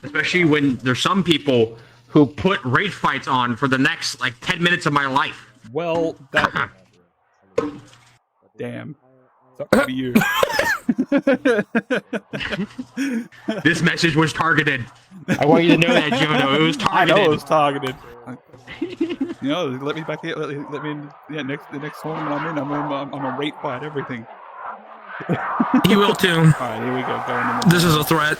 Especially when there's some people who put race fights on for the next like 10 minutes of my life. Well, that. Damn. It's up to you. This message was targeted. I want you to know that, Jono. It was targeted. I know it was targeted. You know, let me back here. Let me in. Yeah, the next tournament I'm in, I'm a rate fight everything. You will too. All right, here we go. Going in This is a threat.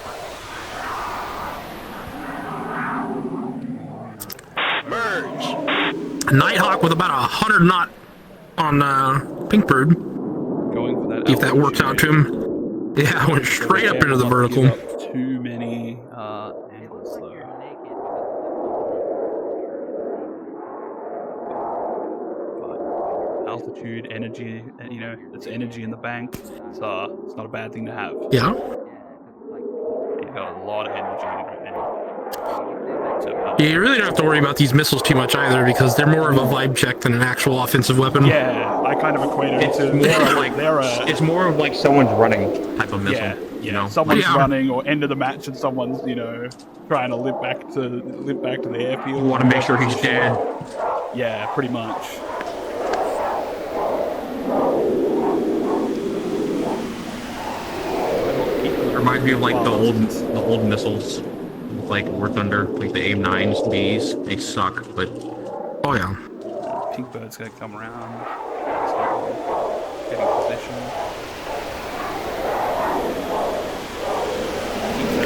Merge. Nighthawk with about 100 knot on Pinkbird. Going for that. If that works out to him. Yeah, I went straight up into the vertical. Too many angles though. But altitude, energy, you know, it's energy in the bank. It's not a bad thing to have. Yeah. You got a lot of energy right now. Yeah, you really don't have to worry about these missiles too much either because they're more of a vibe check than an actual offensive weapon. Yeah, I kind of equate it to It's more of like someone's running type of missile. Yeah, you know, someone's running or end of the match, and someone's trying to live back to the airfield. You want to make sure he's dead. Yeah, pretty much. It reminds me of like the old missiles, like War Thunder, like the AIM-9s, the Bs. They suck, but oh yeah. Pink Bird's gonna come around, start getting position.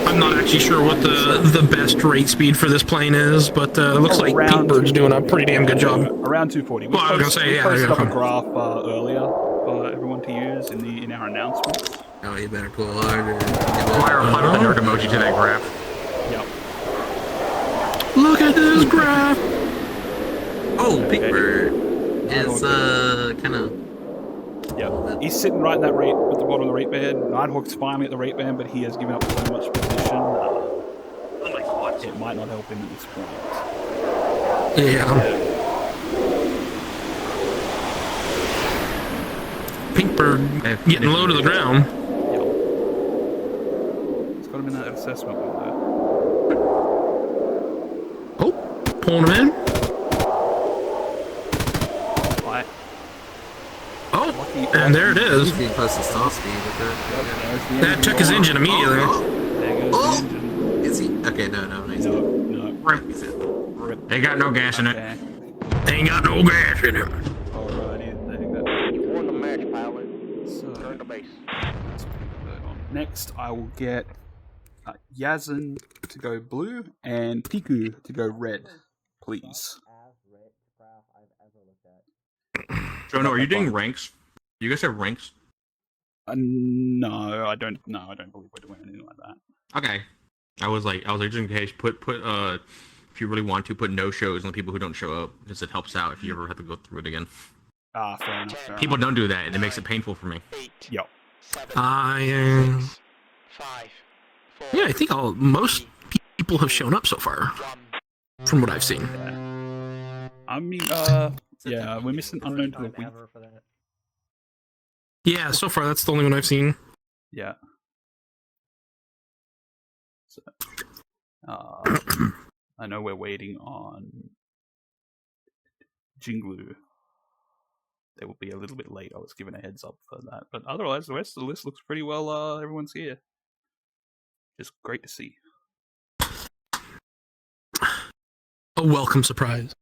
I'm not actually sure what the best rate speed for this plane is, but it looks like Pinkbird's doing a pretty damn good job. Around 240. Well, I was gonna say, yeah. We posted up a graph earlier for everyone to use in our announcements. Oh, you better pull harder. Fire a nerd emoji to that graph. Yep. Look at this graph. Oh, Pinkbird is kind of. Yeah, he's sitting right in that rate at the bottom of the rate band. Nighthawk's finally at the rate band, but he has given up so much position. Oh my god! It might not help him at this point. Yeah. Pinkbird getting low to the ground. Yep. It's got him in that assessment window. Oh, pulling him in. Oh, and there it is. He's being close to stall speed with that. That took his engine immediately. There goes the engine. Is he? Okay, no, nice. No. He's in. They got no gas in it. Okay. They ain't got no gas in it. Alrighty, there you go. You won the match, pilot. So, Turn to base. next, I will get Yazin to go blue and Piku to go red, please. Jono, are you doing ranks? You guys have ranks? No, I don't. No, I don't believe we're doing anything like that. Okay. I was like, just in case, put if you really want to, put no shows on the people who don't show up, because it helps out if you ever have to go through it again. Ah, fair enough. People don't do that, and it makes it painful for me. Yep. Yeah, I think most people have shown up so far, from what I've seen. Yeah. I mean, yeah, we're missing unknown to the week. Yeah, so far that's the only one I've seen. Yeah. So, I know we're waiting on Jinglu. They will be a little bit late. I was given a heads up for that. But otherwise, the rest of the list looks pretty well. Everyone's here. Just great to see. A welcome surprise.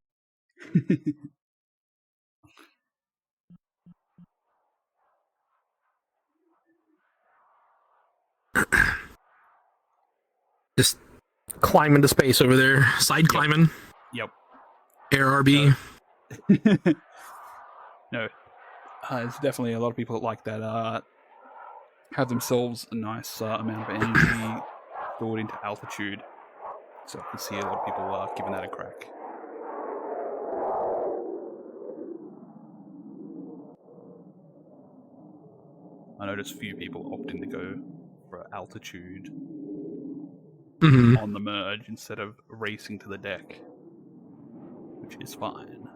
Just climb into space over there. Side climbing. Yep. Air RB. No. There's definitely a lot of people that like that. Have themselves a nice amount of energy stored into altitude. So I can see a lot of people giving that a crack. I noticed a few people opting to go for altitude on the merge instead of racing to the deck, which is fine.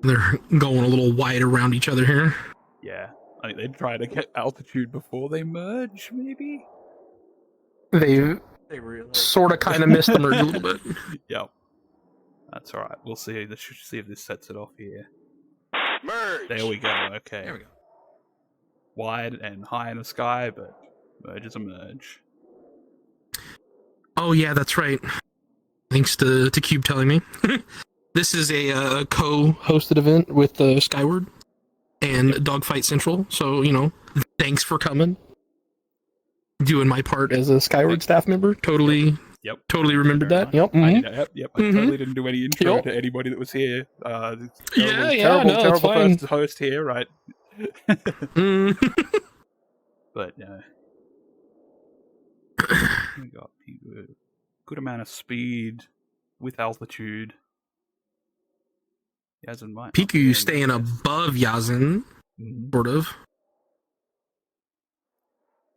They're going a little wide around each other here. Yeah, I think they'd try to get altitude before they merge, maybe? They They really Sort of, kind of missed the merge a little bit. Yep. That's all right. We'll see. Let's see if this sets it off here. Merge. There we go. Okay. There we go. Wide and high in the sky, but merge is a merge. Oh yeah, that's right. Thanks to Cube telling me. This is a co-hosted event with Skyward and Dogfight Central. So thanks for coming. Doing my part as a Skyward staff member. Totally remembered that. Yep. Yep. I totally didn't do any intro to anybody that was here. Terrible first host here, right? But we got good amount of speed with altitude. Yazin might Piku staying above Yazin, sort of.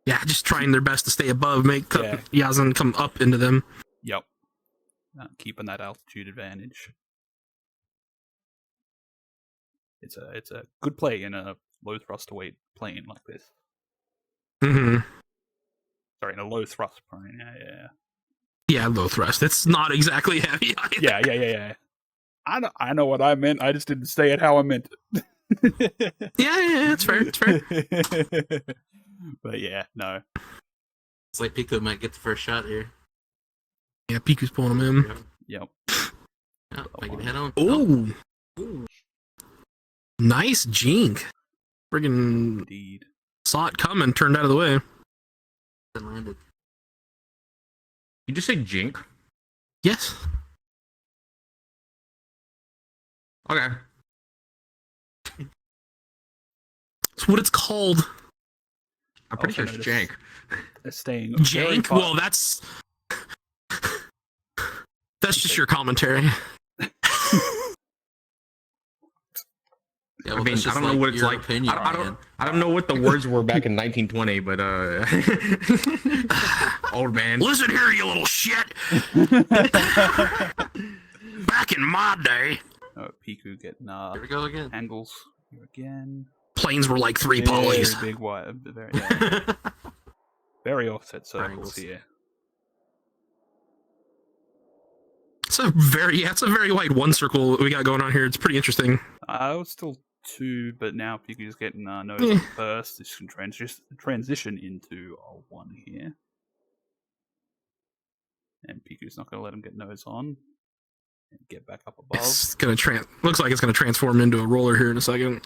Yeah, just trying their best to stay above, make Yazin come up into them. Yep. Keeping that altitude advantage. It's a good play in a low thrust to weight plane like this. Mm-hmm. Sorry, in a low thrust plane. Yeah. Yeah, low thrust. It's not exactly heavy either. Yeah. I know what I meant. I just didn't say it how I meant it. Yeah, that's fair. It's fair. But yeah, no. It's like Pico might get the first shot here. Yeah, Piku's pulling him in. Yep. Oh, I can head on. Ooh. Nice jink. Friggin' Indeed. saw it coming, turned out of the way. Then landed. You just say jink? Yes. Okay. That's what it's called. I'm pretty sure it's jank. They're staying Jank? Well, that's just your commentary. Yeah, I mean, I don't know what it's like. Opinion, I don't know what the words were back in 1920, but old man. Listen here, you little shit. Back in my day, Piku getting Here we go again. angles here again. planes were like 3 polys. Big wide, very offset circles here. It's a very wide one circle we got going on here. It's pretty interesting. I was still 2, but now Piku's getting nose first. This can transition into a 1 here. And Piku's not going to let him get nose on. And get back up above. It's gonna looks like it's gonna transform into a roller here in a second.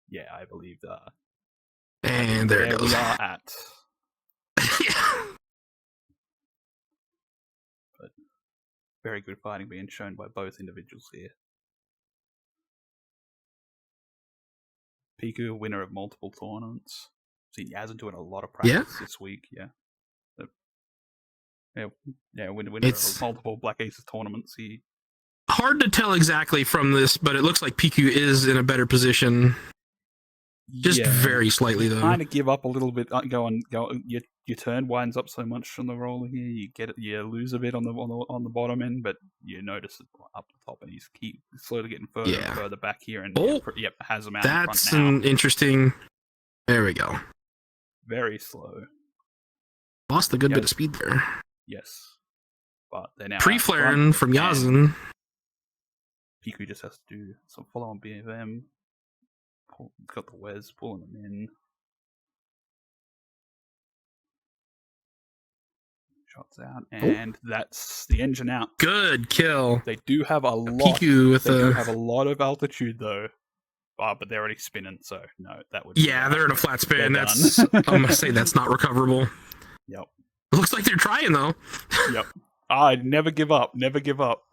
Yeah, I believe that. And there it goes. We are at. Yeah. But very good fighting being shown by both individuals here. Piku, a winner of multiple tournaments. Seen Yazin doing a lot of practice this week. Yeah. Winner of multiple Black Aces tournaments. Hard to tell exactly from this, but it looks like Piku is in a better position. Just very slightly, though. Kind of give up a little bit. Go. Your turn winds up so much on the roller here. You lose a bit on the bottom end, but you notice it up the top, and he's slowly getting further and further back here, and has him out. That's in front now. an interesting. There we go. Very slow. Lost a good bit of speed there. Yes, but they're now pre-flaring from Yazin. Piku just has to do some follow-on BFM. Got the Wes pulling them in. Shots out, and that's the engine out. Good kill. They do have a lot. Piku with do have a lot of altitude though. But they're already spinning, so no, that would. Yeah, they're in a flat spin. That's I'm gonna say that's not recoverable. Yep. It looks like they're trying though. Yep. I'd never give up. Never give up.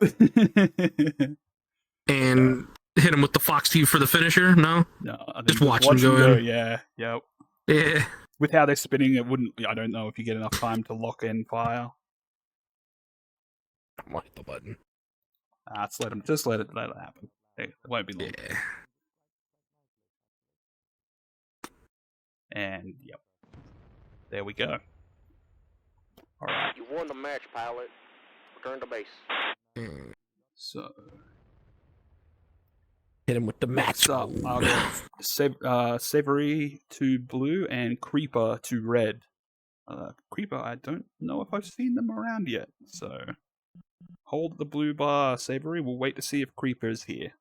And hit him with the Fox T for the finisher? No? No. Just watch him go in. Yeah. Yep. Yeah. With how they're spinning, it wouldn't. I don't know if you get enough time to lock in fire. I'm gonna hit the button. Just let it happen. It won't be long. Yeah. And yep. There we go. Alright. You won the match, pilot. Return to base. So hit him with the match. I'll go Savory to blue and Creeper to red. Creeper, I don't know if I've seen them around yet, so hold the blue bar, Savory. We'll wait to see if Creeper is here.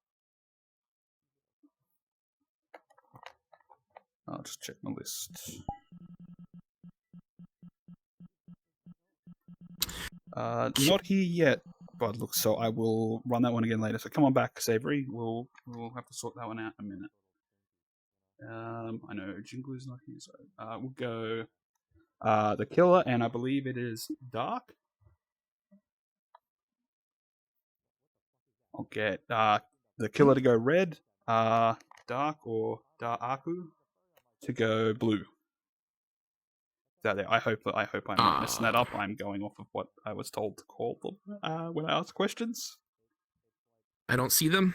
I'll just check my list. Not here yet, but look, so I will run that one again later. So come on back, Savory. We'll have to sort that one out in a minute. I know Jingle is not here, so we'll go the Killer, and I believe it is Dark. I'll get the Killer to go red, Dark or Darku to go blue. That there. I hope I'm not messing that up. I'm going off of what I was told to call them when I ask questions. I don't see them.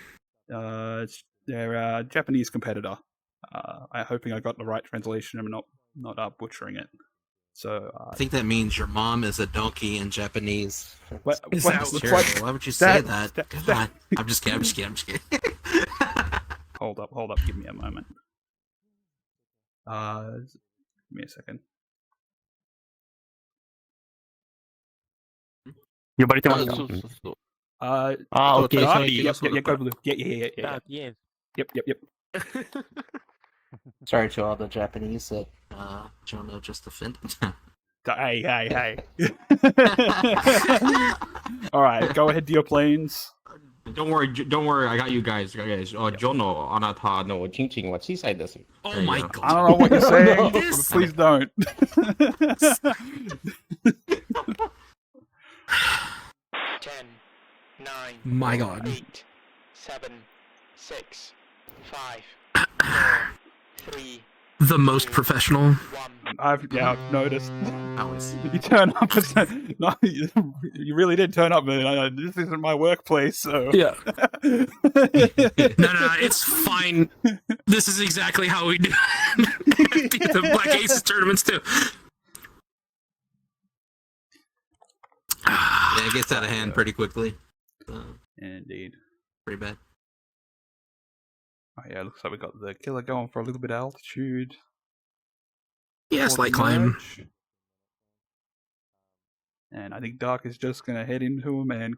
They're a Japanese competitor. I'm hoping I got the right translation and not butchering it. So I think that means your mom is a donkey in Japanese. That's Terrible. Why would you say that? God. I'm just kidding. Hold up. Give me a moment. Give me a second. Your body Okay, Go blue. Yeah. Yep. Sorry to all the Japanese that Jonah just offended. Hey. All right, go ahead to your planes. Don't worry. I got you guys. Jono, anata no chinchin wa chisai desu. Oh my go. god. I don't know what you're saying. This- Please don't. 10, 9, My god. 8, 7, 6, 5, 4, 3, The most professional. 1. I've noticed. Always. You turn up. No, you really did turn up, man. This isn't my workplace, so. Yeah. No, it's fine. This is exactly how we do the Black Aces tournaments too. Yeah, it gets out of hand pretty quickly. Indeed. Pretty bad. Oh yeah, looks like we got the Killer going for a little bit of altitude. Yeah, slight Before the climb. merge. And I think Dark is just going to head into them and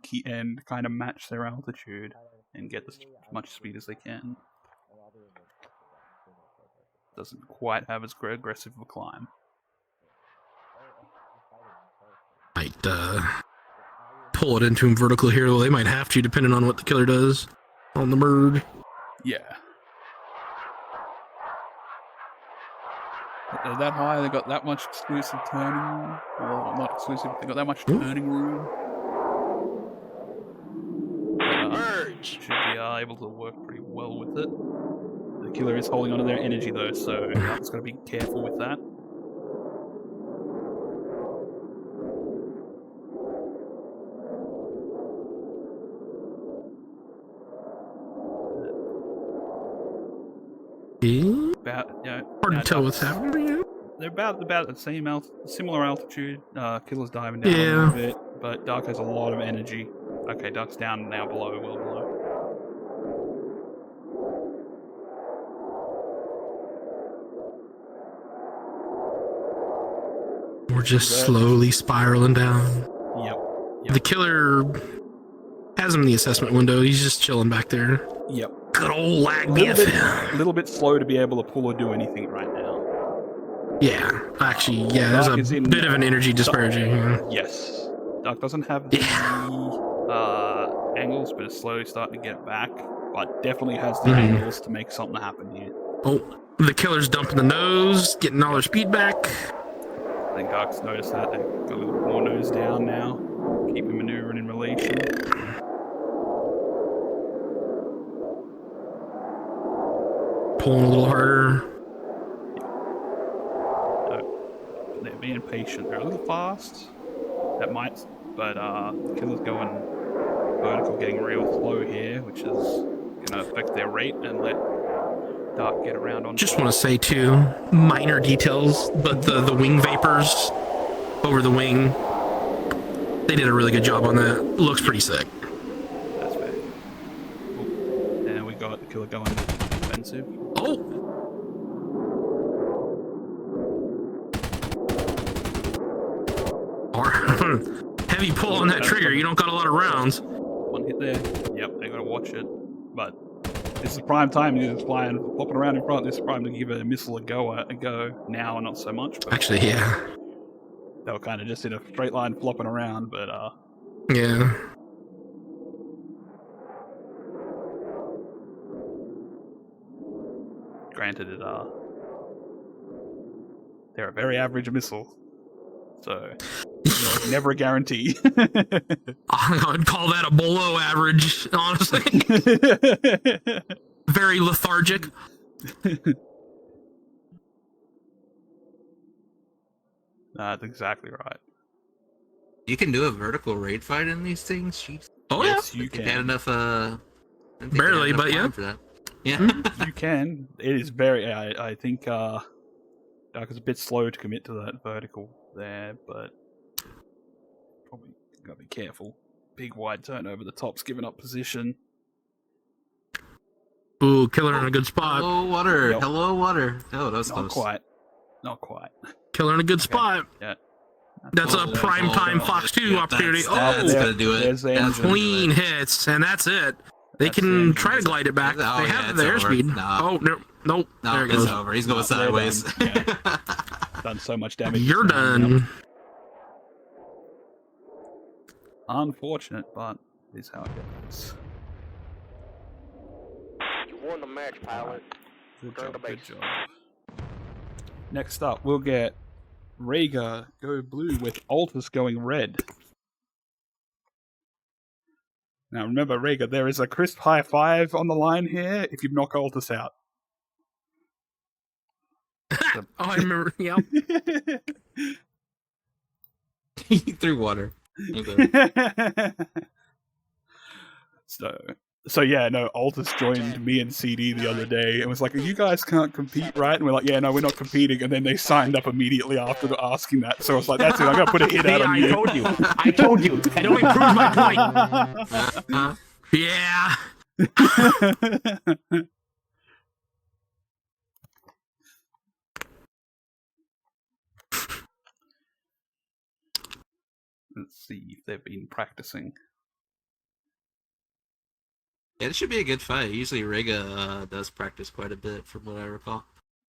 kind of match their altitude and get as much speed as they can. Doesn't quite have as aggressive of a climb. Might pull it into him vertical here. Well, they might have to, depending on what the Killer does on the bird. Yeah. They're that high, they got that much exclusive turning room. Well, not exclusive, they got that much turning room. Merge! Should be able to work pretty well with it. The Killer is holding onto their energy though, so Dark's got to be careful with that. About, Hard to tell what's happening. They're about the same similar altitude. Killer's diving down a little bit, but Dark has a lot of energy. Okay, Dark's down now below, well below. We're just slowly spiraling down. Yep. The Killer has him in the assessment window. He's just chilling back there. Yep. Good old lag A BFM. little bit slow to be able to pull or do anything right now. Yeah, actually, yeah, there's Dark is a in- bit of an energy disparity here. Yes. Dark doesn't have the angles, but is slowly starting to get back. But definitely has the angles to make something happen here. Oh, the Killer's dumping the nose, getting all their speed back. I think Dark's noticed that. They've got a little bit more nose down now. Keeping maneuvering in relation. Pulling a little harder. They're being patient. They're a little fast. That might, but the Killer's going vertical, getting real slow here, which is going to affect their rate and let Dark get around on. Just want to say too, minor details, but the wing vapors over the wing, they did a really good job on that. Looks pretty sick. That's fair. Cool. And we got the Killer going defensive. Oh, Heavy pull on that trigger. You don't got a lot of rounds. One hit there. Yep, they gotta watch it. But this is prime time. He's just flying, flopping around in front. This is prime to give a missile a go now, and not so much. But Actually, yeah. they were kind of just in a straight line flopping around. But Yeah. granted, they're a very average missile, so never a guarantee. I would call that a below average, honestly. Very lethargic. That's exactly right. You can do a vertical raid fight in these things. Jeez. Oh, Yes, yeah. you They can. had enough. I think they Barely, had enough but yeah. time For that. Yeah. You can. It is very. I think Dark is a bit slow to commit to that vertical there, but probably gotta be careful. Big wide turn over the top's giving up position. Ooh, killer in a good spot. Hello, water. Yep. Hello, water. Oh, that was Not close. quite. Not quite. Killer in a good spot. Yeah. That's a Oh, prime time oh, Fox 2 yeah, opportunity. that's Oh, gonna do it. There's the That's engine. gonna do clean it. hits, and that's it. They That's the can engine. try to glide it back. Oh, They yeah, have it's the over. airspeed. Nah. Oh, no. Nope. No, there it it's goes. over. He's going No, they're sideways. done. Done so much damage. You're done. Unfortunate, but this is how it goes. You won the match, pilot. Good Return job, to good base. job. Next up, we'll get Rhaegar go blue with Altus going red. Now remember, Rhaegar, there is a crisp high five on the line here if you knock Altus out. Oh, I remember. Yep. He threw water. Okay. So yeah, no, Altus joined me and CD the other day and was like, you guys can't compete, right? And we're like, yeah, no, we're not competing. And then they signed up immediately after asking that. So I was like, that's it, I'm going to put a hit out on you. I told you. It only proves my point. Yeah. Let's see if they've been practicing. Yeah, this should be a good fight. Usually Rega does practice quite a bit, from what I recall.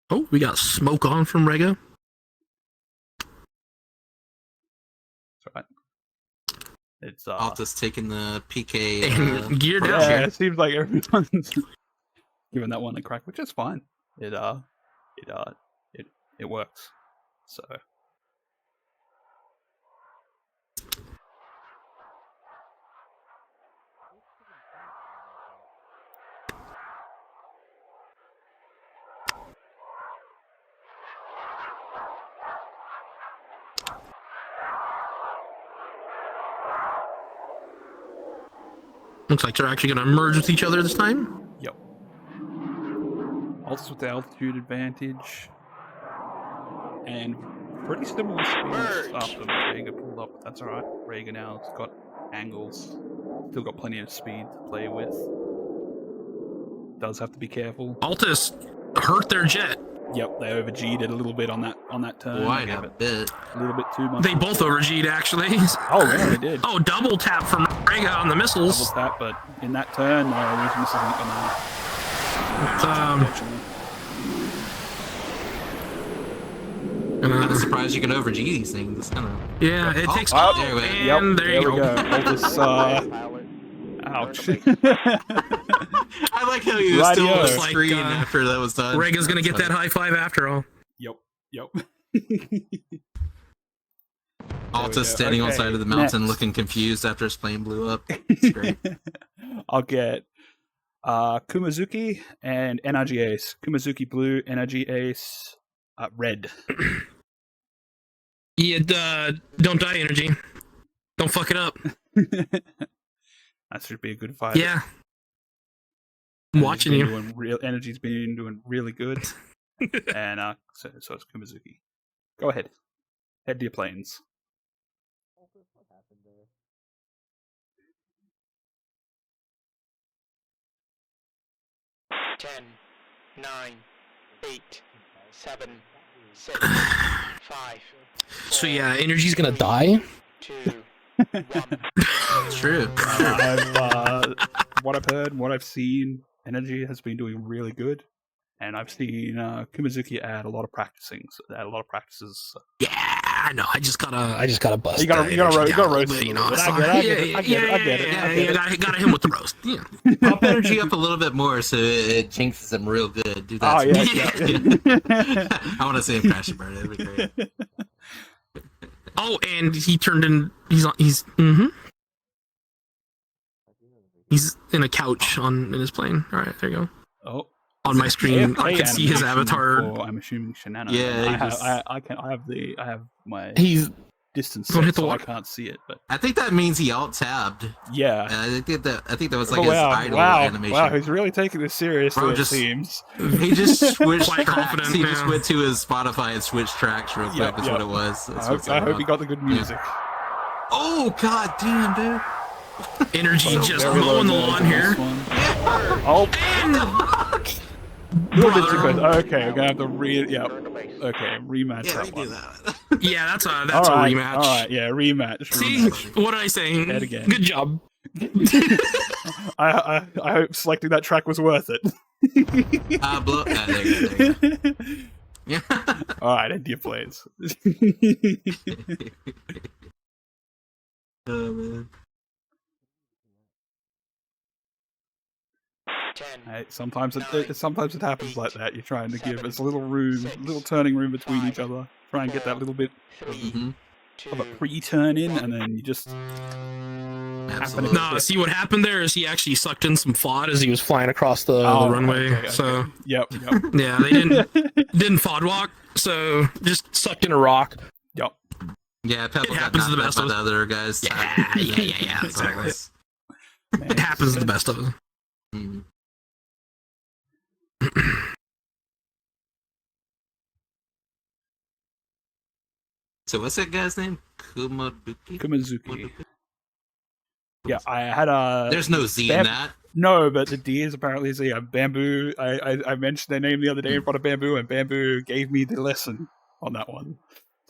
Oh, we got smoke on from Rega. That's right. It's Altus taking the PK. And gear down. yeah, it seems like everyone's giving that one a crack, which is fine. It works. So Looks like they're actually going to merge with each other this time. yep. Altus with the altitude advantage. And pretty similar speeds after Rhaegar pulled up. That's alright. Rhaegar now has got angles. Still got plenty of speed to play with. Does have to be careful. Altus hurt their jet. Yep, they over G'd it a little bit on that turn. Quite They a gave it bit. a little bit too much. They both over G'd, actually. Oh yeah, they did. Oh, double tap from Rega on the missiles. Double tap, but in that turn, no, this isn't gonna. I'm surprised you can over G these things. It's kind of. Yeah, it takes. oh, Oh, there we go. and there you we go. Altus, Pilot. ouch. I like how you Radio. still on the It's like, screen after that was done. Rega's going to get that high five after all. Yep. Altus standing on the side of the mountain next. looking confused after his plane blew up. It's great. I'll get Kumazuki and NRG Ace. Kumazuki blue, NRG Ace red. Yeah, don't die, energy. Don't fuck it up. That should be a good fight. Yeah. I'm watching you. Energy's been doing really good. And so it's Kumazuki. Go ahead. Head to your planes. Ten, 9, 8, 7, 6, 5. So yeah, energy's gonna die. 2, 1. True. What I've heard, what I've seen, Energy has been doing really good, and I've seen Kumazuki add a lot of practices. Yeah, I know. I just gotta bust. You gotta the energy down a roast little bit, it a you little know. bit. It's I like, get it. I get it. Gotta hit him with the roast. Yeah. Pump energy up a little bit more so it jinxes him real good. Do that. Oh yeah. I want to see him crash and burn. It'd be great. Oh, and he turned in. He's in a couch in his plane. All right, there you go. Oh, On my screen, I AFK can see his animation avatar. for, I'm assuming Shanana. Yeah, I have my He's distance Don't set, hit the so I water. can't see it. But I think that means he alt tabbed. yeah. I think that was like Oh, his wow, idle wow, animation. wow! He's really taking this seriously. Bro, It just- seems. He just switched Quite tracks. confident, He just yeah. went to his Spotify and switched tracks real quick. Yep, That's yep. what it was. That's what's I going hope on. he got the good music. Oh god damn, dude! energy Oh, just very low mowing the noise lawn on this here. one. Oh, little bit too close. Brother. Okay, we're gonna have to Return to base. Okay, rematch Yeah, that we do one. that. Yeah, that's a Alright, rematch. Alright, yeah, rematch. See, rematch. what did I say? Head again. Good job. I hope selecting that track was worth it. There you go. Yeah. Alright, end your plays. Oh man. 10. Sometimes it happens like that. You're trying to give us a little room, little turning room between each other. Try and get that little bit 3, Mhm. 2, of a pre-turn in, and then you just happen Absolutely. to No, see what happened there is he actually sucked in some FOD as he was flying across the Oh, runway. okay. So Yep. yeah, they didn't FOD walk, so just sucked in a rock. Yep. Yeah, Pebble got happens to the knocked best out of by us. the other guys. Yeah, That's all it exactly. was. It happens to the best of us. Mhm. So what's that guy's name? Kumabuki? Kumazuki. Yeah, I had a. There's no Z in that. No, but the D is apparently Z. Bamboo. I mentioned their name the other day in front of Bamboo, and Bamboo gave me the lesson on that one.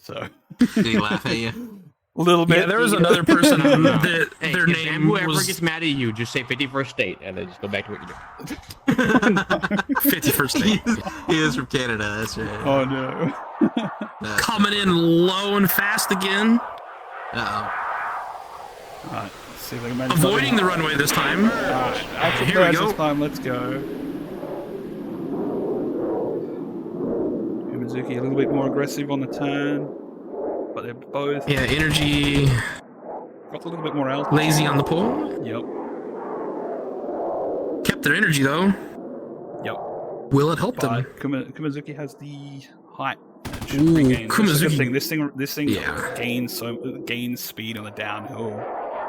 So. Did he laugh at you? A little bit. Yeah, there was another person that Hey, their if name whoever was gets mad at you, just say 51st state, and then just go back to what you do. 51st State. He is from Canada. That's right. Oh no. That's Coming in low and fast again, Uh Alright, let's see if I can manage avoiding the runway this time. Alright, actual Here we turns go. this time, let's go. Kumazuki a little bit more aggressive on the turn, but they're both Yeah, energy got a little bit more altitude. lazy on the pole. Yep, Kept their energy though. yep. Will it help them? But Kumazuki has the height. Ooh, Regain. This is a good Kumazuki. thing. This thing Yeah. gains speed on the downhill,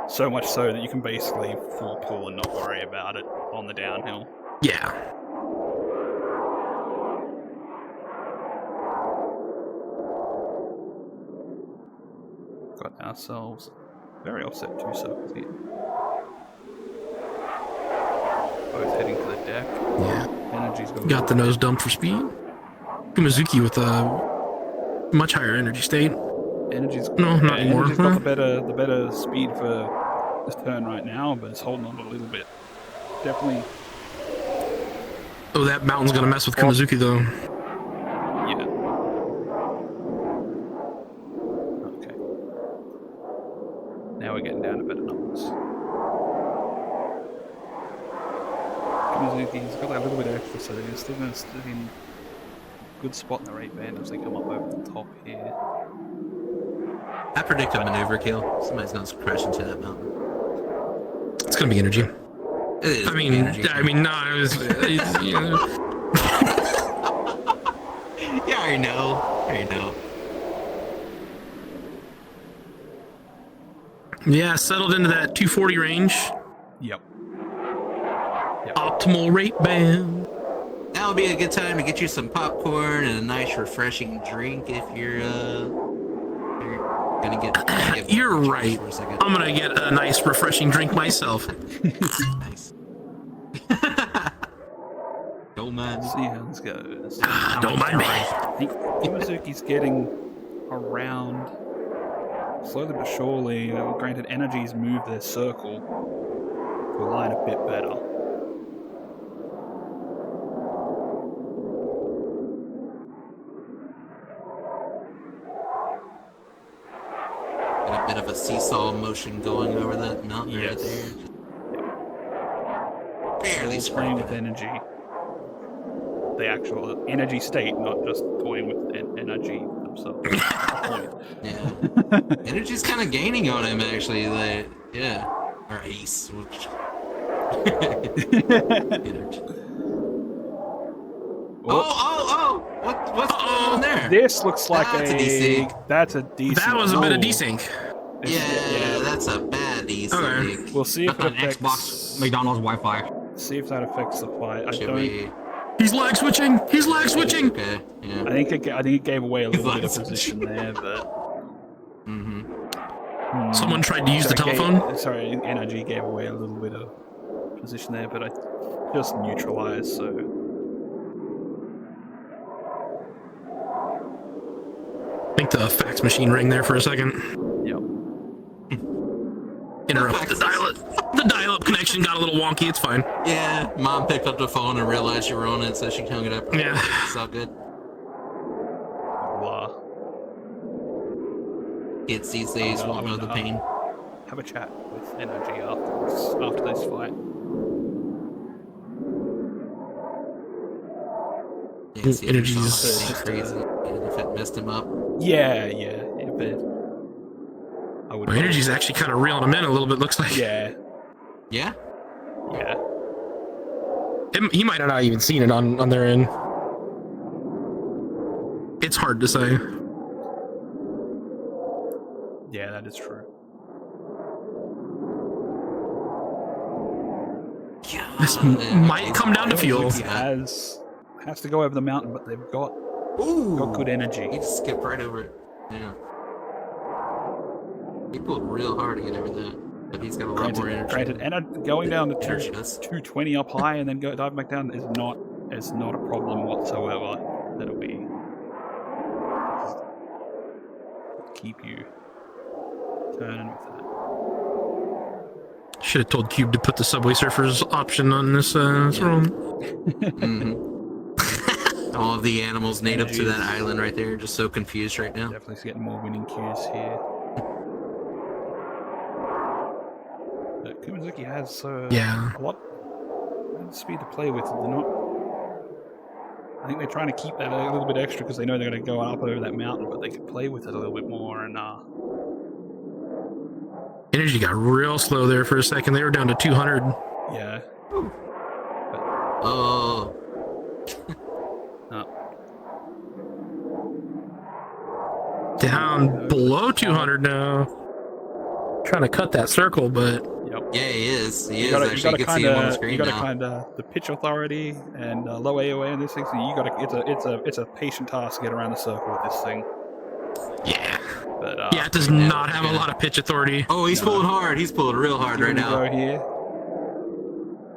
so much so that you can basically full pull and not worry about it on the downhill. Yeah. Got ourselves very offset 2 circles here. Both heading to the deck. Yeah. Energy's Got the nose dump for speed. Kumazuki with a much higher energy state. Energy's No, not anymore. Energy's got the better speed for this turn right now, but it's holding on a little bit. Definitely, Oh, that mountain's gonna mess with Kumazuki though. yeah. Okay. Now we're getting down to better numbers. Kumazuki's got that little bit of extra, so they're still going to stay in good spot in the right band as they come up over the top here. I predict a maneuver kill. Somebody's gonna crash into that mountain. It's gonna be energy. It is I mean, energy. no, it was. You know. Yeah, I know. I know. Yeah, settled into that 240 range. Yep. Optimal rate band. That would be a good time to get you some popcorn and a nice refreshing drink if you're gonna get. You're right. For a second. I'm gonna get a nice refreshing drink myself. Nice. Don't mind. See how this goes. Don't mind me. I think Kumazuki's getting around slowly but surely, granted, energies move their circle to align a bit better. Got a bit of a seesaw motion going over that mountain right there. Barely All playing with scraping it. energy. The actual energy state, not just toying with energy themselves. Yeah. Energy's kind of gaining on him, actually. Like, yeah. Or Ace. Which... Energy. Oh! What's going on there? This looks like That's a desync. That's a decent. That was a bit of Oh. desync. Yeah, that's a bad desync. Okay. We'll see if That's it on affects Xbox McDonald's Wi-Fi. See if that affects the fight. I Should don't. be... He's lag switching. He's lag switching. Okay, yeah. I think it gave away a little bit of He's position there, but Someone tried to use the so it telephone. sorry, energy gave away a little bit of position there, but I just neutralized. So I think the fax machine rang there for a second. yep. Interrupt the dial-up. The dial-up connection got a little wonky. It's fine. Yeah, Mom picked up the phone and realized you were on it, so she hung it up. Yeah. It's all good. Blah. Kids these days won't know the pain. Have a chat with energy after this fight. Yeah, see if Energy's- he saw anything crazy. If it messed him up. Yeah, but I would. My energy's actually kind of reeling him in a little bit. Looks like. Yeah, Yeah? yeah. He might have not even seen it on their end. It's hard to say. Yeah, that is true. This might come down to fuel. He has to go over the mountain, but they've got good energy. He just skipped right over it. Yeah. He pulled real hard to get over that. But he's got a lot more energy. Granted, going down to Energy does. 220 up high and then dive back down is not a problem whatsoever. That'll be keep you turning with that. Should have told Cube to put the Subway Surfers option on this. That's wrong. All of the animals native to that island right there, just so confused right now. Definitely getting more winning cues here. Kumazuki has Yeah. a lot of speed to play with. They're not. I think they're trying to keep that a little bit extra because they know they're going to go up over that mountain, but they can play with it a little bit more. And Energy got real slow there for a second. They were down to 200. yeah, Oh, Down below 200 now. Trying to cut that circle, but yep. yeah, he is. He is You actually. You can see him on the screen you gotta now. kind of the pitch authority and low AOA and this thing. So you gotta. It's a patient task to get around the circle with this thing. yeah. But Yeah, it does not have a lot of pitch authority. Oh, he's pulling hard. He's pulling real hard right now. Go here.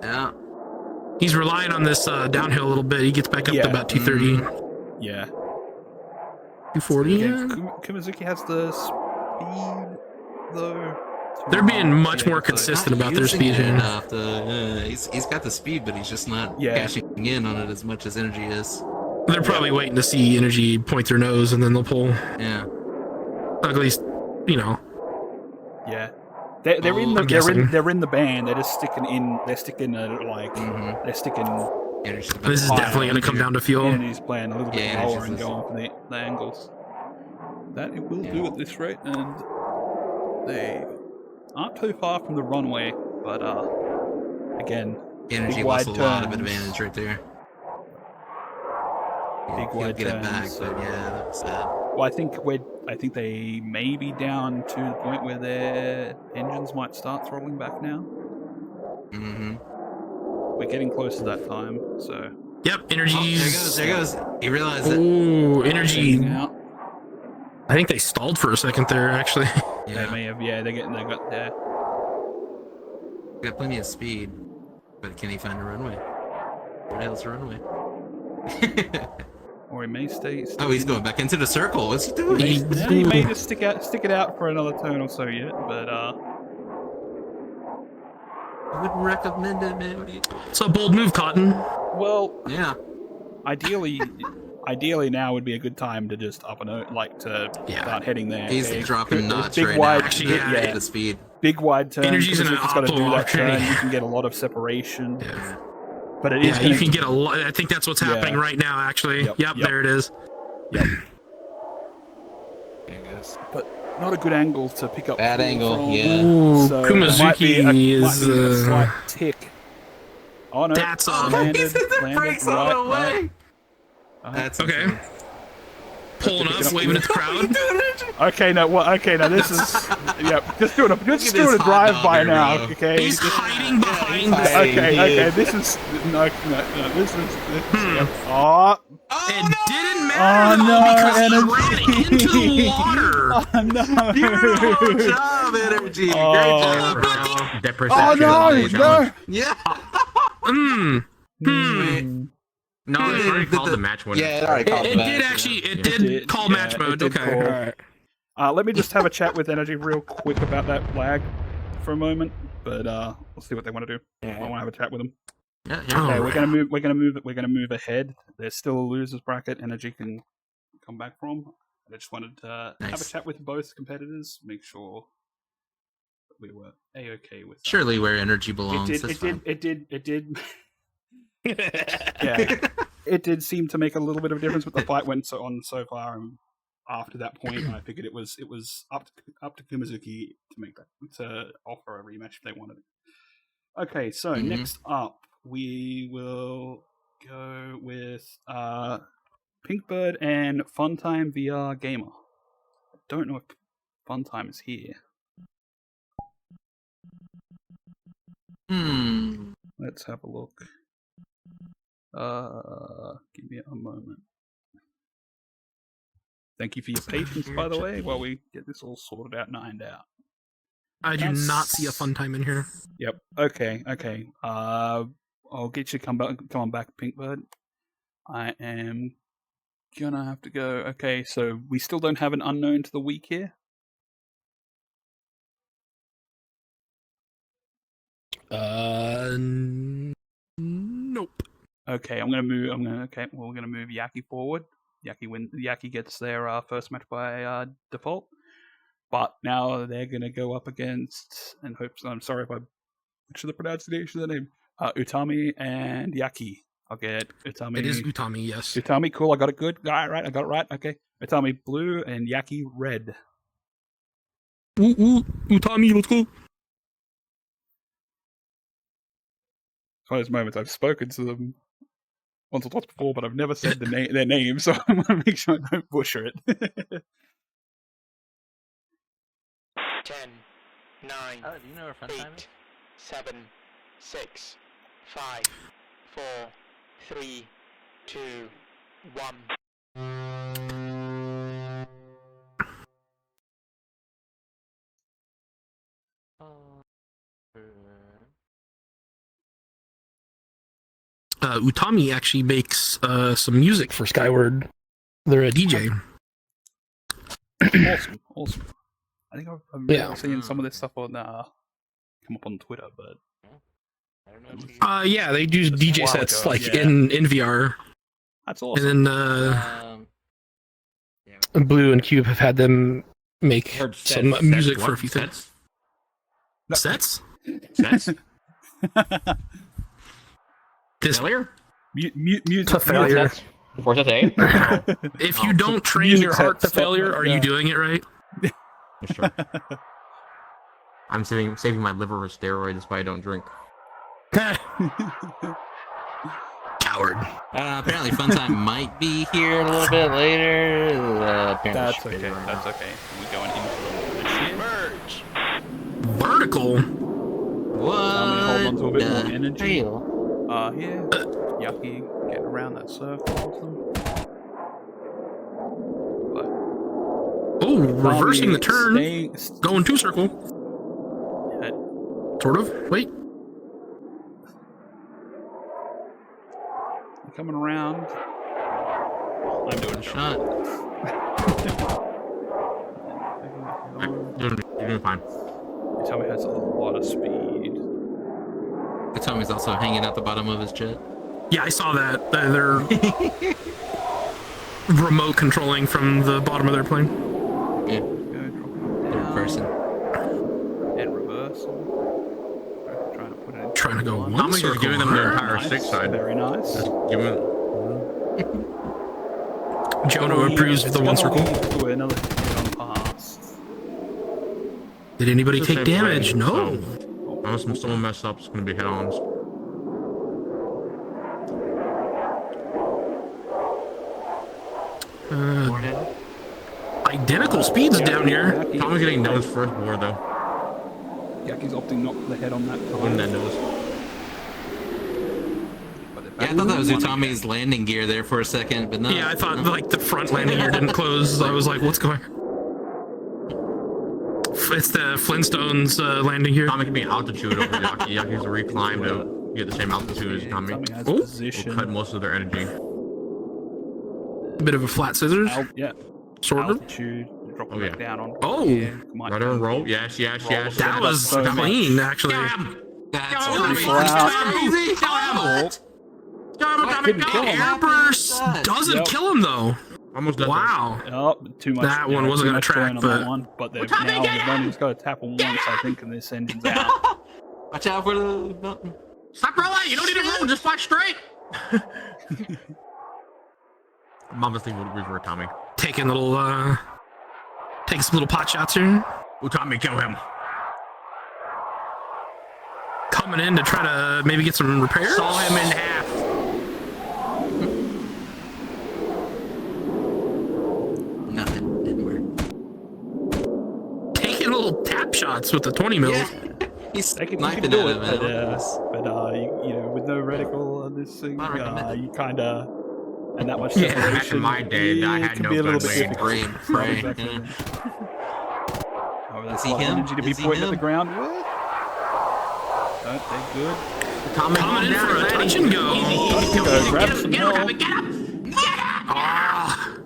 Yeah. He's relying on this downhill a little bit. He gets back up to about 230. Yeah. 240. Again, Yeah. Kumazuki has the speed though. They're being much more Yeah, so- consistent Not about their using speed it here. enough to, he's got the speed, but he's just not cashing in on it as much as energy is. They're probably waiting to see energy point their nose and then they'll pull. Yeah. At least, you know. Yeah. They're in the I'm guessing. they're in the band. They're just sticking in. They're sticking they're sticking. Energy's about This is to- definitely going to come down to fuel. And he's playing a little bit Yeah, lower it's and just- going for the angles. That it will do at this rate, and they aren't too far from the runway. But again, Energy big lost a wide lot of turns. advantage right there. Big He'll wide get it turns, back, so- but yeah, that was bad. Well, I think they may be down to the point where their engines might start throttling back now. Mm-hmm. We're getting close to that time, so Yep, Oh, there energy's. he goes. He realized it. Ooh, energy. fading out. I think they stalled for a second there, actually. They Yeah, may have. Yeah, they got there. got plenty of speed, but can he find a runway? Where the hell's the runway? Or he may stay. Oh, he's going back into the circle. What's he doing? He may just stick it out for another turn or so yet, but I wouldn't recommend it, man. What are you doing? It's a bold move, Cotton. well, Yeah. ideally now would be a good time to just up and like to Yeah. start heading there. He's okay? dropping Those knots big right wide, now. Actually, yeah. At the speed. big wide turns. Energy's in because an if it's got to do optimal that turn, opportunity. you can get a lot of separation. Yeah. But it is. Yeah, you gonna- can get a lot. I think that's what's happening Yeah. right now, actually. Yep, Yep, yep. there it is. but not a good angle to pick up. Bad fuel angle, from. yeah. Ooh, So Kumazuki might be a is. slight tick. Oh no! That's landed, the brakes on the way. That's Okay. insane. Pulling Pick it up, up. waving at the crowd. Okay, now what? Okay, now this is just doing a this drive hot by dogger, now. bro. Okay. He's hiding behind. he's Okay. This is no. This is. Oh. It didn't matter Oh, though, no, because he ran into the water. Oh no! Beautiful job, Energy. Oh. Great job, bro. That Oh perception no! is a No! challenge. Yeah. No, it's already The- called the- the match winner. Yeah, it already called It the did match, actually. yeah. It It did did, call yeah, match it mode. did Okay. call. Alright. Let me just have a chat with Energy real quick about that flag for a moment, but we'll see what they want to do. I want to have a chat with them. Yeah, Oh. Okay, we're gonna move ahead. There's still a losers bracket. Energy can come back from. I just wanted to have a Nice. chat with both competitors, make sure that we were a-okay with that. Surely where Energy belongs. It That's did. fine. It did. Yeah, it did seem to make a little bit of a difference, but the fight went so far, and after that point, I figured it was up to Kumazuki to make that to offer a rematch if they wanted it. Okay, so Mhm. next up we will go with Pinkbird and Funtime VR Gamer. I don't know if Funtime is here. Let's have a look. Give me a moment. Thank you for your patience, by the way, while we get this all sorted out and ironed out. I do not see a fun time in here. Yep. Okay. I'll get you come on back, Pinkbird. I am gonna have to go. Okay, so we still don't have an unknown to the week here. Nope. Okay, we're gonna move Yaki forward. Yaki gets their first match by default. But now they're gonna go up against and I'm sorry if I butcher the pronunciation of the name. Utami and Yaki. I'll get Utami. It is Utami, yes. Utami, cool. I got it good. Got it right. Okay. Utami blue and Yaki red. Ooh, Utami, let's go. It's one of those moments I've spoken to them once or twice before, but I've never said their name, so I want to make sure I don't butcher it. 10, 9, Oh, do you know where fun time 8, is? 7, 6, 5, 4, 3, 2, 1. Utami actually makes some music for Skyward. They're a DJ. Awesome. I think I've Yeah. seen some of this stuff on come up on Twitter, but I don't know if you- Yeah, they do That's a DJ while sets ago, like yeah. in VR. that's awesome. And then yeah. Blue and Cube have had them make Heard some sets, music what? for a few things. Sets? Sets? Sets? This, Failure? Music a failure. Before sets 8? If you don't train Music your heart to sets, failure, are yeah. you doing it right? Sure. I'm saving my liver with steroids, that's why I don't drink. Coward. Apparently Funtime might be here a little bit later. Apparently That's she's busy okay. right That's now. okay. We going into this shit. Merge! Vertical. What? Hold on to a bit more the energy. hell? Here, Yaki getting around that circle. But Oh, reversing the turn. staying- Going two circle. Yeah, Sort of. Wait. coming around. I'm doing a Shot. You're doing fine. Tommy has a lot of speed. The Tommy's also hanging out the bottom of his jet. Yeah, I saw that. They're remote controlling from the bottom of their plane. Yeah, Go, third person. and reverse. Trying to put it in. Trying to go one Tommy's just circle. giving them the Huh? entire Nice, six side. Very nice. Just give them. Jono approves of the one circle. To another hit on pass. Did anybody It's the take same damage? plane, No. so unless someone mess up, it's going to be head-ons. Identical speeds down here. Tommy's getting nose first board though. Yaki's opting not the head on that. When that nose. Yeah, I thought that was Utami's landing gear there for a second, but no. Yeah, I thought like the front landing gear didn't close. I was like, what's going on? It's the Flintstones landing gear. Tommy can be altitude over Yaki. Yaki's a reclimb to get the same altitude as Tommy. Tommy has Ooh. position. Will cut most of their energy. Bit of a flat scissors, Yeah. sort of. Altitude. Drop Oh, it yeah. back down on. Oh. Might Right on roll. Yes, yes, yes. That was so much. clean, actually. That's Go, really Tommy. crazy. Couldn't kill him. Airburst doesn't Yep. kill him though. Almost done. Wow. Oh, too much. That one wasn't too gonna much track, turn on but- that one. But they've now they've only just got to tap on once, I think, and this engine's out. Watch out for the button. Stop rolling! You don't need to roll. Just fly straight. Mama's thing would revert Tommy. Taking little taking some little pot shots here. Oh, Tommy, kill him. Coming in to try to maybe get some repairs. Saw him in half. Nothing. Didn't work. Taking little tap shots with the 20 mil. Yeah. He's They can sniping do at it, him. but you know, with no reticle on this thing, Not recommended. you kind of and that much Yeah, separation. back in my day, I it had can no be a little gun bit range. difficult. Pray and Not pray. exactly. Yeah. Oh, that's Is he a lot of him? energy to be Is he pointing at him? the ground with. Don't they good? Tommy, Coming in down, for a ready. touch and go. Go grab some help. Ah,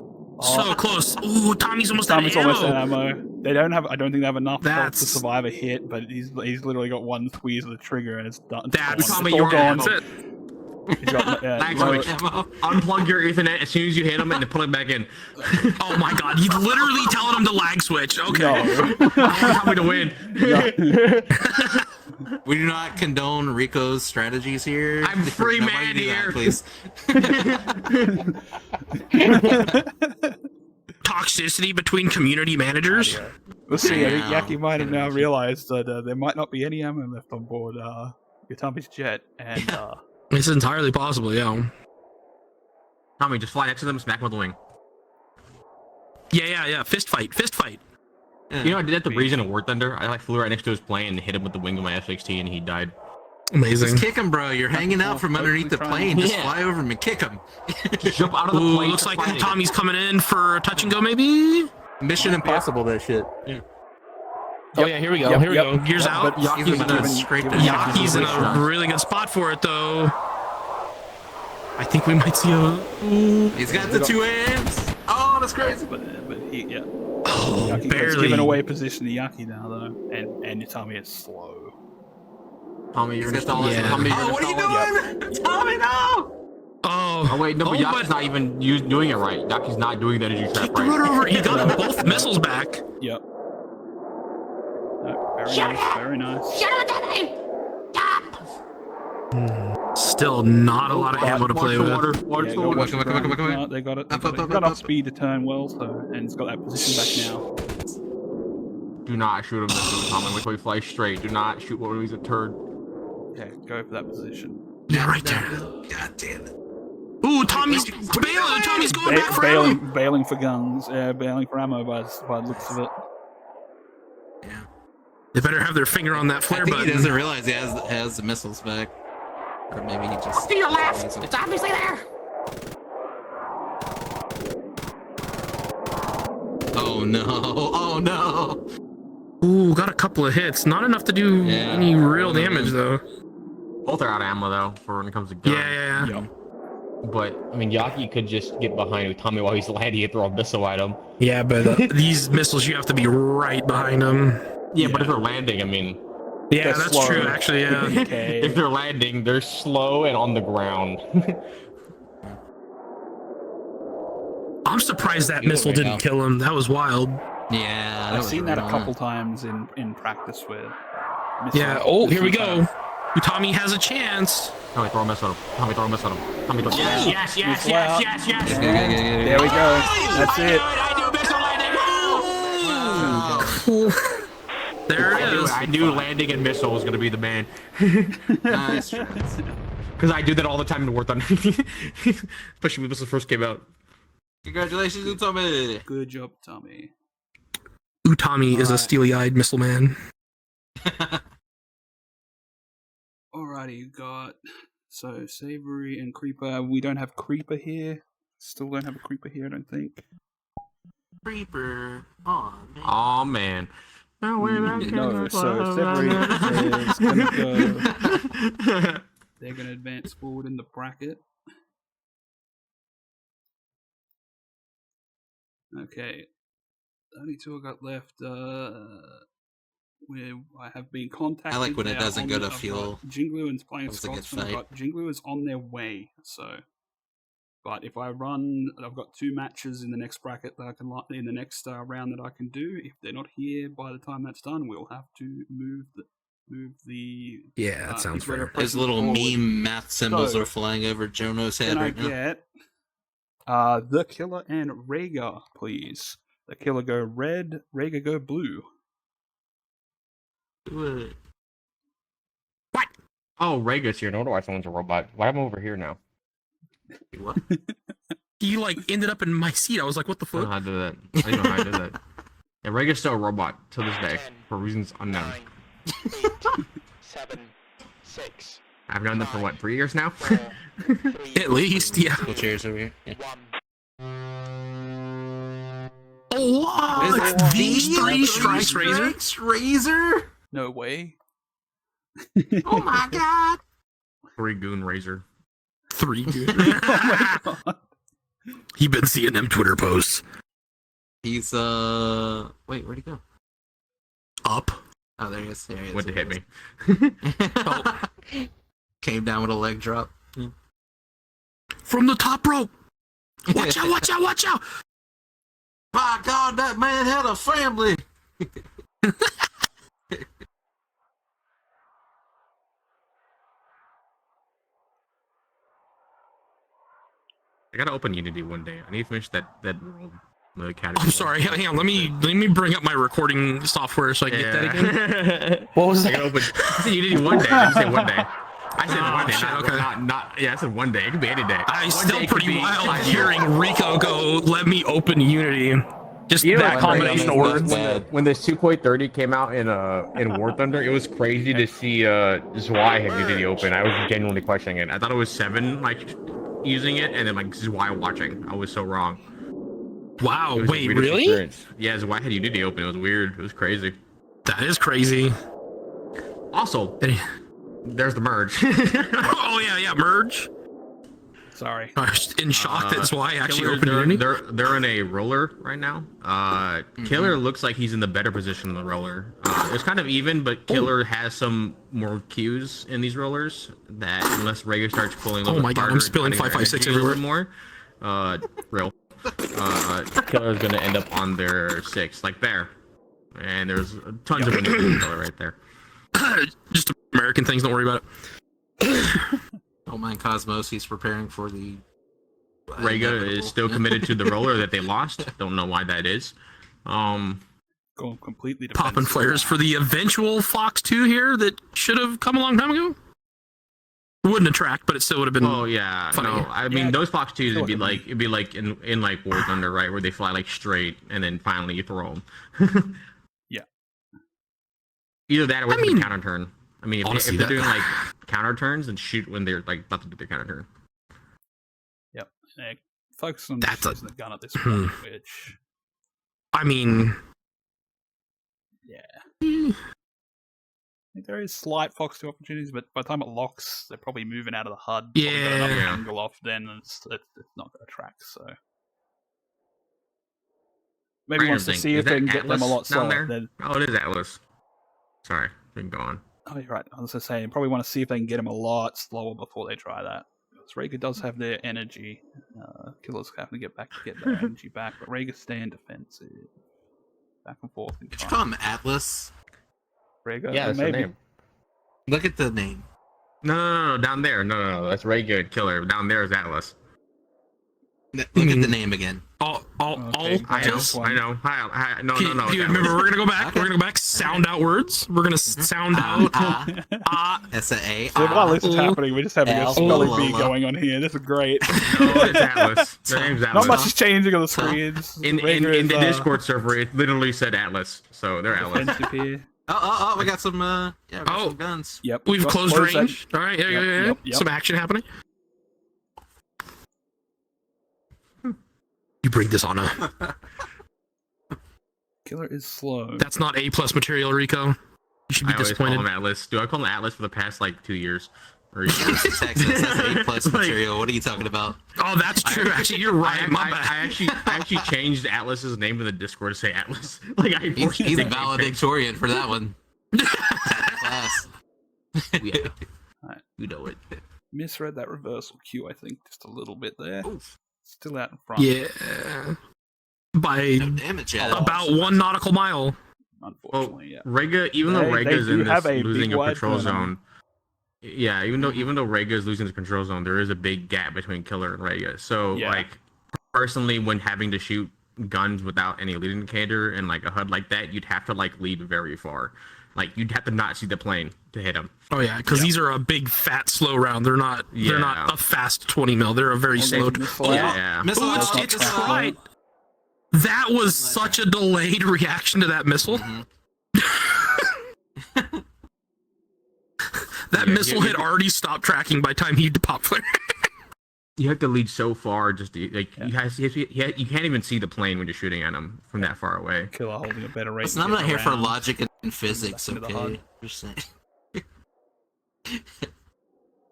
so close. Ooh, Tommy's almost out of Tommy's almost out ammo. of ammo. They don't have. I don't think they have enough health to That's- survive a hit. But he's literally got one squeeze of the trigger and it's done. That's gone. Tommy, It's all you're gone. out. That's it. He's got, Thanks, no- Rich. Unplug your Ethernet as soon as you hit him and then pull it back in. Oh my god, he's literally telling him to lag switch. Okay. no. Tommy to win. We do not condone Rico's strategies here. I'm free Nobody man do that, here. please. Toxicity between community managers. We'll see. I think Wow. Yaki might have now realized that there might not be any ammo left on board Utami's jet, and It's entirely possible, yeah. Tommy, just fly next to them, smack him with the wing. Yeah. Fist fight. You know, I did that to Breeze in a War Thunder. I flew right next to his plane and hit him with the wing of my F-16 and he died. Amazing. Just kick him, bro. You're hanging out from underneath the plane. Just Yeah. fly over him and kick him. Just jump out of the Ooh, plane. looks like fighting. Tommy's coming in for a touch and go, maybe? Mission Impossible, that shit. Oh yeah, here we go. Yep, here we yep. go. Gears Yep, out. but He's Yaki's gonna in a- scrape the Yaki's in a really good spot for it, though. I think we might see a... He's got the two hands. Oh, that's crazy. but he Oh, Yaki has barely. given away position to Yaki now though, and Utami is slow. Tommy, you're He's got installing. the- Tommy, Yeah. you're Oh, what are you installing. doing? Tommy, no! Oh, Oh wait, no, but oh, Yaki's not even doing it right. Yaki's not doing the energy trap Kick the right. rudder over. He got both missiles back. Yep. No, very nice. Very nice. Still not a lot of ammo to play Watch the with. water. Watch Yeah, the go water. watch Come the on, come on, come on, come on. ground. No, they got it. They Up, got up, it. up, He's got up, enough up. speed to turn well, so and it's got that position back now. Do not shoot him this time, Tommy. Wait till he flies straight. Do not shoot when he's a turd. Yeah, go for that position. Yeah, right there. God damn it. Ooh, Tommy's bailing. Tommy's going back for ammo. Bailing for guns. Bailing for ammo by the looks of it. Yeah. They better have their finger on that I flare think he button. doesn't realize he has the missiles back. Or maybe he just... To your left. It's obviously there. Oh no. Oh no. Ooh, got a couple of hits. Not enough to do Yeah. any real damage, though. Both are out of ammo though for when it comes to guns. Yeah. Yep. But I mean, Yaki could just get behind Utami while he's landing and throw a missile at him. Yeah, but these missiles, you have to be right behind them. Yeah, but if they're landing, I mean, Yeah, They're that's slow. true, actually, yeah. Okay. if they're landing, they're slow and on the ground. I'm surprised that Good missile right didn't now. kill him. That was wild. Yeah, I've was seen that a right couple on. times in practice where. Yeah, oh, here we go. Utami has a chance. Tommy, throw a miss at him. Tommy, throw a miss at him. Tommy, throw Yes, yes, yes, missile yes, out. yes, yes, Good, yes. good, good, good, There we go. That's it. I do missile landing. There it is. I knew landing and missile was gonna be the man. Nice try. Because I do that all the time in War Thunder. Especially when this first came out. Congratulations, Utami. Good job, Tommy. Utami is a Alright. steely-eyed missile man. Alrighty, you got so Savory and Creeper. We don't have Creeper here. Still don't have a Creeper here, I don't think. Creeper. Oh, man. Oh man. No way back in No, the so club. Savory is gonna go. They're gonna advance forward in the bracket. Okay. The only two I got left, where I have been contacted. I like when it They are doesn't on go the- to I've fuel. got Jinglu and playing That was a good Scotsman. I've fight. got Jinglu is on their way, so. But if I run, I've got 2 matches in the next bracket that I can in the next round that I can do. If they're not here by the time that's done, we'll have to move the. Yeah, that sounds people that are fair. His pressing little forward. meme math symbols So, are flying over Jono's head Can I right now. get the Killer and Rhaegar, please? The Killer go red, Rhaegar go blue. What? Oh, Rhaegar's here. No wonder why someone's a robot. Why am I over here now? What? He, like, ended up in my seat. I was like, what the I don't know fuck? how to do that. I don't know how to do that. Yeah, Rega's still a robot to this day for reasons unknown. 9, 8, 7, 6, I've known them for what, 3 years now? 4, 3, At least, yeah. Cool chairs over here. Yeah. 1. Oh, Is it these 3 strikes, Razor. Razor? No way. Oh my god! 3 Goon Razor. 3, dude. Oh my god. He been seeing them Twitter posts. He's wait, where'd he go? Up. Oh, there he is. There he is. Went to hit me. Oh. Came down with a leg drop. From the top rope. Watch out, watch out, watch out. My god, that man had a family! I gotta open Unity one day. I need to finish that world category. I'm sorry. Hang on. Let me bring up my recording software so I can get that again. again. What was I that? gotta open. I said Unity one day. I didn't say one day. I said Oh, one day, shit, not, okay. not. Yeah, I said one day. It could be any day. I One still day could pretty be wild 5 years. hearing Rico go, let me open Unity. Just You know that what, combination of Brandon? words. When the 2.30 came out in War Thunder, it was crazy to see Zwei had Unity open. I was genuinely questioning it. I thought it was 7, like using it, and then like Zwei watching. I was so wrong. Wow, It was a wait, weird really? Experience. Yeah, Zwei had Unity open. It was weird. It was crazy. That is crazy. Also, there's the merge. Oh, yeah, merge. Sorry. I was in shock that's why I actually Killer, opened Unity. they're in a roller right now. Killer looks like he's in the better position in the roller. It's kind of even, but Killer has some more cues in these rollers that unless Rhaegar starts pulling a little Oh my bit God, I'm harder, spilling cutting her 556 energy a little everywhere. bit more. Killer's gonna end up On their 6, like there. And there's tons of winning Killer right there. Just American things, don't worry about it. Don't mind Cosmos, he's preparing for the... Rhaegar is still committed to the roller that they lost. Don't know why that is. Going completely Popping defensive. flares for the eventual Fox 2 here that should have come a long time ago. It wouldn't attract, but it still would have been. Oh yeah, funny. no. I mean, Yeah, those Fox 2s would be feel like like it'd be like in like War Thunder, right, where they fly like straight and then finally you throw them. Yeah. Either that or wait I for the mean, counter turn. I mean, if, honestly, if they're that- doing like counter turns, and shoot when they're like about to do their counter turn. Yep. Focus on That's using the gun at this Hmm. point, which I mean, yeah. think there is slight Fox 2 opportunities, but by the time it locks, they're probably moving out of the HUD. Probably got another Yeah. angle off, then it's not going to track. So maybe wants to Random see thing. if Is they that can get them a Atlas lot down slower. there? Then, Oh, it is Atlas. Sorry, we can go on. oh, you're right. I was just saying, probably want to see if they can get them a lot slower before they try that. Because Rhaegar does have their energy. Killer's having to get their energy back, but Rhaegar's staying defensive. Back and forth. Did you call him Atlas? Rhaegar, Yeah, that's her maybe. name. Look at the name. No, down there. No, that's Ray Good Killer. Down there is Atlas. Look at the name again. Okay. I know. Hi. No. Do you remember? We're gonna go back. Okay. We're gonna go back. Sound out words. We're gonna sound out. S-A-A. So while this is happening, we're just having a L- spelling L- bee L- going on here. This is great. No, it's Atlas. Their name's Atlas. Not much is changing on the screens. In Rhaegar the is, Discord server, it literally said Atlas, so they're Atlas. defensive here. Oh, we got some, we got some guns. Yep. We've got closed that- range. All right. Yeah. Yep. Some action happening. You bring this on a. Killer is slow. That's not A+ material, Rico. You should be I always call disappointed. him Atlas. Do I call him Atlas for the past like 2 years? Or Texas, that's A+ Like- material. What are you talking about? Oh, that's true. Actually, you're right. My bad. I actually changed Atlas's name in the Discord to say Atlas. Like I He's forced a it. valedictorian for that one. Class. Yeah. Alright. You know it. Misread that reversal cue, I think, just a little bit there. Oof. Still out in front. Yeah. By No damage at all. about 1 nautical mile. Well, Unfortunately, yeah. Rhaegar, even though They Rhaegar's do in have this a big losing a wide control tournament. zone, yeah, even though Rhaegar's losing the control zone, there is a big gap between Killer and Rhaegar. So Yeah. like personally, when having to shoot guns without any lead indicator and like a HUD like that, you'd have to like lead very far. Like you'd have to not see the plane to hit him. Oh yeah, because these are a big, fat, slow round. They're not. They're Yeah. not a fast 20 mil. They're a very Okay, slow. missile Oh, out. Yeah. Missile Oh, out, it's missile out. right. That was such a delayed reaction to that missile. Mhm. That Yeah, missile had already stopped tracking by the time he popped flare. You have to lead so far, just to, like Yeah. you can't even see the plane when you're shooting at him from that far away. Killer holding a better rate. Listen, of I'm not getting here for around. logic and physics, Back into the okay? HUD. Just saying.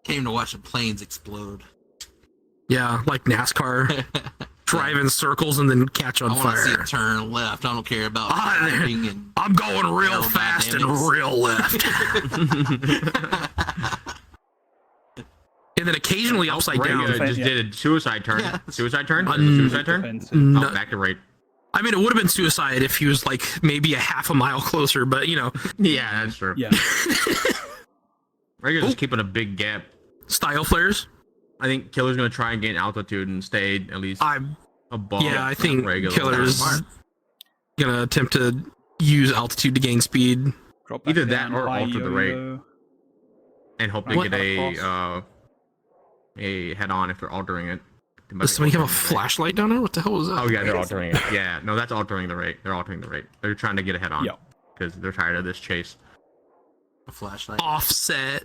Came to watch the planes explode. Yeah, like NASCAR, drive in circles and then catch on I want to see fire. it turn left. I don't care about Ah, there. driving and I'm going real fast and Aerodynamics. real left. And then occasionally upside Rhaegar down. just Yeah. did a suicide turn. Yeah. Suicide turn. Un- Suicide turn. Defensive. No- Oh, back to right. I mean, it would have been suicide if he was like maybe a half a mile closer, but you know, Yeah, that's true. Yeah. Rhaegar's just keeping a big gap. style flares. I think Killer's gonna try and gain altitude and stay at least I'm above. yeah, I think Rhaegar. Killer's Smart. gonna attempt to use altitude to gain speed. Drop back Either that down, or high alter the rate. yo-yo. and hope they What? get a head on if they're altering it. Does somebody have a flashlight down there? What the hell was that? Oh yeah, they're altering it. Yeah, no, that's altering the rate. They're altering the rate. They're trying to get a head on Yep. because they're tired of this chase. a flashlight. Offset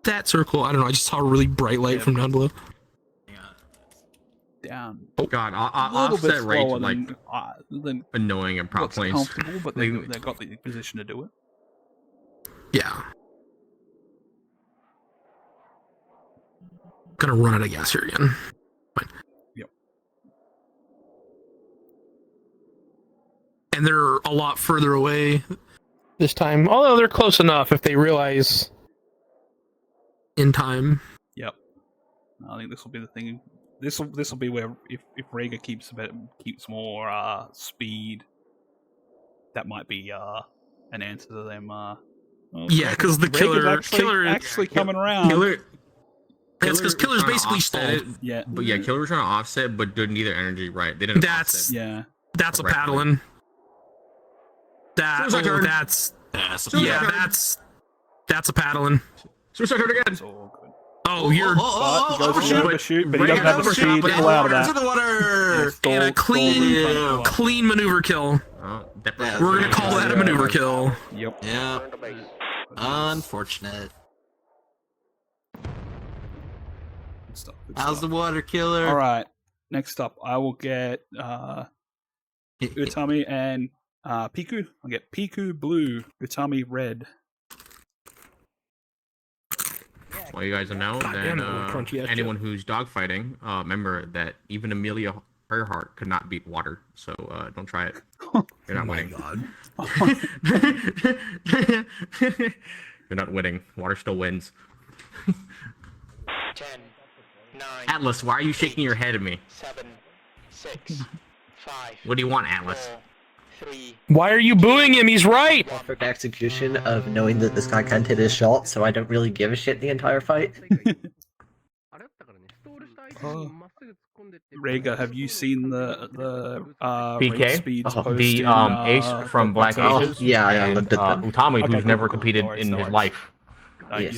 that circle. I don't know. I just saw a really bright light Yeah. from down below. Down. God, A little bit offset rates slower like than annoying in prop what's planes. comfortable, but Like- they've got the position to do it. Yeah. Gonna run out of gas here again. Fine. Yep. And they're a lot further away this time. Although they're close enough if they realize in time. Yep. I think this will be the thing. This will be where if Rhaegar keeps more speed, that might be an answer to them. Yeah, because the Rhaegar's killer actually coming around. Killer. That's because Killer's trying to basically offset stalled. it, Yeah. But yeah, Killer was trying to offset, but did neither energy right. They didn't That's- offset. Yeah. That's a Correctly. paddling. Suicide turn. That's Suicide yeah, turn. that's a paddling. Suicide turn again. It's all good. Oh, you're But he goes for shoot, the shoot, but he Rhaegar doesn't have the overshot, speed but to it's pull out of Into that. the water! Stall- and a stall room. clean maneuver kill. Oh, Yeah, We're gonna call that a maneuver kill. Yep. Yeah, Return to base. unfortunate. Good stuff, good How's the stuff. water killer? All right. Next up, I will get Utami and Piku. I'll get Piku blue, Utami red. well, you guys know that Goddamn, crunchy ass anyone who's dogfighting, remember that even Amelia Earhart could not beat water. So don't try it. You're not winning. You're not winning. Water still wins. 10, 9, Atlas, why are you shaking your head at me? 7, 6, 5. What do you want, Atlas? 4, 3. Why are you booing him? He's right. Perfect execution of knowing that this guy can't hit his shot, so I don't really give a shit the entire fight. Rega, have you seen the PK? race speeds Oh, post The in, Ace from Black WhatsApp? Aces. yeah, I and, looked at them. Utami, Okay, who's cool, never cool. competed No worries, in no his worries. life.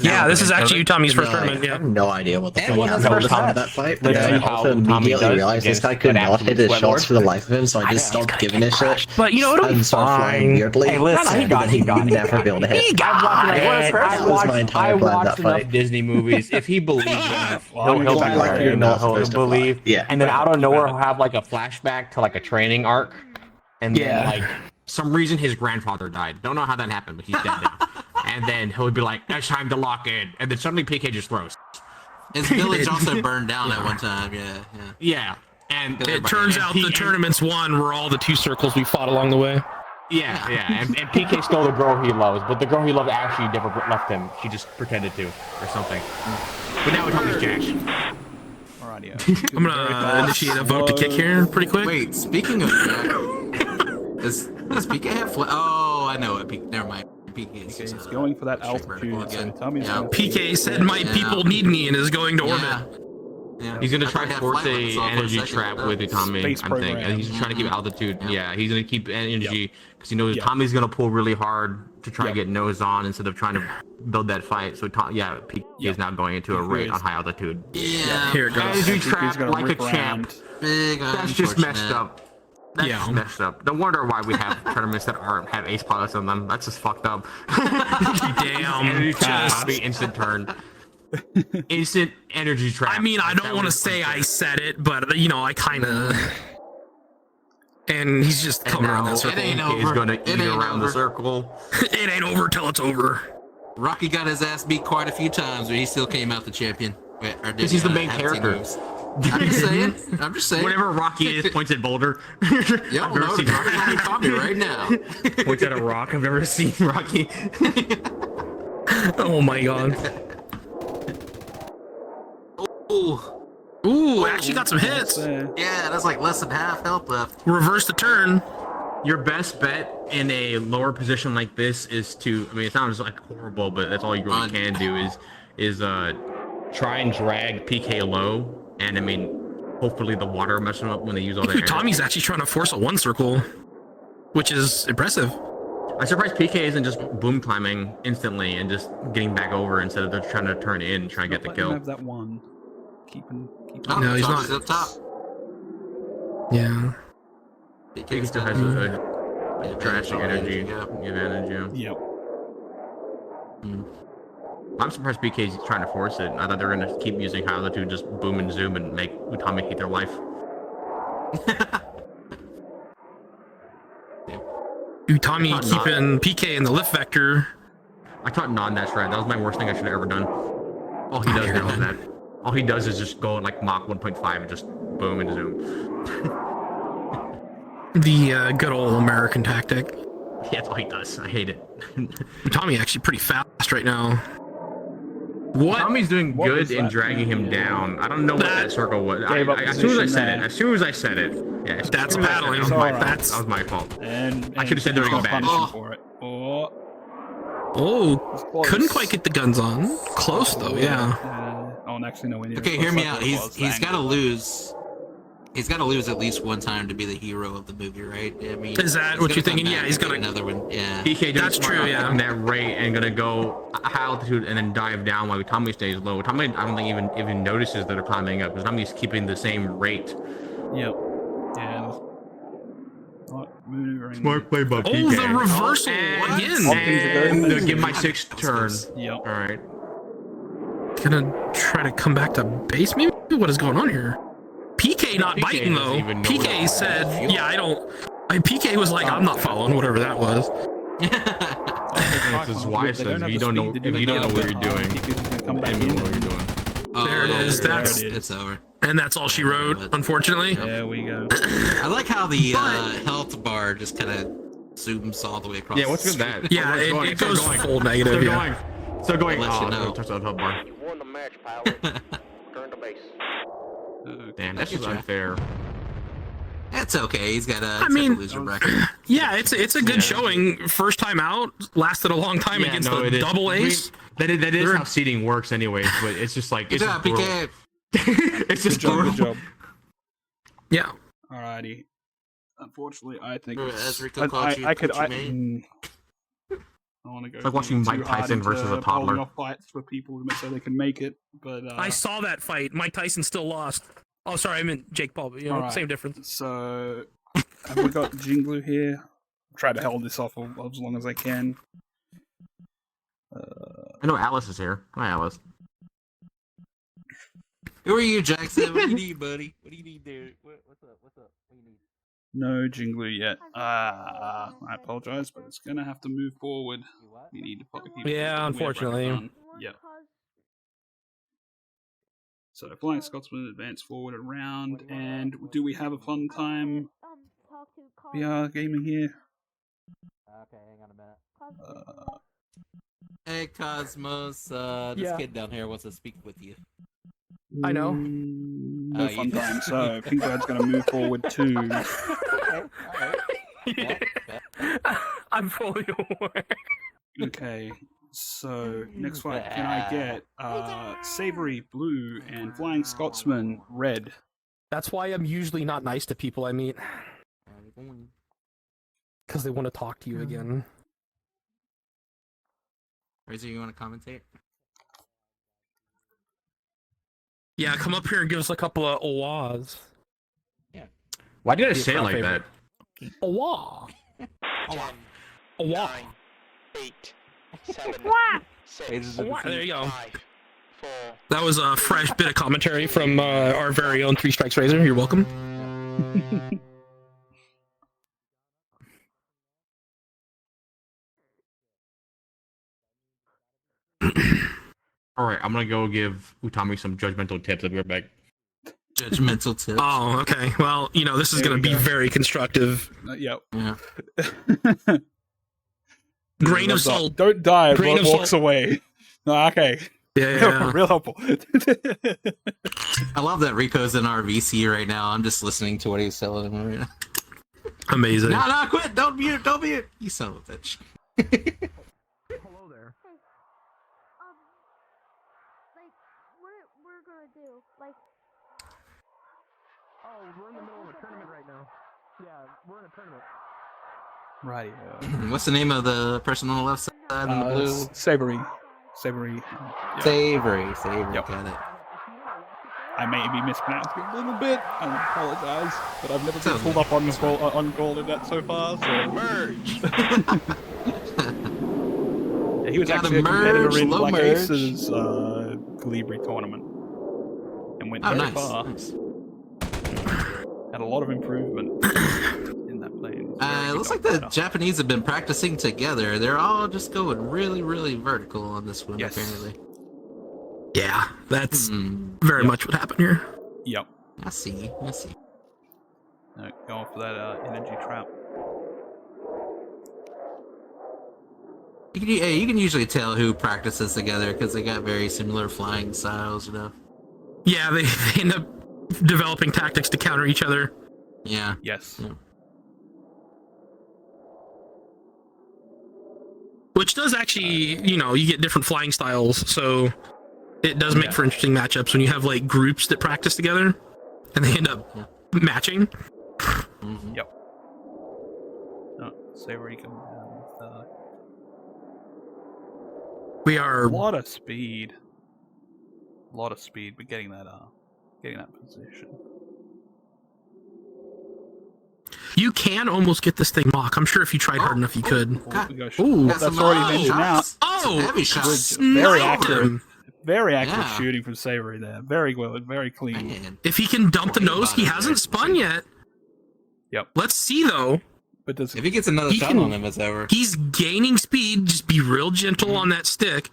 Yeah, this is actually Tommy's first No, tournament. I Yeah. have no idea what the And fuck one of happened his first at that fight, but Let's then see I how also Utami immediately does realized this against guy could an not hit absolute his sweatlord. shots for the life of him, so I just stopped giving a shit. But you know, it'll be And started flying fine. weirdly, Hey, listen, and then he would never be able to hit. He got it. That was my entire plan that enough fight. Disney movies. If he believes enough, Well, he'll like back you're and not he'll supposed to believe. fly. Yeah. And then out of nowhere, he'll have like a flashback to like a training arc, and Yeah. then like Some reason his grandfather died. Don't know how that happened, but he's dead now. And then he'll be like, "It's time to lock in," and then suddenly PK just throws. His village also burned down at one time. Yeah. Yeah, and It turns out the tournaments won were all the 2 circles we fought along the way. Yeah, and PK stole the girl he loves, but the girl he loved actually never left him. She just pretended to, or something. But now we're talking Jack. Alrighty. I'm gonna initiate a vote to kick here pretty quick. Wait, speaking of that, does PK have Oh, I know it. Never mind. PK is He's going for that straight vertical altitude, so again. Tommy's Yeah. gonna PK said my people need me and is going to orbit. Yeah. He's gonna I try thought to he had force flight a limits on for a energy second. trap with Utami, Space I'm thinking. program. And he's trying to keep altitude. Yeah, he's gonna keep energy because he knows Yeah. Tommy's gonna pull really hard to try Yeah. to get nose on instead of trying to build that fight. So PK is now going into a rate on high altitude. Yeah. Here it goes. Energy He's trap gonna like a rip champ. around. Big. That's just messed unfortunate. up. That's Yeah. just messed up. No wonder why we have tournaments that have ace pilots on them. That's just fucked up. Damn. Energy trap, Just- Bobby, instant turn. Instant energy trap. I mean, I Like, don't that want to was say I unfair. said it, but you know, I kind of. And he's just And coming around now that circle. It ain't PK is over. gonna It eat ain't around the over. circle. It ain't over till it's over. Rocky got his ass beat quite a few times, but he still came out the champion. Because he's the main character. I'm just saying. I'm just saying. Whenever Rocky is points at Boulder. Yo, I've never no, seen Rocky only Tommy right now. points at a rock. I've never seen Rocky. Oh my god. Ooh, Ooh, actually got some hits. yeah, that's like less than half health left. Reverse the turn. Your best bet in a lower position like this is to, I mean, it sounds like horrible, but that's all you really can do is try and drag PK low, and I mean, hopefully the water messes them up when they use all that. Tommy's actually trying to force a 1 circle, which is impressive. I'm surprised PK isn't just boom climbing instantly and just getting back over instead of trying to turn in and try and get the Let him kill. have that one. Keeping. Oh, No, he's Tommy's not. up top. Yeah. PK still has a drastic energy advantage, yeah. Yep. I'm surprised PK's trying to force it. I thought they were going to keep using high altitude, just boom and zoom and make Utami hate their life. Utami Not- keeping PK in the lift vector. I taught non-dash right. That was my worst thing I should have ever done. All he does now is that. All he does is just go at like Mach 1.5 and just boom and zoom. The good old American tactic. Yeah, that's all he does. I hate it. Utami actually pretty fast right now. What? Tommy's doing What good was in that? dragging him down. I don't know what that circle was. Gave up As soon as I position said there. it. As soon as I said it. Yeah, as That's soon as I said it, paddling. That was my Alright. fault. That was my fault. And I should've said there was no a bad- punishment for it. Oh, Oh, it's close. couldn't quite get the guns on. Close though, yeah. Oh, and actually, no, we need Okay, hear me out. He's got to lose. He's got to lose at least one time to be the hero of the movie, right? I mean, Is that he's what gonna you're come thinking? back Yeah, and he's get gotta- another one. Yeah. PK That's true, yeah. in that rate and gonna go high altitude and then dive down while Tommy stays low. Tommy, I don't think even notices that they're climbing up because Tommy's keeping the same rate. Yep. Yeah. Not maneuvering. play by Oh, the reversal and, again. And give my sixth turn. Yep. All right. Gonna try to come back to base, maybe? What is going on here? PK not PK biting, doesn't though. even know PK what said, yeah, I don't... PK was like, I'm not following whatever that was. That's as wise as if you don't know what you're doing. Come back You in. know what you're doing. Oh, There it is. There That's it is. It's over. and that's all she wrote. Unfortunately. There we go. I like how the health bar just kind of zooms all the way across. Yeah, what's the with that? screen. Yeah, It's going, it it's goes going. full negative. Still Yeah. going. Still going. Unless you know. No, touch that health bar. You won the match, pilot. Return to base. Damn, that's just Gotcha. unfair. It's okay. He's got a mean- loser record. Yeah, it's a good showing. First time out, lasted a long time against no, the it is. double ace. That is They're- how seating works, anyways. But it's just like Good it's job, just brutal. PK. It's Good just job. Good brutal. job. Yeah. Alrighty. Unfortunately, I think As Rico called you, I could. Gucci Mane. I want to go. It's like watching Mike Tyson versus a toddler. Off fights for people so they can make it, but I saw that fight. Mike Tyson still lost. Oh, sorry, I meant Jake Paul. But, Alright. same difference. So have we got Jinglu here? Try to hold this off as long as I can. I know Alice is here. Hi, Alice. Who are you, Jackson? What do you need, buddy? What do you need, dude? What's up? What's up? What do you need? No Jinglu yet. I apologize, but it's gonna have to move forward. We need to Yeah, unfortunately. Yeah. So Flying Scotsman advance forward around, and do we have a fun time? VR gaming here. Okay, hang on a minute. Hey, Cosmos. This Yeah. kid down here wants to speak with you. I know. No you fun do. time. So Pinkbird's gonna move forward too. I'm fully aware. Okay. So next fight, can I get Savory blue and Flying Scotsman red? That's why I'm usually not nice to people I meet, because they want to talk to you again. Razor, you want to commentate? Yeah, come up here and give us a couple of awas. Why did I Be a say it crowd like favorite. that? Awa. 10, Awa. 9, 8, 7, Razor's 6, a Awa. There you go. 5, 4, That was a fresh bit of commentary from our very own Three Strikes Razor. You're welcome. All right, I'm gonna go give Utami some judgmental tips. I'll be right back. Judgmental tips. Oh, okay. Well, this is There going we to be go. very constructive. Yep. Yeah. Grain of What's up? salt. Don't die. Grain of Walks salt. away. No, okay. Yeah. Real helpful. I love that Rico's in our VC right now. I'm just listening to what he's telling him right now. Amazing. No, quit! Don't mute! Don't mute! You son of a bitch. Hello there. Like, we're gonna do, like... Oh, we're in the middle of a tournament right now. Yeah, we're in a tournament. Right. What's the name of the person on the left side in the blue? Savory. Savory. Yeah. Savory. Yep. Got it. I may be mispronouncing it a little bit. I apologize, but I've never been Sounds pulled up on call in that so far. So Merge. yeah, he was Gotta actually a competitor merge, in low Black merge. Ace's Colibri Tournament, and went Oh, very nice. far. Nice. Had a lot of improvement in that plane. It looks like the Japanese have been practicing together. They're all just going really, really vertical on this one, Yes. apparently. Yeah, that's Hmm. very much what happened here. Yep. I see. Going for that energy trap. You can usually tell who practices together because they got very similar flying styles, Yeah, they end up developing tactics to counter each other. Yeah. Yes. Yeah. Which does actually, you get different flying styles, so it does make for interesting matchups when you have like groups that practice together and they end up matching. Mhm. Yep. Savory coming down with We are a lot of speed. But getting that position. you can almost get this thing mock. I'm sure if you tried hard enough you could. God. We go Ooh. Got that's some- already mentioned out. shots. Oh, Heavy shots. sniper Very accurate. him. Very accurate Yeah. shooting from Savory there. Very well, very clean. Man. If he can dump the Forget nose, about he it, hasn't right? spun yet. Yep. Let's see though. but does If he gets another He shot can- on him, it's over. He's gaining speed. Just be real gentle on that stick.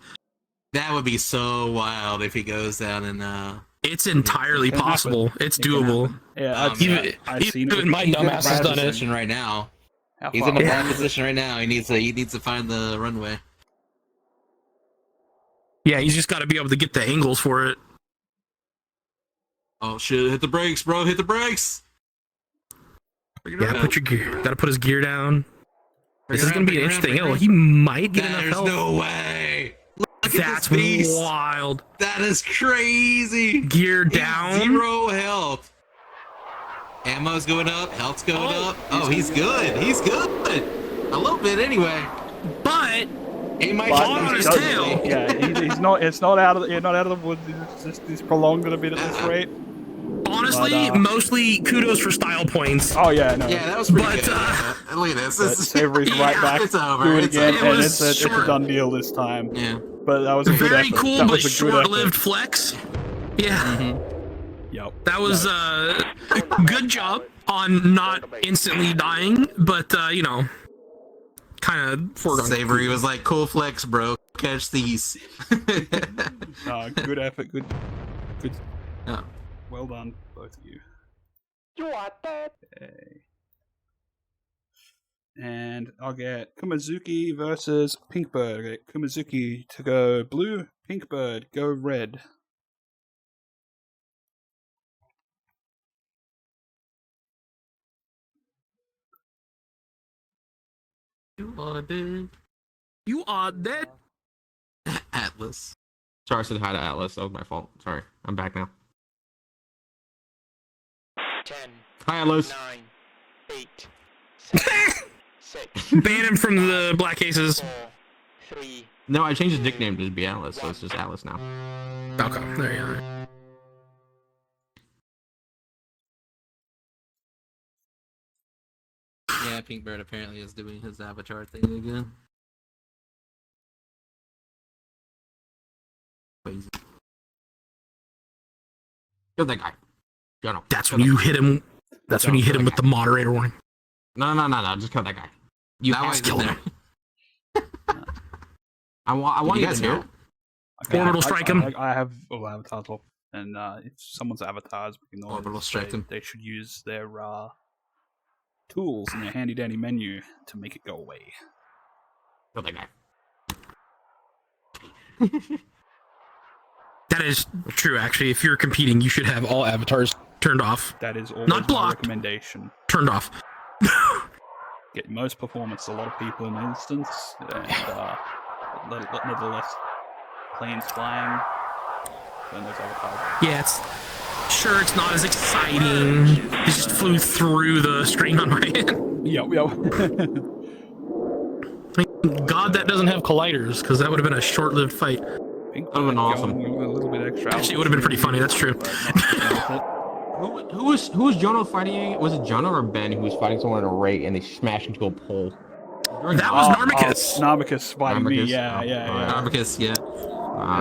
That would be so wild if he goes down and It's entirely It can happen. possible. It's It can doable. happen. Yeah, Um, I've, Even, I've seen it. even my he's in a dumbass has bad done it. position right now. How He's far in a away? bad position right now. He needs to find the runway. Yeah, he's just got to be able to get the angles for it. Oh shit! Hit the brakes, bro! Hit the brakes! Yeah, put your gear. Got to put his gear down. This is Bring gonna it be an around, bring interesting. it around, Oh, he might get enough There's health. no way! Look at That's this beast! wild. That is crazy! Gear He's down. 0 health. Ammo's going up. Health's going up. Oh, he's good. He's good. A little bit anyway. But He might But on his he does- tail. Yeah, he's not. It's not out of. You're not out of the woods. He's prolonged it a bit at this rate. honestly, But, mostly kudos for style points. Oh yeah, no. Yeah, that was pretty But, good. Look at this. But This is Savory's right Yeah, back. it's over. Do it It's again, over. It and was it's a short. done deal this time. Yeah. But that was a good Very effort. cool, That but was a good effort. short-lived flex. Yeah, Yep. that was good job on not instantly dying, but you know, kind of foregone. Savory was like, cool flex, bro. Catch these. Good effort. Good. Yeah. Well done, both of you. You are dead. Okay. And I'll get Kumazuki versus Pinkbird. I'll get Kumazuki to go blue, Pinkbird go red. You are dead. You are dead. Atlas. Sorry, I said hi to Atlas. That was my fault. Sorry. I'm back now. 10, Hi, Atlas. 9, 8, 7, 6, Ban him from the Black Aces. 4, 3. No, I changed his nickname to be Atlas, so it's just Atlas now. Okay, there you are. Yeah, Pinkbird apparently is doing his avatar thing again. Crazy. Kill that guy. Go no. That's Kill when that you guy. hit him. That's when you hit him with the moderator warning. No. Just kill that guy. You That have was to kill in him. there. I want you you guys to hear know. it? Okay, Orbital strike him. I have all avatars off, and if someone's avatars, we can Orbital always strike say them. they should use their tools in their handy dandy menu to make it go away. Kill that guy. That is true, actually. If you're competing, you should have all avatars turned off. That is always Not my blocked. recommendation. Turned off. Get most performance, a lot of people in the instance, and nevertheless, planes flying. When those avatars. Yeah, it's not as exciting. It just flew through the screen on my end. Yep. God, that doesn't have colliders, because that would have been a short-lived fight. Pink That would've been going awesome. with a little bit extra. Actually, it would have been pretty funny. That's true. Who was Jono fighting? Was it Jono or Ben who was fighting someone in a rate and they smashed into a pole? That was Narmicus. Narmicus fighting me. Narmicus? Yeah. Armicus, yeah.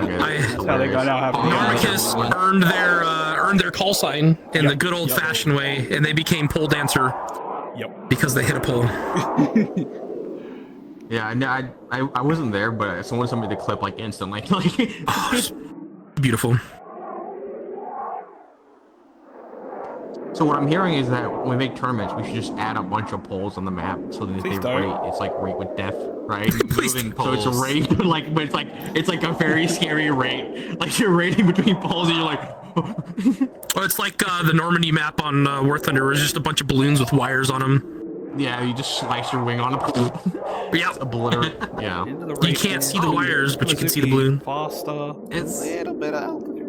Okay. That's how they got now. Have Narmicus earned their call sign in the good old-fashioned way, and they became pole dancer. Yep. Because they hit a pole. Yeah, I wasn't there, but someone sent me the clip like instantly. Like, Oh, it's beautiful. so what I'm hearing is that when we make tournaments, we should just add a bunch of poles on the map so that if Please they don't. rate, it's like rate with death, right? Moving So it's a poles. rate, like, but it's like a very scary rate. Like you're rating between poles, and you're like, Well, it's like the Normandy map on War Thunder, where it's just a bunch of balloons with wires on them. yeah, you just slice your wing on a Yep. obliterate. Yeah. Into the You race can't see the now. wires, but you can see the Mizuki balloon. Faster. It's Little bit of altitude.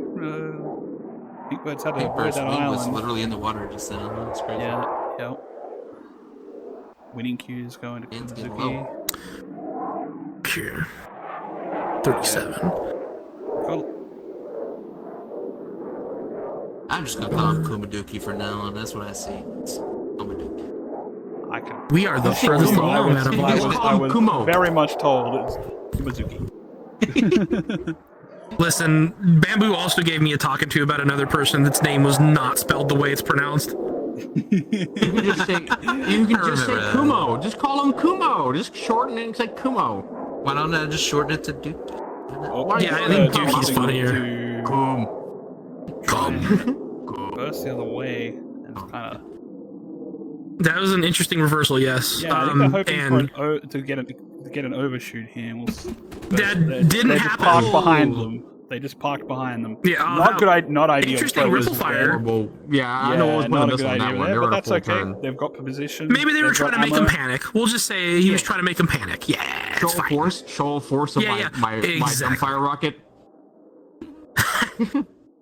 Pinkbird's had to avoid Pinkbird's that wing was island. literally in the water just then. That's crazy. Yeah. Yep. Winning cues going to It's getting Kumazuki. Here. 37. I'm just gonna call him Kumaduki for now on. That's what I see. It's Kumaduki. I can. We are the furthest Kumo. along out of I was- all. I was Kumo. very much told it's Kumazuki. Listen, Bamboo also gave me a talking to about another person that's name was not spelled the way it's pronounced. You can just say remember Kumo. Just call him Kumo. Just shorten it and say Kumo. Why don't I just shorten it to Duke? Yeah, I think Dukey's funnier. Burst the other way and kind of. That was an interesting reversal, yes. Yeah, I think they're hoping for to get an overshoot here. That didn't happen. Parked behind them. They just parked behind them. Yeah, not ideal. Interesting ripple fire. I know it was not a good on that idea one. there, They were but in a that's full okay. turn. They've got position. Maybe they were They've trying to got make ammo. him panic. We'll just say he was trying to make him panic. Yeah, it's fine. Show force of my dumbfire rocket.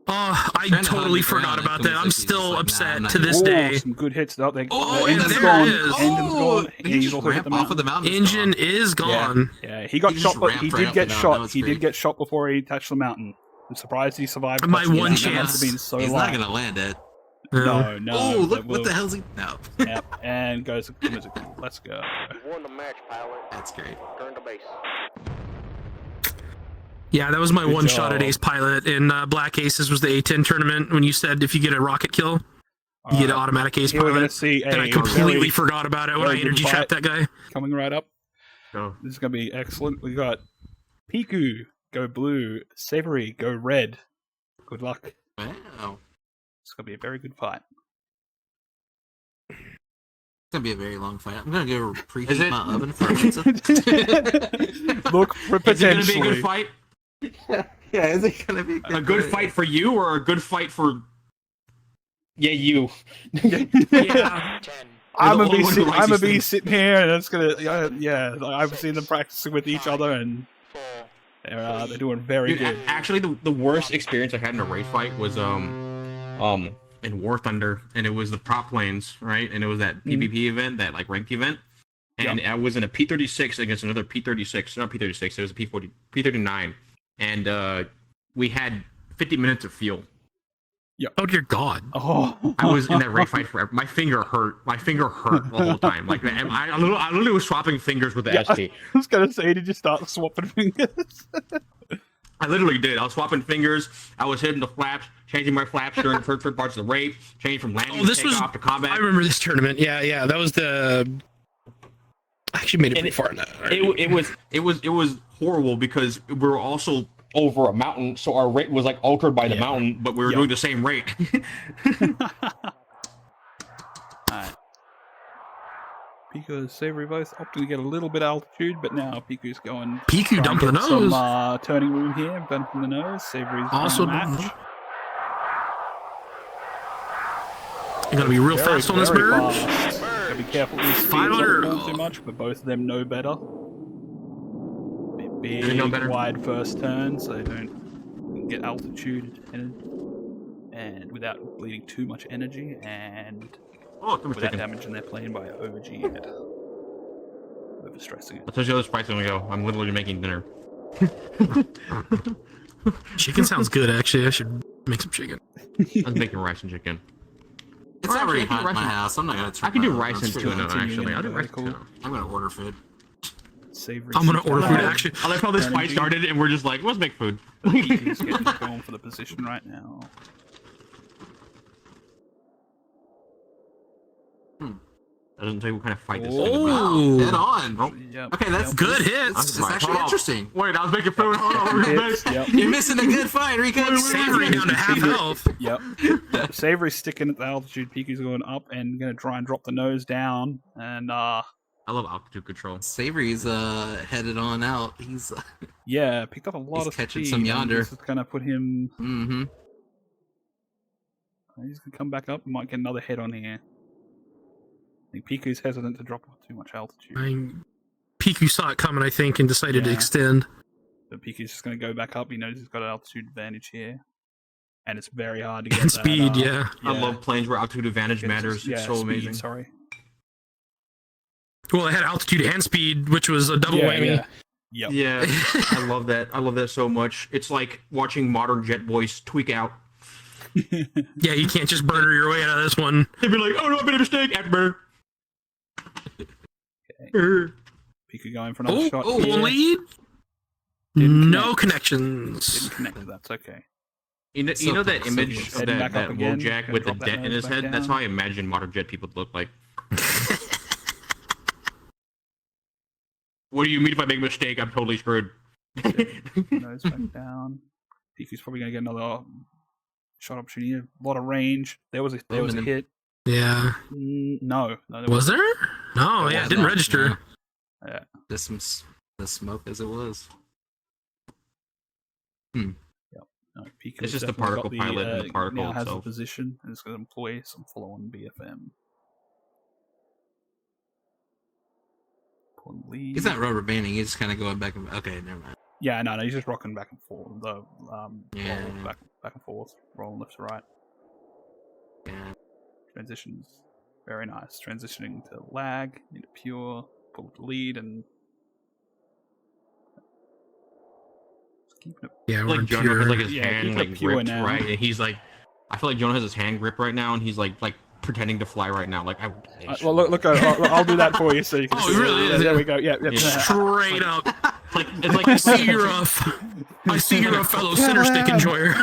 Oh, I totally forgot about that. I'm still upset to this Ooh, day. some good hits. Oh, the and engine's there gone. it is. Engine's gone. He He's just also hit ramp the off of the mountain. Engine is gone. Yeah, he got He shot, just but ramped he right did up get the mountain. That shot. was He great. did get shot before he touched the mountain. I'm surprised he survived. My touching the one mountain. That chance. must have been so He's long. not gonna land it. No. Oh, look! but What the we'll- hell's he? No. Yep, and goes. Let's go. You won the match, pilot. That's great. Return to base. Yeah, that was my Good one shot job. at Ace Pilot in Black Aces was the A10 tournament when you said if you get a rocket kill, you get an automatic Ace Here we're gonna Pilot. see And I a completely very- forgot about it when I very good energy fight. trapped that guy. coming right up. Go. This is gonna be excellent. We got Piku go blue, Savory go red. Good luck. Wow. It's gonna be a very good fight. It's gonna be a very long fight. I'm gonna go Is preheat it? my oven for pizza. Look, for Is it going to be a potentially. good fight? Yeah, is it gonna be A good fight for you or a good fight for... Yeah, you. Yeah. I'm There's only one who likes gonna these be things. sitting here, and it's gonna. Yeah, I've seen them practicing with each other, and they're doing very Dude, good. actually, the worst experience I had in a raid fight was in War Thunder, and it was the prop planes, right? And it was that PvP event, that like ranked event, and I was in a P36 against another P36, not P36, it was a P39, and we had 50 minutes of fuel. Oh dear God. Oh, I was in that raid fight forever. My finger hurt. My finger hurt the whole time. Like I literally was swapping fingers with the ST. I was gonna say, did you start swapping fingers? I literally did. I was swapping fingers. I was hitting the flaps, changing my flaps during certain parts of the raid, changing from landing to takeoff to combat. I remember this tournament. Yeah, that was the. I actually made it pretty far in that. It was horrible because we were also over a mountain, so our rate was like altered by the mountain, but we were doing the same rate. Alright. Piku and Savory both opting to get a little bit of altitude, but now Piku's going. Piku dumping the some nose. turning room here, bumping the nose. Savory's Also, match. You're gonna be real Very, fast on this very bird. fast. Gotta be careful with speed. 500. Don't fall too much, but both of them know better. Big, They know better. wide first turn, so they don't get altitude and without bleeding too much energy, and Oh, too much without chicken. damaging their plane by overging it, overstressing it. I'll tell you the other spice when we go. I'm literally making dinner. Chicken sounds good, actually. I should make some chicken. I'm making rice and chicken. It's not very actually, I hot can in my rice and- house. I'm not gonna turn I can do my rice oven and for tuna, that. actually. I'll do rice and Cool. tuna. I'm gonna order food. Savory. I'm gonna seems order to food, have actually. I like how this fight energy. started and we're just like, let's make food. Piku's getting going for the position right now. That doesn't tell you what kind of fight this is. Oh. Head on. Oh. Yep. Okay, that's Good hit. It's actually Hold on. interesting. Wait, I was making food. Hold on. Hits, yep. You're missing a good fight, Rico. Savory down to half health. Yep. Savory's sticking at the altitude. Piku's going up and going to try and drop the nose down. And I love altitude control. Savory's headed on out. He's yeah, picked up a lot He's of catching speed. some and yonder. This is going to put him. mm-hmm. He's going to come back up. Might get another hit on here. I think Piku's hesitant to drop too much altitude. Piku saw it coming, I think, and decided to Yeah. extend. But Piku's just going to go back up. He knows he's got an altitude advantage here. And it's very hard to get And that, speed, yeah. I love planes where altitude advantage matters. It's so speed, amazing. Sorry. Well, it had altitude and speed, which was a double whammy. Yep. Yeah, I love that. I love that so much. It's like watching modern jet boys tweak out. Yeah, you can't just burner your way out of this one. They'd be like, "Oh no, I made a mistake." Afterburner. Piku going for another shot. Full here. lead? Didn't No connect. connections. Didn't connect. That's okay. You know, So that close, so image close. of Heading that, back up that again, Wojak gonna with the drop that dent in nose his back head? That's down. how I imagine modern jet people look like. What do you mean if I make a mistake? I'm totally screwed. Nose back down. Piku's probably going to get another shot opportunity. A lot of range. There was a hit. Yeah. No, there Was there? No, There yeah, was it didn't not, register. Yeah. There's some the smoke as it was. No, Piku It's just the definitely got particle pilot and the particle now has itself. a position and it's going to employ some follow-on BFM. Pulling lead. He's not rubber banding. He's just kind of going back and okay, never mind. Yeah, no, he's just rocking back and forth. Yeah. Roll back and forth, rolling left to right. Yeah. Transitions, very nice. Transitioning to lag into pure, pull up the lead, and just keeping it. Yeah, we're Like in Jonah pure. has like his Yeah, hand keep it like pure gripped now. right, and he's like, I feel like Jonah has his hand gripped right now, and he's like pretending to fly right now. Like, Well, look, I'll do that for you so you can. Oh, see it really it. is. There we go. Yeah. Straight up. it's like I see you're a fellow center stick enjoyer.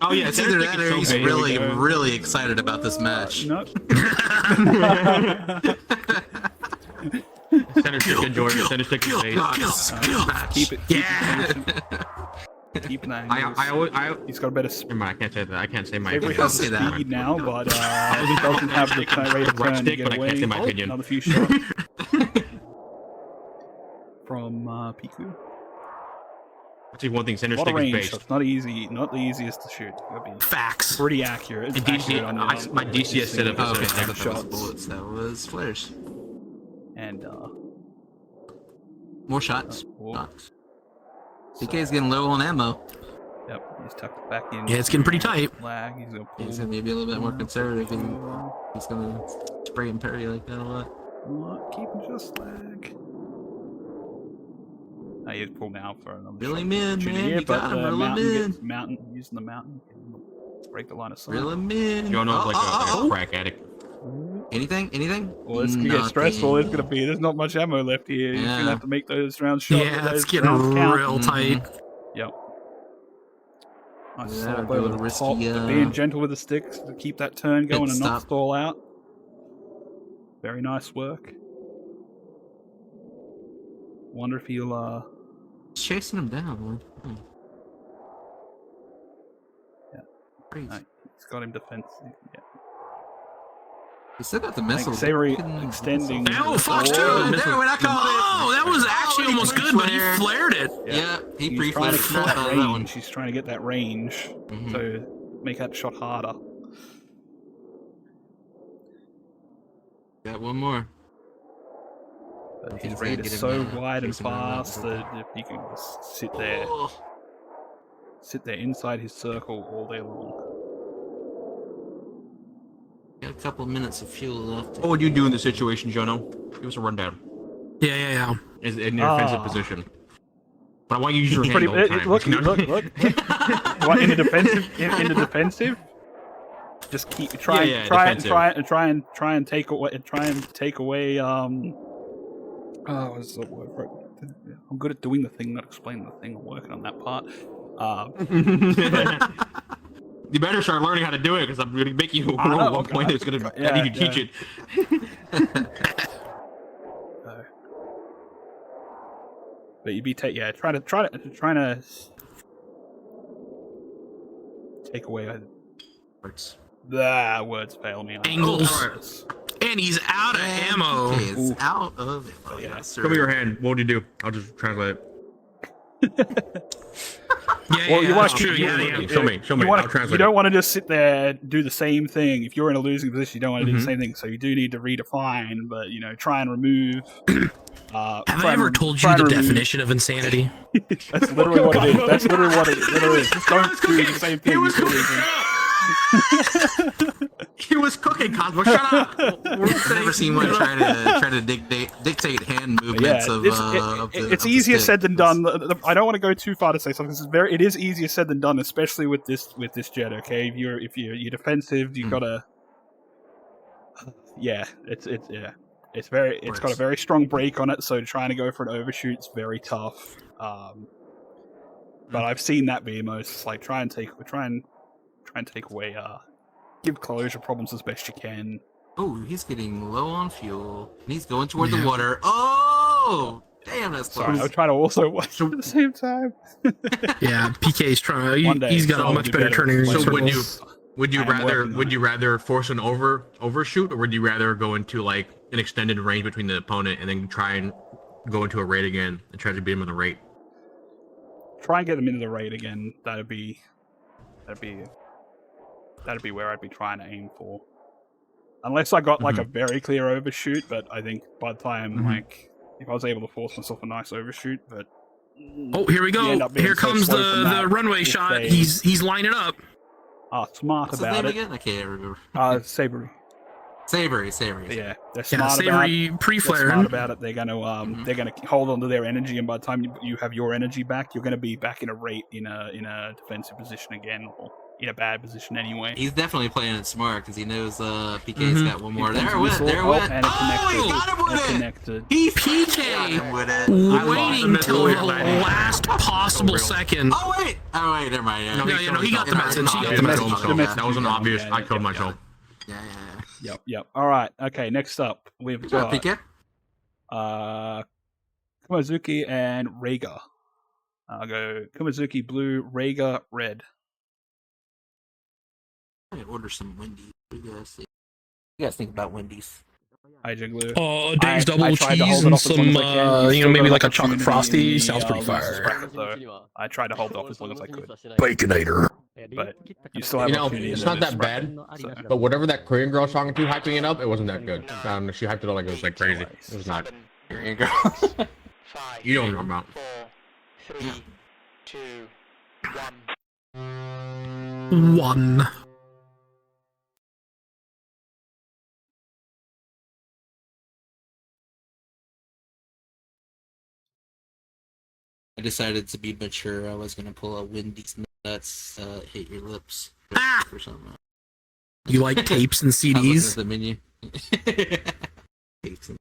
oh yeah, It's either that or he's big. really, really excited about this match. No. Center stick enjoyer, center stick is base. Keep it. Yeah. Keep an eye. He's got a better Never mind, I can't say that. I can't say my Avery opinion. has the say that. speed now, but doesn't have the kind of rate of Right turn to stick, get but I away. can't say my opinion. Another few shots from Piku. I'll tell you one thing, center A lot of stick is range. based. So it's not easy. Not the easiest to shoot. You gotta be Facts. pretty accurate. And DC accurate on your- my DCS setup Oh, okay, is I thought that was shots. bullets. That was flares. And More shots. oh, Shots. PK's getting low on ammo. yep, he's tucked it back in. Yeah, it's getting pretty tight. Lag. He's gonna pull. He's gonna be a little bit more conservative, and he's gonna spray and parry like that a lot. Not keeping just lag. He's pulled now for another Reel shot him in, opportunity man. here, You but got him. the Reel him mountain in. gets using the mountain. Break the line of sight. Reel him in. Jonah's like Oh, a crack addict. Anything? Well, it's gonna get stressful. It's Nothing. gonna be. There's not much ammo left here. You're Yeah. gonna have to make those round shots. Yeah, those it's getting rounds count. real tight. Yep. Nice Yeah, slap do over a the risky, top, but being gentle with the sticks to keep that turn going and not stop. stall out. Very nice work. Wonder if he'll He's chasing him down. Man. Yeah. Crazy. no, he's got him defensive. Yeah. He still got the I missile. think Savory Fucking extending. Oh, Fox Oh, too. There, when I called it. Oh, that was actually he almost good, but he pre-flared. flared it. Yeah, he He's briefly trying to get snapped that out of that one. range. He's trying to get that range Mhm. to make that shot harder. Got one more. But He's his gonna range get is him, so wide and chase him around fast that that if you can just sit there inside his circle all day long. Got a couple of minutes of fuel left. What would you do in this situation, Jonah? Give us a rundown. Yeah. Is in your defensive position. But I want you to use your hand Pretty, the whole time. look, you know? look. What, in the defensive? In the defensive? Just keep try and take away. What's the word for it? I'm good at doing the thing, not explaining the thing. I'm working on that part. You better start learning how to do it because I'm going to make you I know, roll one okay. point. It's going to. Yeah, I need to teach it. But you'd be trying to take away. Works. Words fail me. Angles. And he's out of ammo. Okay, it's out of ammo. Yeah. Yes, sir. Show me your hand. What would you do? I'll just translate it. Well, you want to true. keep. Yeah. Show me. You, I'll translate you don't want to just sit there do the same thing. If you're in a losing position, you don't want to do Mhm. the same thing. So you do need to redefine, but try and remove. Have I ever told you the definition of insanity? That's literally what it is. That's literally what it is. Just don't do the same thing. He was you're cooking. losing. He was cooking, Cosmo. Shut up. I've never seen one try to dictate hand movements of it's the easier stick. said than done. I don't want to go too far to say something. It is easier said than done, especially with this jet. Okay, if you're defensive, you've got to. Yeah, it's got a very strong break on it. So trying to go for an overshoot's very tough. but I've seen that be most like try and take away give closure problems as best you can. Oh, he's getting low on fuel. He's going toward the water. Oh, damn, that's close. Sorry, I'm trying to also watch at the same time. Yeah, PK's trying. One day, He's got a I'll much be better turning. So circles. would you I am rather working on it. force an overshoot, or would you rather go into like an extended range between the opponent and then try and go into a raid again and try to beat him in the raid? Try and get them into the raid again. That'd be where I'd be trying to aim for. Unless I got like a very clear overshoot, but I think by the time like if I was able to force myself a nice overshoot, but Oh, here we you end go. up being Here so comes slow from the that runway if shot. they He's lining up. are smart What's his about name it. again? I can't remember. Savory. Savory. Yeah, they're Yeah, smart about Savory They're smart pre-flaring. about it. They're gonna hold on to their energy, and by the time you have your energy back, you're gonna be back in a rate in a defensive position again, or in a bad position anyway. He's definitely playing it smart because he knows PK's got one more. Here There comes it went. missile. There it Oh, went. and it Oh, he got him with it. connected. He got PK him with it. waiting missile till the with lightning. last possible second. Oh wait. Never mind. Yeah. No, he got the message. He got the the message. message. The message That was an you got. obvious. Yeah, I killed myself. Yeah. Yep. All right. Okay. Next up, we've Good job, got PK. Kumazuki and Rhaegar. I'll go Kumazuki blue, Rhaegar red. I can order some Wendy's. What do you guys think? You guys think about Wendy's? Hi, Jiggler. Oh, Dave's I double tried to cheese hold it and off as long some, as I can. You still maybe got like a an chocolate opportunity frosty. in the, Sounds pretty losers fire. bracket, though. I tried to hold off as long as I could. Baconator. But you still have You know, opportunity it's in not the that bracket, bad. so. But whatever that Korean girl talking to, hyping it up, it wasn't that good. She hyped it up like it was like crazy. It was not. Here you go. You know what I'm about. 4, 3, 2, 1. One. I decided to be mature. I was gonna pull a Wendy's nuts, hit your lips, Ah! or something. You like tapes and I was looking at CDs? the menu. Tapes and-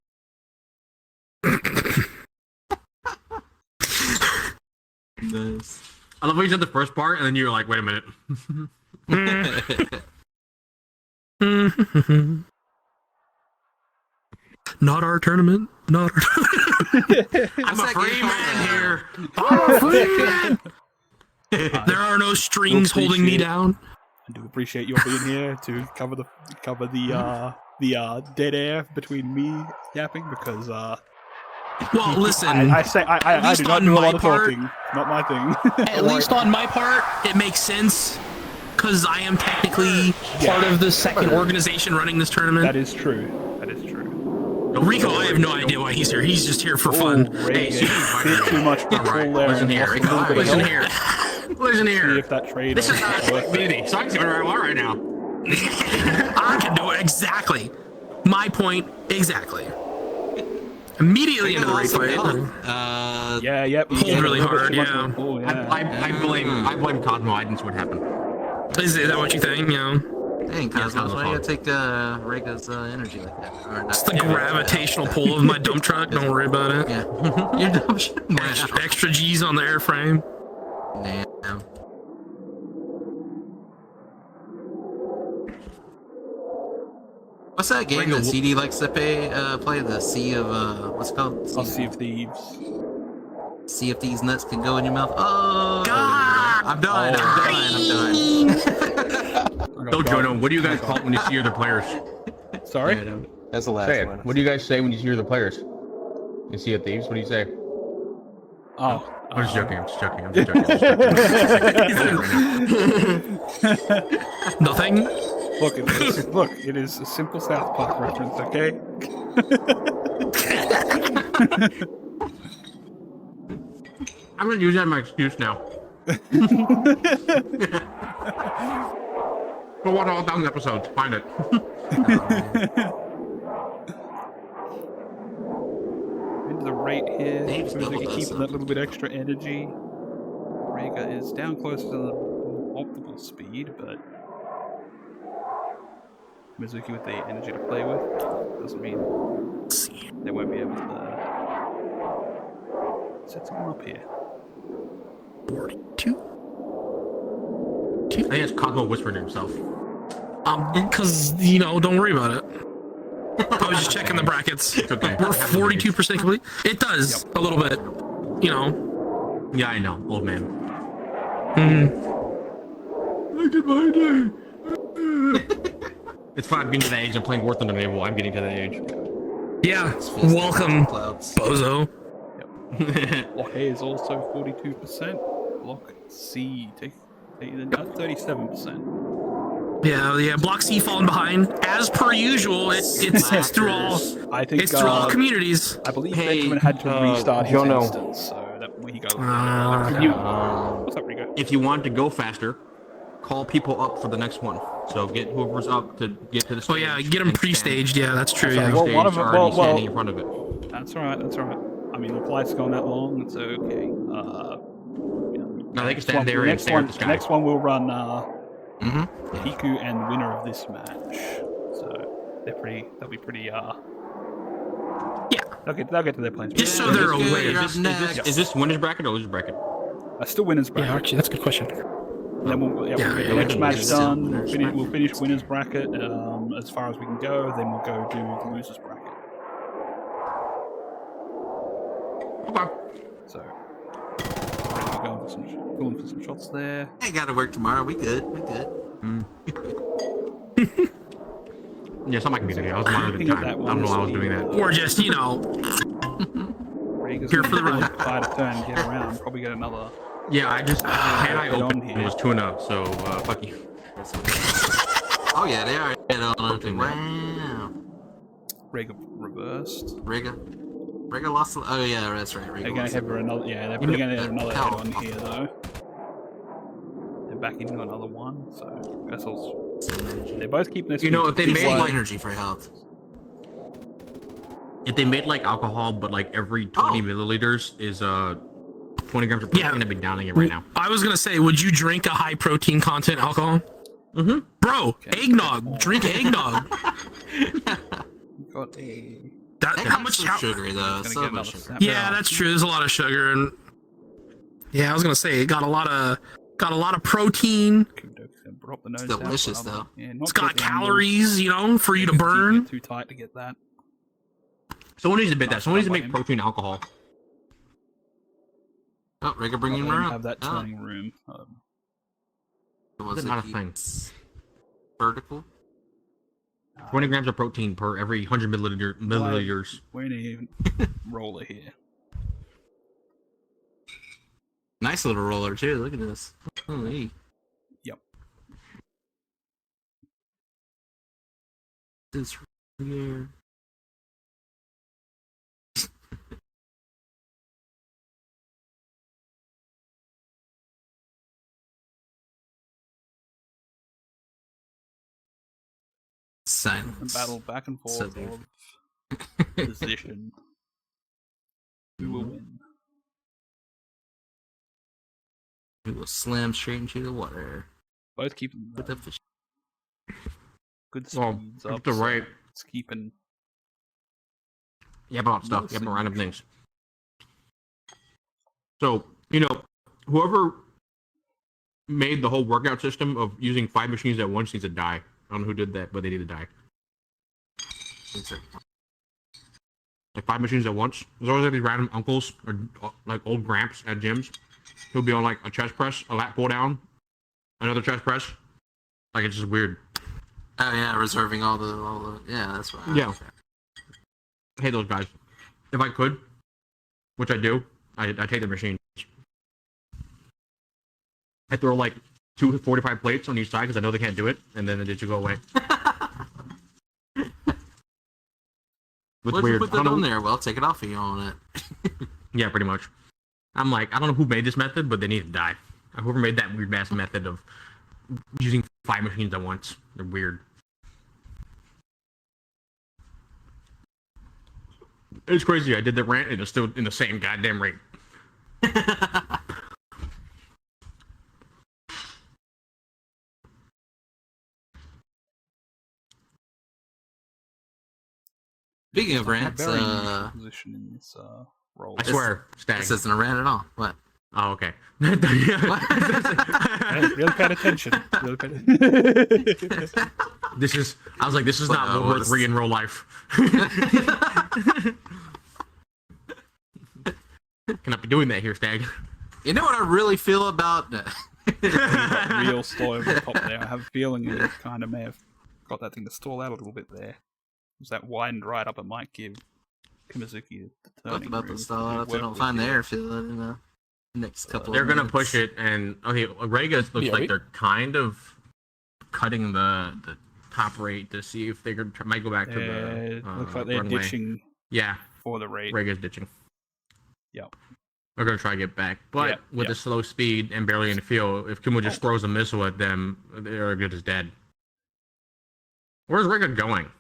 Nice. I love how you said the first part, and then you were like, "Wait a minute." Not our tournament. Not our tournament. I'm a free man here. I'm a free man. There are no strings holding me down. I do appreciate your being here to cover the dead air between me yapping because Well, listen. I do not on do a my lot of part- talking. Not my thing. At least on my part, it makes sense because I am technically part of the second organization running this tournament. That is true. Rico, I have no idea why he's here. He's just here for fun. Hey, bit too much control there. Listen and here, lost a Rico. little bit of Listen health. here. Listen See here. if that trade This is is not a worth it. community, so I can see what I want right now. I can do it exactly. My point exactly. Immediately into the raid fight. Yeah, yep. Hold really hard, yeah. Oh, yeah. I blame Cosmo. I didn't see what happened. Is that what you think? You know, Dang, Cosmos, Cosmos why you gotta take Rega's energy like that? Or not- it's the gravitational pull of my dump truck. Don't worry about it. Yeah. You're dumb shit. Extra G's on the airframe. Damn. What's that game Rega, that CD likes to play? The Sea of what's it called? I'll see if thieves. See if these nuts can go in your mouth. Oh, God! I'm done. Don't join them. What do you guys call it when you see other players? Sorry? That's the last Say it. one. What do you guys say when you hear the players? You see a thieves? What do you say? Oh. I'm just joking. I'm just joking. I'm just joking. Nothing. Look, it is a simple South Park reference, okay? I'm gonna use that as my excuse now. Go watch all 1,000 episodes. Find it. Into the right here. Dave's So they doubled can us keep up. that little bit extra energy. Rhaegar is down close to the optimal speed, but Mizuki with the energy to play with doesn't mean they won't be able to set someone up here. 42 I think it's Cosmo whispering to himself. Because, you know, don't worry about it. I was just checking the brackets. It's okay. We're 42% complete. It does, a little bit. You know. Yeah, I know. Old man. I did my day. It's fine being to that age and playing War Thunder Naval. I'm getting to that age. Yeah, welcome, Clouds. bozo. Block A is also 42%. Block C, take 37%. Yeah, Block C falling behind. As per usual, it's through all I think it's through all communities. I believe Hey, Benjamin had to restart his Jono. instance, so that he goes. What's up, Rigo? If you want to go faster, call people up for the next one. So get whoever's up to get to the stage. Oh yeah, get them and pre-staged. Yeah, that's true. That's Yeah. right. Well, one of Stage them- already well- standing in front of it. That's alright. That's alright. I mean, the flight's gone that long. It's okay. No, they can stand there and stare at the sky. The next one will run Mm-hmm. Hiku and the winner of this match. So they'll be pretty. Yeah. They'll get to their plans. Just so Yeah, they're that's good. aware. You're up Is next. this winners bracket or losers bracket? Still winners bracket. Yeah, actually, that's a good question. Then we'll get Yeah, the yeah, next yeah. match Winners done. bracket. We'll finish winners bracket as far as we can go. Then we'll go do the losers bracket. Okay. So, going for some shots there. I gotta work tomorrow. We good. We good. Yeah, something I can be doing. I was monitoring the Looking at time. I that don't know why I was doing that. Or just, you know, Rega's Here for the ride. Try to turn, get around, probably get another. Yeah, I just had I Get on opened here. it was tuna, so fuck you. Oh yeah, they are. Wow. Rega reversed. Rega lost. Oh yeah, that's right. Rega They're gonna lost. have her another. Yeah, they're probably gonna have another head on here though. They're back into another one, so vessels. They're both keeping their. You know, if they speed made, low. like- energy for health. If they made like alcohol, but like every 20 milliliters is 20 grams of protein, Yeah. I'd be downing it right now. I was gonna say, would you drink a high protein content alcohol? Mm-hmm. Bro, eggnog. Drink eggnog. Got a. How much? So How, sugary though. Gonna So get much another sugar. snap. yeah, that's true. There's a lot of sugar, and yeah, I was gonna say it got a lot of protein. Kudo's gonna drop the nose It's down for delicious, another- though. Yeah, not It's got good for angles. calories, you know, for you to Keeping it burn. Too tight to get that. Someone needs to bid that. Someone needs to make Fine. protein alcohol. Oh, Rega bringing Not her letting up. have that Oh, turning room. was It's it not a thing. vertical? 20 grams of protein per every 100 milliliters. We're in a roller here. Nice little roller too. Look at this. Holy. Yep. This here. A Silence. battle back and forth So of beautiful. position. Who will win? We will slam straight into the water Both keeping with the fish. good Well, speeds up up. to so right. It's keeping. Yeah, about stuff. Yeah, Mostly about random neutral. things. So, you know, whoever made the whole workout system of using 5 machines at once needs to die. I don't know who did that, but they need to die. Like 5 machines at once. There's always like these random uncles or like old gramps at gyms who'll be on like a chest press, a lat pull down, another chest press. Like it's just weird. Oh yeah, reserving all the yeah, that's right. Yeah. I hate those guys. If I could, which I do, I take the machines. I throw like 2 45 plates on each side because I know they can't do it, and then they just go away. It's What'd you weird. put I don't that know- on there? Well, take it off of you on it. Yeah, pretty much. I'm like, I don't know who made this method, but they need to die. Whoever made that weird ass method of using 5 machines at once. They're weird. It's crazy. I did the rant and it's still in the same goddamn rate. Speaking of rants, Very unusual position in this role. I swear, Stag. this isn't a rant at all. What? Oh, okay. Hey, really paid attention. Really paid This is. I was like, this is But not no, World War it's- 3 in real life. Cannot be doing that here, Stag. You know what I really feel about? real stall over the top there. I have a feeling it kind of may have got that thing to stall out a little bit there. Was that widened right up? It might give Kimizuki the What turning about room the stall to if they work don't with find the here. airfield in the next couple They're of gonna minutes? push it, and okay, Regas looks Yeah, like we- they're kind of cutting the top rate to see if they might go back to the looks like they're runway. ditching Yeah, for the rate. Regas ditching. Yep. They're gonna try to get back, but Yep, with the yep. slow speed and barely in the field, if Kumo just Oh. throws a missile at them, they're good as dead. Where's Rega going?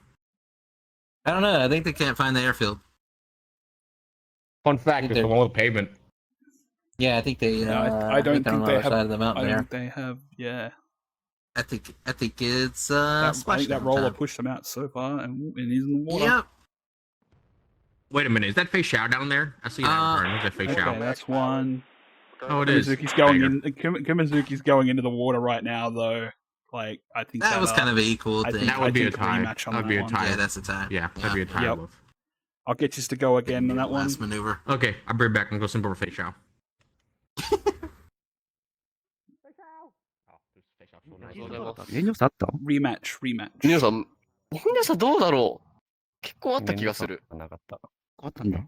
I don't know. I think they can't find the airfield. Fun fact, it's the one with pavement. Yeah, I think they. No, I don't they're on think the they other have. side of the mountain I there. don't think they have. Yeah, I think it's I splash think that down roller time. pushed them out so far, and it is in the water. Yep. Wait a minute, is that Fei Xiao down there? I see that return. Is that Fei Okay, Xiao? that's one. Oh, it is. Kimizuki's going Tiger. in. Kimizuki's going into the water right now, though. Like I think That was kind of an equal I thing. think- That would be a think a tie. rematch on That'd be that a one. tie. Yeah, that's a tie. Yeah, that'd be a tie. Yep. Wolf. I'll get you to go again on that one. Last maneuver. Okay, I'll bring it back and go simple for Fei Xiao. Rematch. ニノさんどうだろう結構あった気がする。なかった。あったんだ。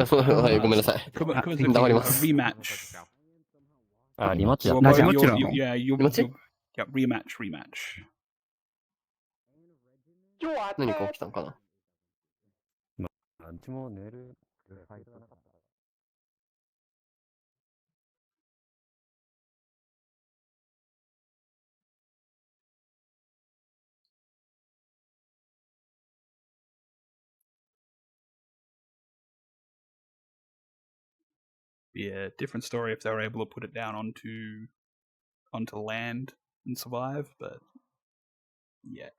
そうはい、ごめんなさい。 Kimizuki, 黙ります。 rematch. あ、リマッチだ Well, った。 both- リマッチなの yeah, you'll, Rematch? yeah, rematch. 何か起きたのかなうちも寝る。Yeah, different story if they were able to put it down onto land and survive, but yeah.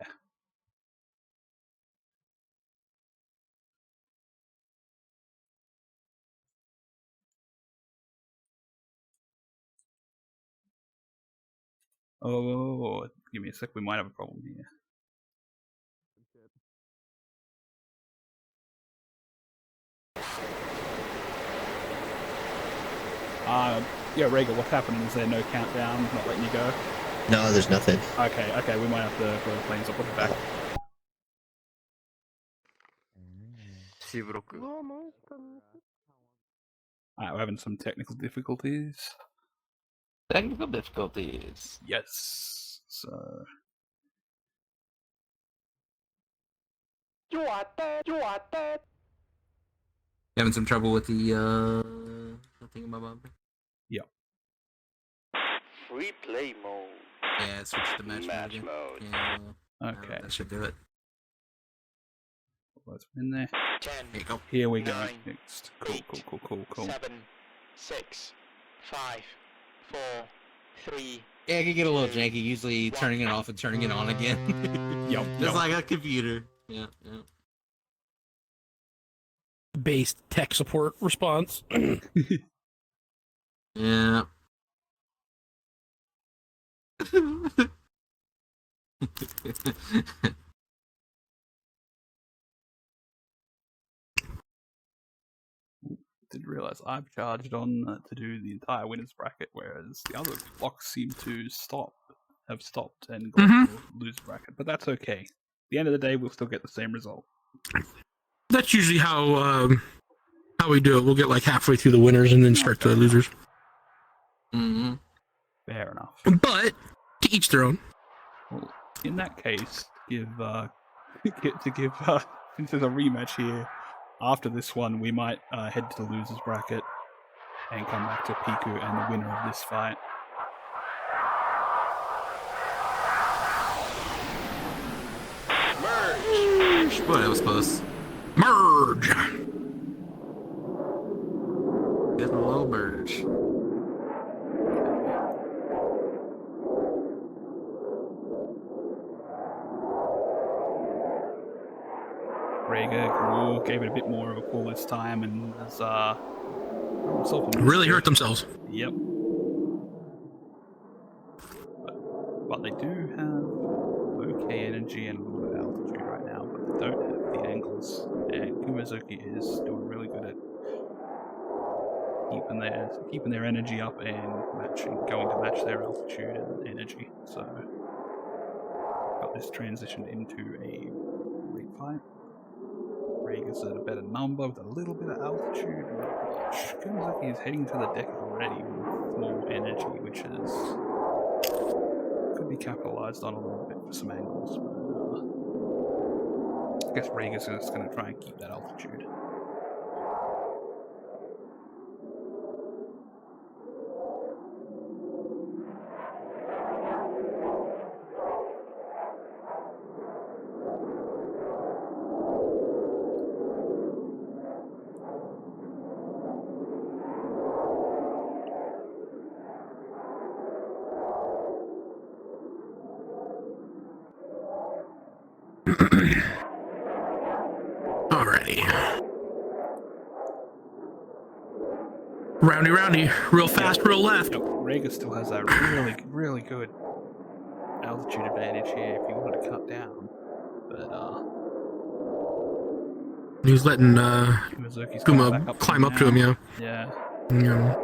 Oh, give me a sec. We might have a problem here. Yeah, Rega, what's happening? Is there no countdown? Not letting you go? No, there's nothing. Okay, we might have to go to the planes. I'll put it back. C ブロック。 Alright, we're having some technical difficulties. Technical difficulties. Yes. So Having some trouble with the thingamabob. Free play mode. Yeah, switch to match mode. again. mode. Yeah, okay, that should do it. what's in there? 10, Here you go. Here we go. Nine, Next. Cool. 7, 6, 5, 4, 3. Yeah, it can get a little janky. Usually turning it off and turning it on again. Yup, Just yup. like a computer. Yeah. Based tech support response. Yeah. Didn't realize I've charged on to do the entire winners bracket, whereas the other blocks seem to have stopped and gone to the lose bracket. But that's okay. At the end of the day, we'll still get the same result. That's usually how we do it. We'll get like halfway through the winners and then start the losers. Mm-hmm. Fair enough. But to each their own. Well, in that case, since there's a rematch here, after this one, we might head to the losers bracket and come back to Piku and the winner of this fight. Boy, that was close. Merge. Getting a little merge. Rega gave it a bit more of a pull this time, and as himself a Really mischief. hurt themselves. Yep. But they do have okay energy and a little bit of altitude right now, but they don't have the angles. And Kumazuki is doing really good at keeping their energy up and going to match their altitude and energy. So got this transitioned into a read fight. Rhaegar's at a better number with a little bit of altitude. Kumazuki is heading to the deck already with more energy, which is could be capitalized on a little bit for some angles. But, I guess Rhaegar's just going to try and keep that altitude. Alrighty. Roundy, real fast, real left. Yep, Rhaegar still has that really good altitude advantage here if you wanted to cut down. But He's letting Kumazuki's coming back Kuma up climb up to him, yeah. Yeah. Yeah.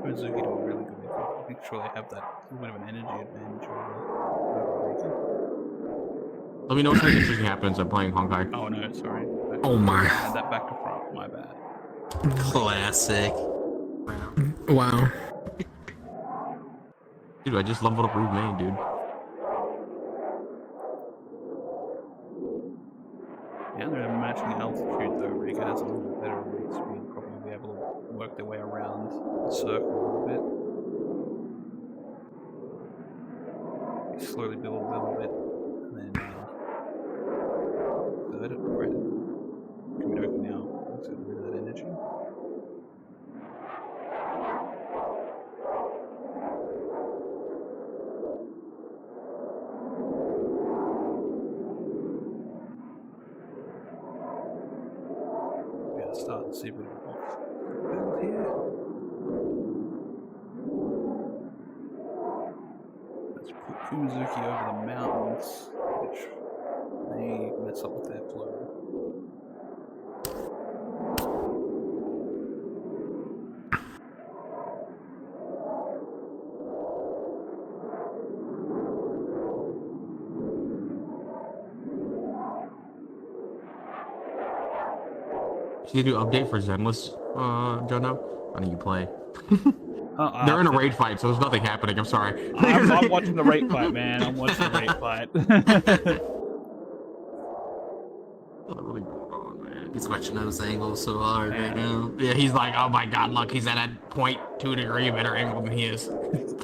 Kumazuki doing really good. Make sure they have that little bit of an energy advantage over Rhaegar. Let me know if something interesting happens. I'm playing Honkai. Oh no, sorry. Oh my. I had that back to front. My bad. Classic. Wow. Dude, I just leveled up Rude Main, dude. Yeah, they're matching altitude though. Rhaegar has a little bit better rate speed, probably be able to work their way around the circle a little bit. Slowly build a little bit, and then third it, right? Kumazuki now looks at rid of that energy. Start to see a bit of a box build here. Let's put Kumazuki over the mountains, which may mess up with their flow. Did you do update for Zenless, Jono? Why don't you play? They're in a raid fight, so there's nothing happening. I'm sorry. I'm watching the raid fight, man. I'm watching the raid fight. Really going on, man. He's watching those angles so hard right now. Yeah, he's like, oh my god, look, he's at a 0.2 degree better angle than he is.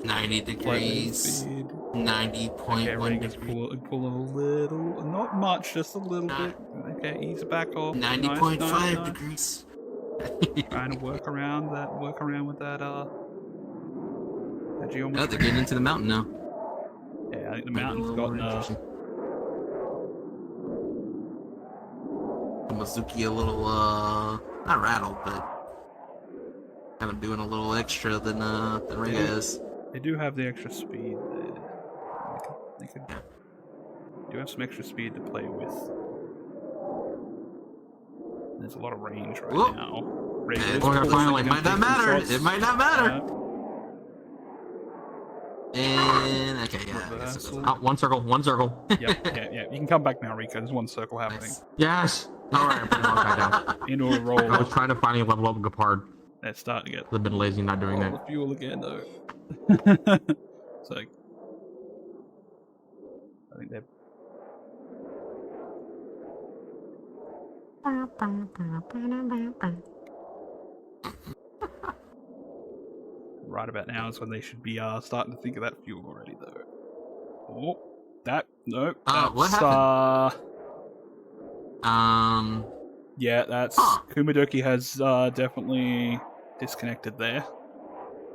90 degrees. 90.1 Okay, Rhaegar's degrees. pulling a little, not much, just a little bit. Okay, ease back off. 90.5 nice. degrees. Trying to work around with that Oh, geometry. they're getting into the mountain now. Yeah, I think the mountain's gotten Mizuki a little not rattled, but kind of doing a little extra than Riga is. They do have the extra speed there. They could do have some extra speed to play with. There's a lot of range right Whoop. now. It might not matter. It might not matter. And okay, yeah. I guess it doesn't matter. One circle, one circle. yeah. You can come back now, Rico. There's one circle happening. Nice. Yes. All right, I'm putting the guy down. Into a roll. I was trying to finally level up Gepard. Let's start to get. I've been lazy not doing the that. fuel again, though. So I think they're. Right about now is when they should be starting to think of that fuel already, though. Oh, nope. What happened? Yeah, that's Kumadoki has definitely disconnected there.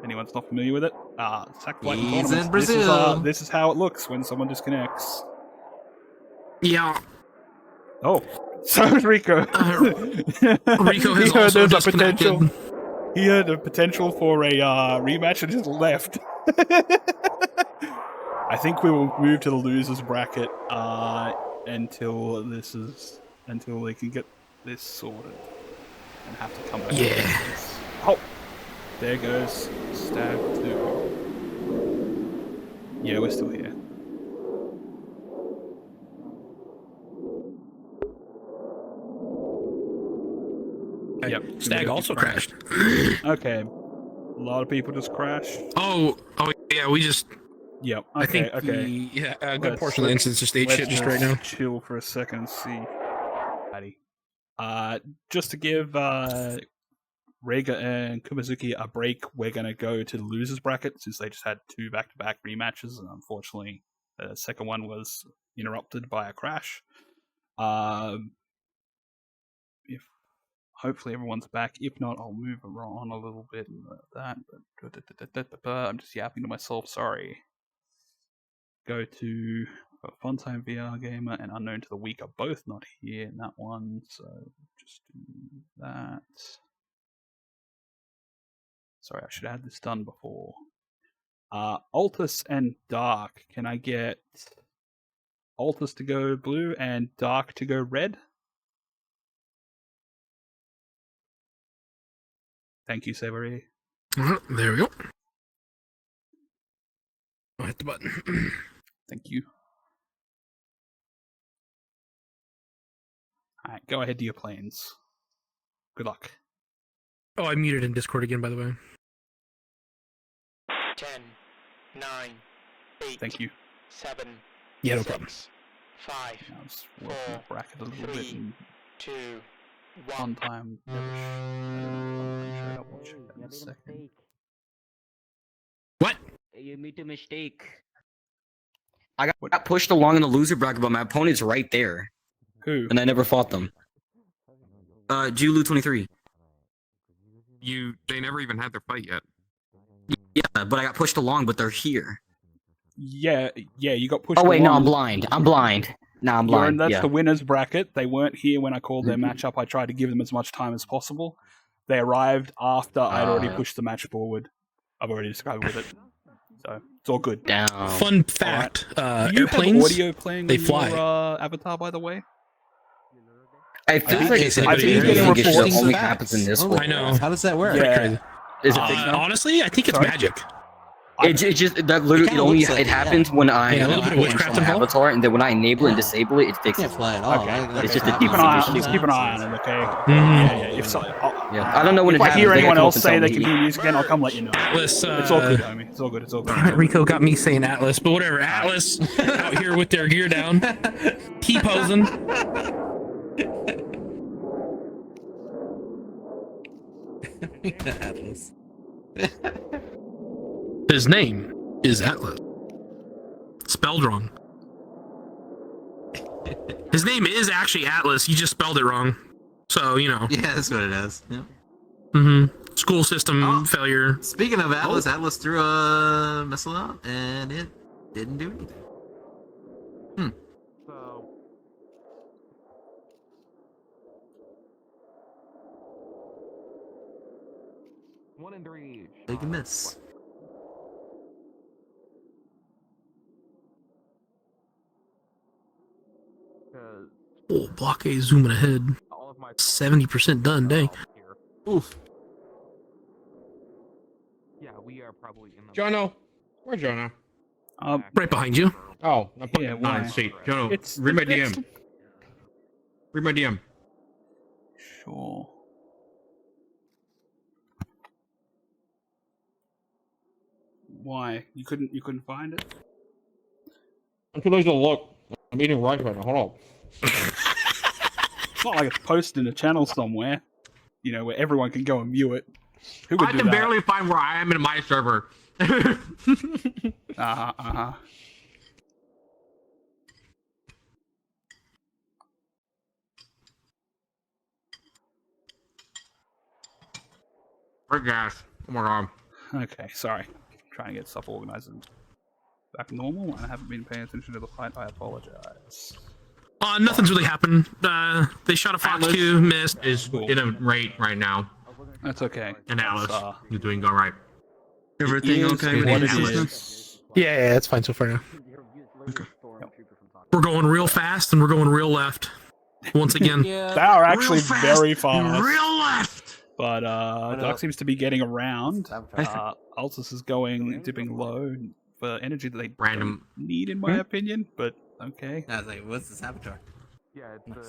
Anyone's not familiar with it? Sackflight He's in tournaments. Brazil. This is how it looks when someone disconnects. Yeah. Oh, so is Rico. Rico has also disconnected. He had a potential for a rematch and just left. I think we will move to the losers bracket until they can get this sorted and have to come back. Yeah. Oh, there goes Stab 2. Yeah, we're still here. Yep. Stag also crashed. Okay. A lot of people just crashed. Oh yeah, we just. Yep. I think a good portion of the instance just ate shit just right now. Chill for a second and see. Just to give Rega and Kumazuki a break, we're gonna go to the losers bracket since they just had 2 back-to-back rematches, and unfortunately, the second one was interrupted by a crash. If hopefully everyone's back. If not, I'll move on a little bit like that. But I'm just yapping to myself. Sorry. Go to Funtime VR Gamer and Unknown to the Weak are both not here in that one, so just do that. Sorry, I should have had this done before. Altus and Dark. Can I get Altus to go blue and Dark to go red? Thank you, Savory. There we go. I'll hit the button. Thank you. Alright, go ahead to your planes. Good luck. Oh, I muted in Discord again, by the way. 10, 9, 8. Thank you. 7. Yeah, no problem. 5. Now let's work on the bracket a little bit. 2, One time. I don't know if I'm check that in a second. What? You made a mistake. I got pushed along in the loser bracket, but my opponent's right there. Who? And I never fought them. Julu 23. They never even had their fight yet. Yeah, but I got pushed along, but they're here. Yeah, you got pushed Oh wait, along. no, I'm blind. I'm blind. No, I'm blind. That's yeah. the winners bracket. They weren't here when I called their matchup. I tried to give them as much time as possible. They arrived after I'd already pushed the match forward. I've already described with it. So, it's all good. Down. Fun fact, Do you airplanes, have audio playing they on fly. Your avatar, by the way? I feel like it's I think getting getting it reports. only happens in this world. I know. How does that work? Yeah. Is it fixed now? Honestly, I think it's Sorry? magic. It just that literally it happens when I Yeah, a little bit of witchcraft on my involved. avatar, and then when I enable and disable it, it I fixes can't it. fly at all. Okay. It's just a Keep an eye on default it. Keep an eye on it, okay? Mhm. Yeah. If so, Yeah, I don't know when if it I happens. hear They anyone gotta come else up and say tell they me. can hear music again, I'll come let you know. Atlas, It's all good, homie. It's all good. It's all good. Rico got me saying Atlas, but whatever. Atlas out here with their gear down, T-posing. Atlas. His name is Atlas. Spelled wrong. His name is actually Atlas. You just spelled it wrong. So, you know. Yeah, that's what it is. Yeah. Mm-hmm. School system failure. Speaking of Atlas, Atlas threw a missile out, and it didn't do anything. 1 and 3. Big miss. Oh, block A zooming ahead. 70% done, dang. Oof. Yeah, we are probably in the. Jono. Where's Jono? Right behind you. Oh, I'm putting Yeah, him not in why? seat. Jono, It's read my it's- DM. Read my DM. Sure. Why? You couldn't find it? I'm too lazy to look. I'm eating rice right now. Hold on. It's not like it's posted in a channel somewhere, you know, where everyone can go and view it. Who would I do can that? barely find where I am in my server. Uh-huh. For gas. Oh my god. Okay, sorry. Trying to get stuff organized and back normal. I haven't been paying attention to the fight. I apologize. Nothing's really happened. They shot a Fox 2, missed. Is in a rate right now. That's okay. And Alice It's, is doing all right. Everything is okay with what the it system? is. Yeah, that's fine so far now. We're going real fast and we're going real left. Once again. They are actually Real fast very fast. Real left. But Doc seems to be getting around. Altus is dipping low for energy that they Random. don't need, in my opinion. But okay, I was like, what's this avatar?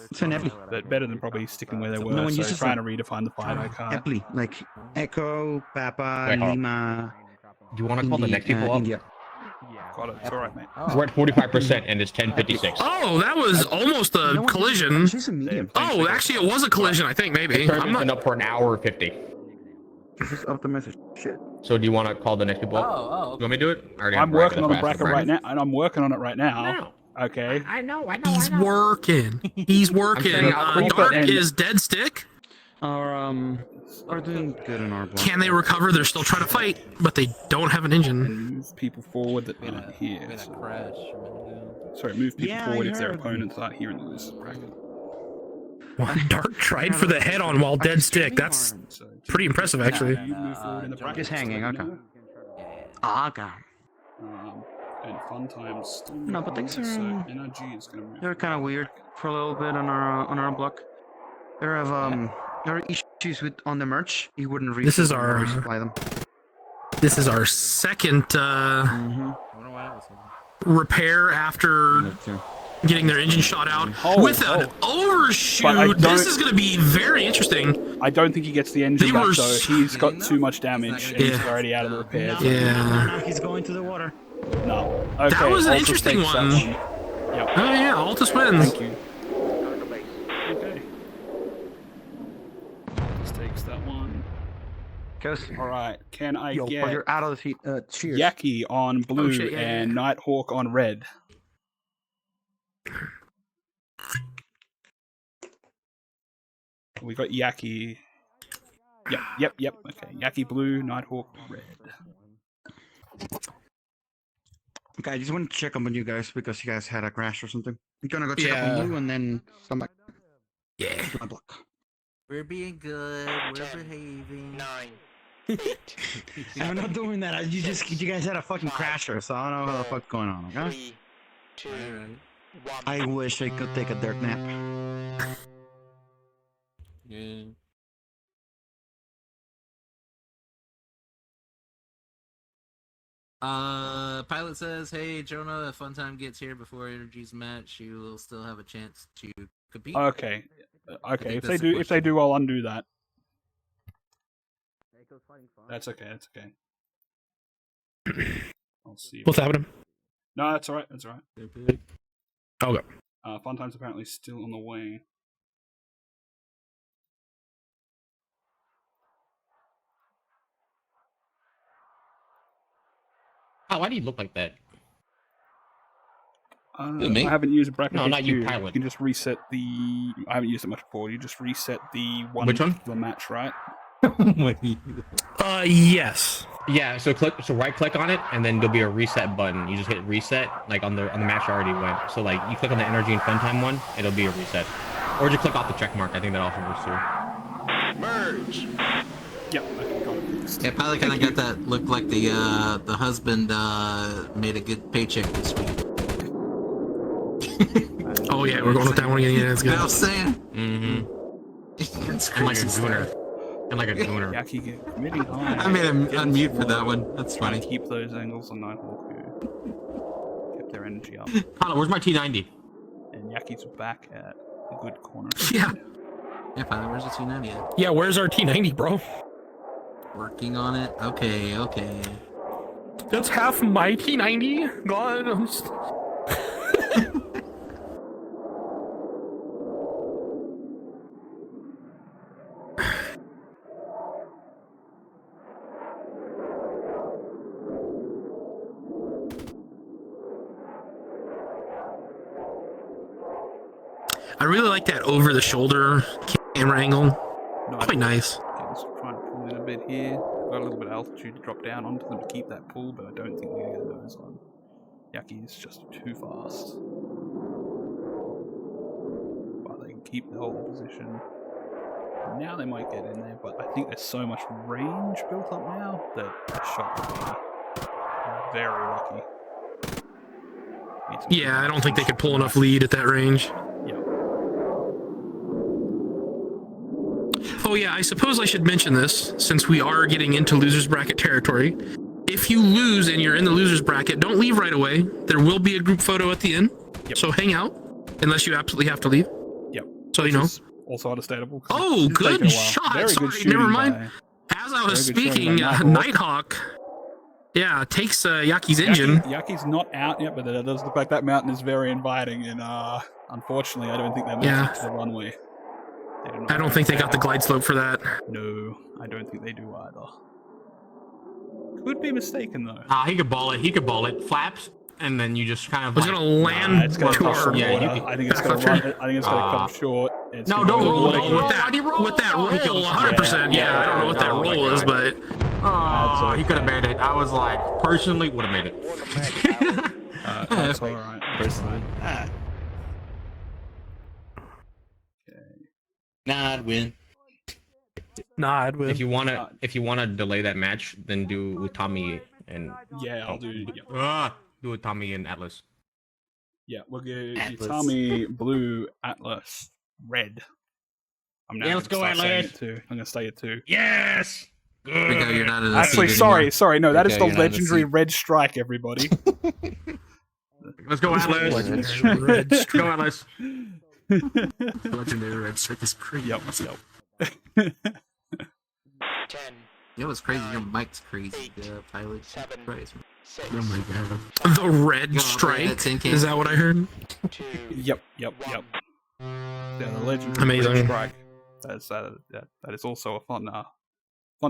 It's an Epley. but better than probably sticking where they were. No one So uses trying them. to redefine the fight, I can't. Epley, like Echo, Papa, Wait, hold on. Lima, Do you want to call the next people up? India. Got it. It's all right, mate. We're at 45% and it's 10:56. Oh, that was almost a collision. She's a medium. Oh, actually, it was a collision, I think, maybe. It's I'm been not... up for an hour 50. Just up the message. Shit. So do you want to call the next people up? You want me to do it? I already have I'm working on a the bracket right now, and I'm working on it right now. Okay. I know. He's working. He's working. saying Dark and- is dead stick. Are doing good in our block. Can they recover? They're still trying to fight, but they don't have an engine. And move people forward that aren't here. Been a crash a minute ago. Sorry, move people Yeah, forward I if their heard. opponents aren't here in the loose bracket. Dark tried for the head on while dead stick. That's So pretty impressive, actually. you move forward in the bracket. Just hanging, so let me okay. know. Ah, God. And fun times still No, but things so are, NRG is gonna move. they're kind of weird for a little bit on our block. There are issues with on the merch. You wouldn't read. This is our- resupply them. This is our second Mm-hmm. repair after getting their engine shot out Oh, with an But I overshoot. This don't- is going to be very interesting. I don't think he gets the engine They back were though. s- He's got too much damage. And he's Yeah. already out of the repairs. Yeah. He's going to the water. No. Okay, That was an Altus interesting takes that one. Yep. Oh yeah, Altus wins. Thank you. Okay. Altus takes that one. Goes. All right. Can I Yo, get you're out of the seat. Cheers. Yaki on blue shit, yeah, and yeah. Nighthawk on red? We got Yaki. Yep. Okay, Yaki blue, Nighthawk red. Okay, I just wanted to check up on you guys because you guys had a crash or something. I'm gonna go check up Yeah. on blue and then come back Yeah. to my block. We're being good. We're behaving. I'm not doing that. You guys had a fucking crasher, so I don't know what the fuck's going on. Okay. Alright. I wish I could take a dirt nap. Yeah. Pilot says, "Hey, Jonah, if Funtime gets here before Energy's match, you will still have a chance to compete." Okay. Okay. think If that's they the do, question. I'll undo that. That's okay. That's okay. I'll see. What's happening? No, that's all right. That's all right. Okay. Fun time's apparently still on the way. Oh, why do you look like that? Me? I haven't used a bracket. No, not you, HQ. Pilot. You can just reset the. I haven't used it much before. You just reset the one. Which one? The match, right? Yes. Yeah, so right click on it and then there'll be a reset button. You just hit reset like on the match already went. So like you click on the energy and fun time one, it'll be a reset. Or just click off the check mark. I think that also works too. Yep. Okay, got it. next. Yeah, probably kind of got that look like the husband made a good paycheck this week. Oh yeah, we're going with that one again. Yeah, that's You know good. what I'm saying? Mm-hmm. It's And like a crazy. gooner. And like a gooner. Yaki committing high. I made him Getting unmute for that slow, one. That's trying funny. to keep those angles on Nighthawk, who kept their energy up. Tyler, where's my T90? And Yaki's back at the good corner. Yeah. Yeah, finally, where's the 290 at? Yeah, where's our T90, bro? Working on it. Okay, okay. That's half my T90 gone. I'm just... I really like that over-the-shoulder camera angle. Quite nice. Trying to pull in a bit here. Got a little bit of altitude to drop down onto them to keep that pull, but I don't think they're going to get those on. Yaki is just too fast. But they can keep the whole position. Now they might get in there, but I think there's so much range built up now that the shot will be very lucky. Yeah, I don't think they could pull enough lead at that range. Yeah. Oh yeah, I suppose I should mention this, since we are getting into losers bracket territory. If you lose and you're in the losers bracket, don't leave right away. There will be a group photo at the end, so hang out, unless you absolutely have to leave. Yep. So you know. Also understandable. Oh, It's taken good a while. shot. Very good Sorry, shooting never mind. by- As I was Very good shooting speaking, by Nighthawk, yeah, takes Yaki's engine. Yaki's not out yet, but it does look like that mountain is very inviting, and unfortunately, I don't think they're Yeah. moving to the runway. They do not I don't have think they that. got the glide slope for that. No, I don't think they do either. Could be mistaken though. He could ball it. He could ball it. Flaps, and then you just kind of. It's like, gonna land It's gonna to touch our the Yeah, you water. could- I think it's back gonna up run. here. I think it's gonna come short. and it's No, gonna don't go roll, water don't here. roll. with that, Why'd he roll? with that Oh, he roll, killed us. 100%. Yeah, I don't know what that Oh, my roll is, God. but Oh, he could have made it. I was like, personally, would have made it. That's all right. Personally. Nah, I'd win. nah, I'd win. If you wanna delay that match, then do Utami and Yeah, I'll do. do Utami and Atlas. Yeah, we'll go Atlas. Utami, blue, Atlas, red. I'm now Yeah, let's gonna go, start saying Atlas. it too. I'm gonna say it too. Yes. Rico, you're not in the Actually, seat sorry, anymore. sorry. No, that is Okay, the you're not in the legendary seat. red strike, everybody. Let's go, Atlas. Red Let's go, Atlas. Legendary red strike is crazy. Yep. You know what's crazy? Your mic's crazy, pilot. Right. Oh my God. The red You wanna play strike. that tin can? Is that what I heard? Yep. Yeah, the legendary Amazing. red strike. That is also a fun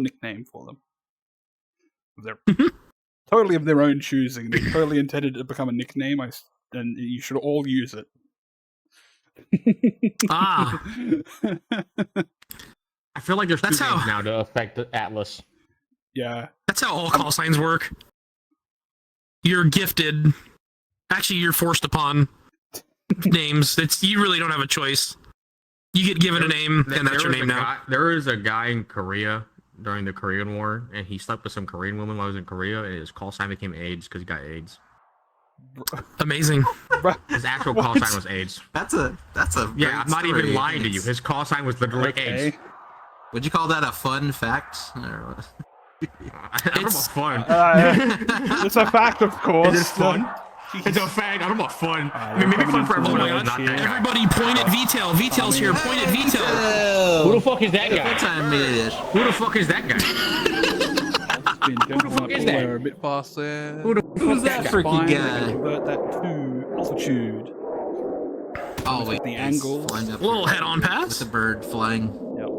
nickname for them. They're totally of their own choosing. They totally intended it to become a nickname, and you should all use it. Ah, I feel like there's two That's how- names now to affect the Atlas. Yeah. that's how all call signs work. You're gifted. Actually, you're forced upon names. You really don't have a choice. You get given a name, and that's your name now. There was a guy in Korea during the Korean War, and he slept with some Korean woman while he was in Korea, and his call sign became AIDS because he got AIDS. Amazing. His actual call sign was AIDS. That's a Yeah, great I'm not even story. lying to you. His call sign was literally Okay. AIDS. Would you call that a fun fact? Or what? I don't know It's- fun. It's a fact, of course. Is this fun? It's a fact. I don't know fun. I mean, maybe coming fun for into everyone the else, not match that here. guy. Everybody point at VTail. VTail's here. Point at VTail. Who the fuck is that guy? Full-time mid-ish. Who the fuck is that guy? Been jumping fuck up is all that? there a bit fast there. Who the Who's fuck that is freaky Fine, they guy? can convert that to altitude. Oh wait, the he's angles. flying up Little there head-on with pass. the bird flying. Yep.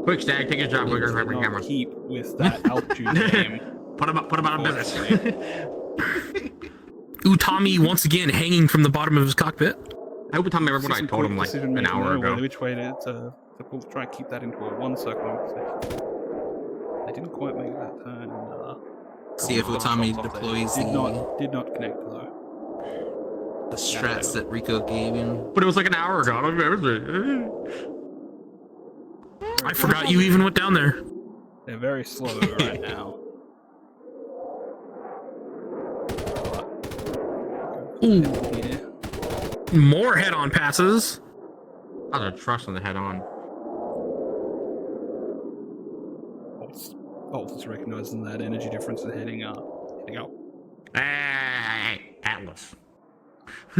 Quick, Stag, take his job. We're going to Not camera. keep with that altitude game. Put him out of business. Utami once again hanging from the bottom of his cockpit. I hope Tom remember what I Some told quick him like decision an making hour there, ago. whether which way to try and keep that into a one circle. They didn't quite make that turn. See if Utami deploys did not connect though. the strats that Rico gave him. But it was like an hour ago. I don't remember. I forgot you even went down there. They're very slow right now. Ooh, Yeah. more head-on passes. I was a trust on the head on. Bolt's recognizing that energy difference and heading up. Hey, Atlas.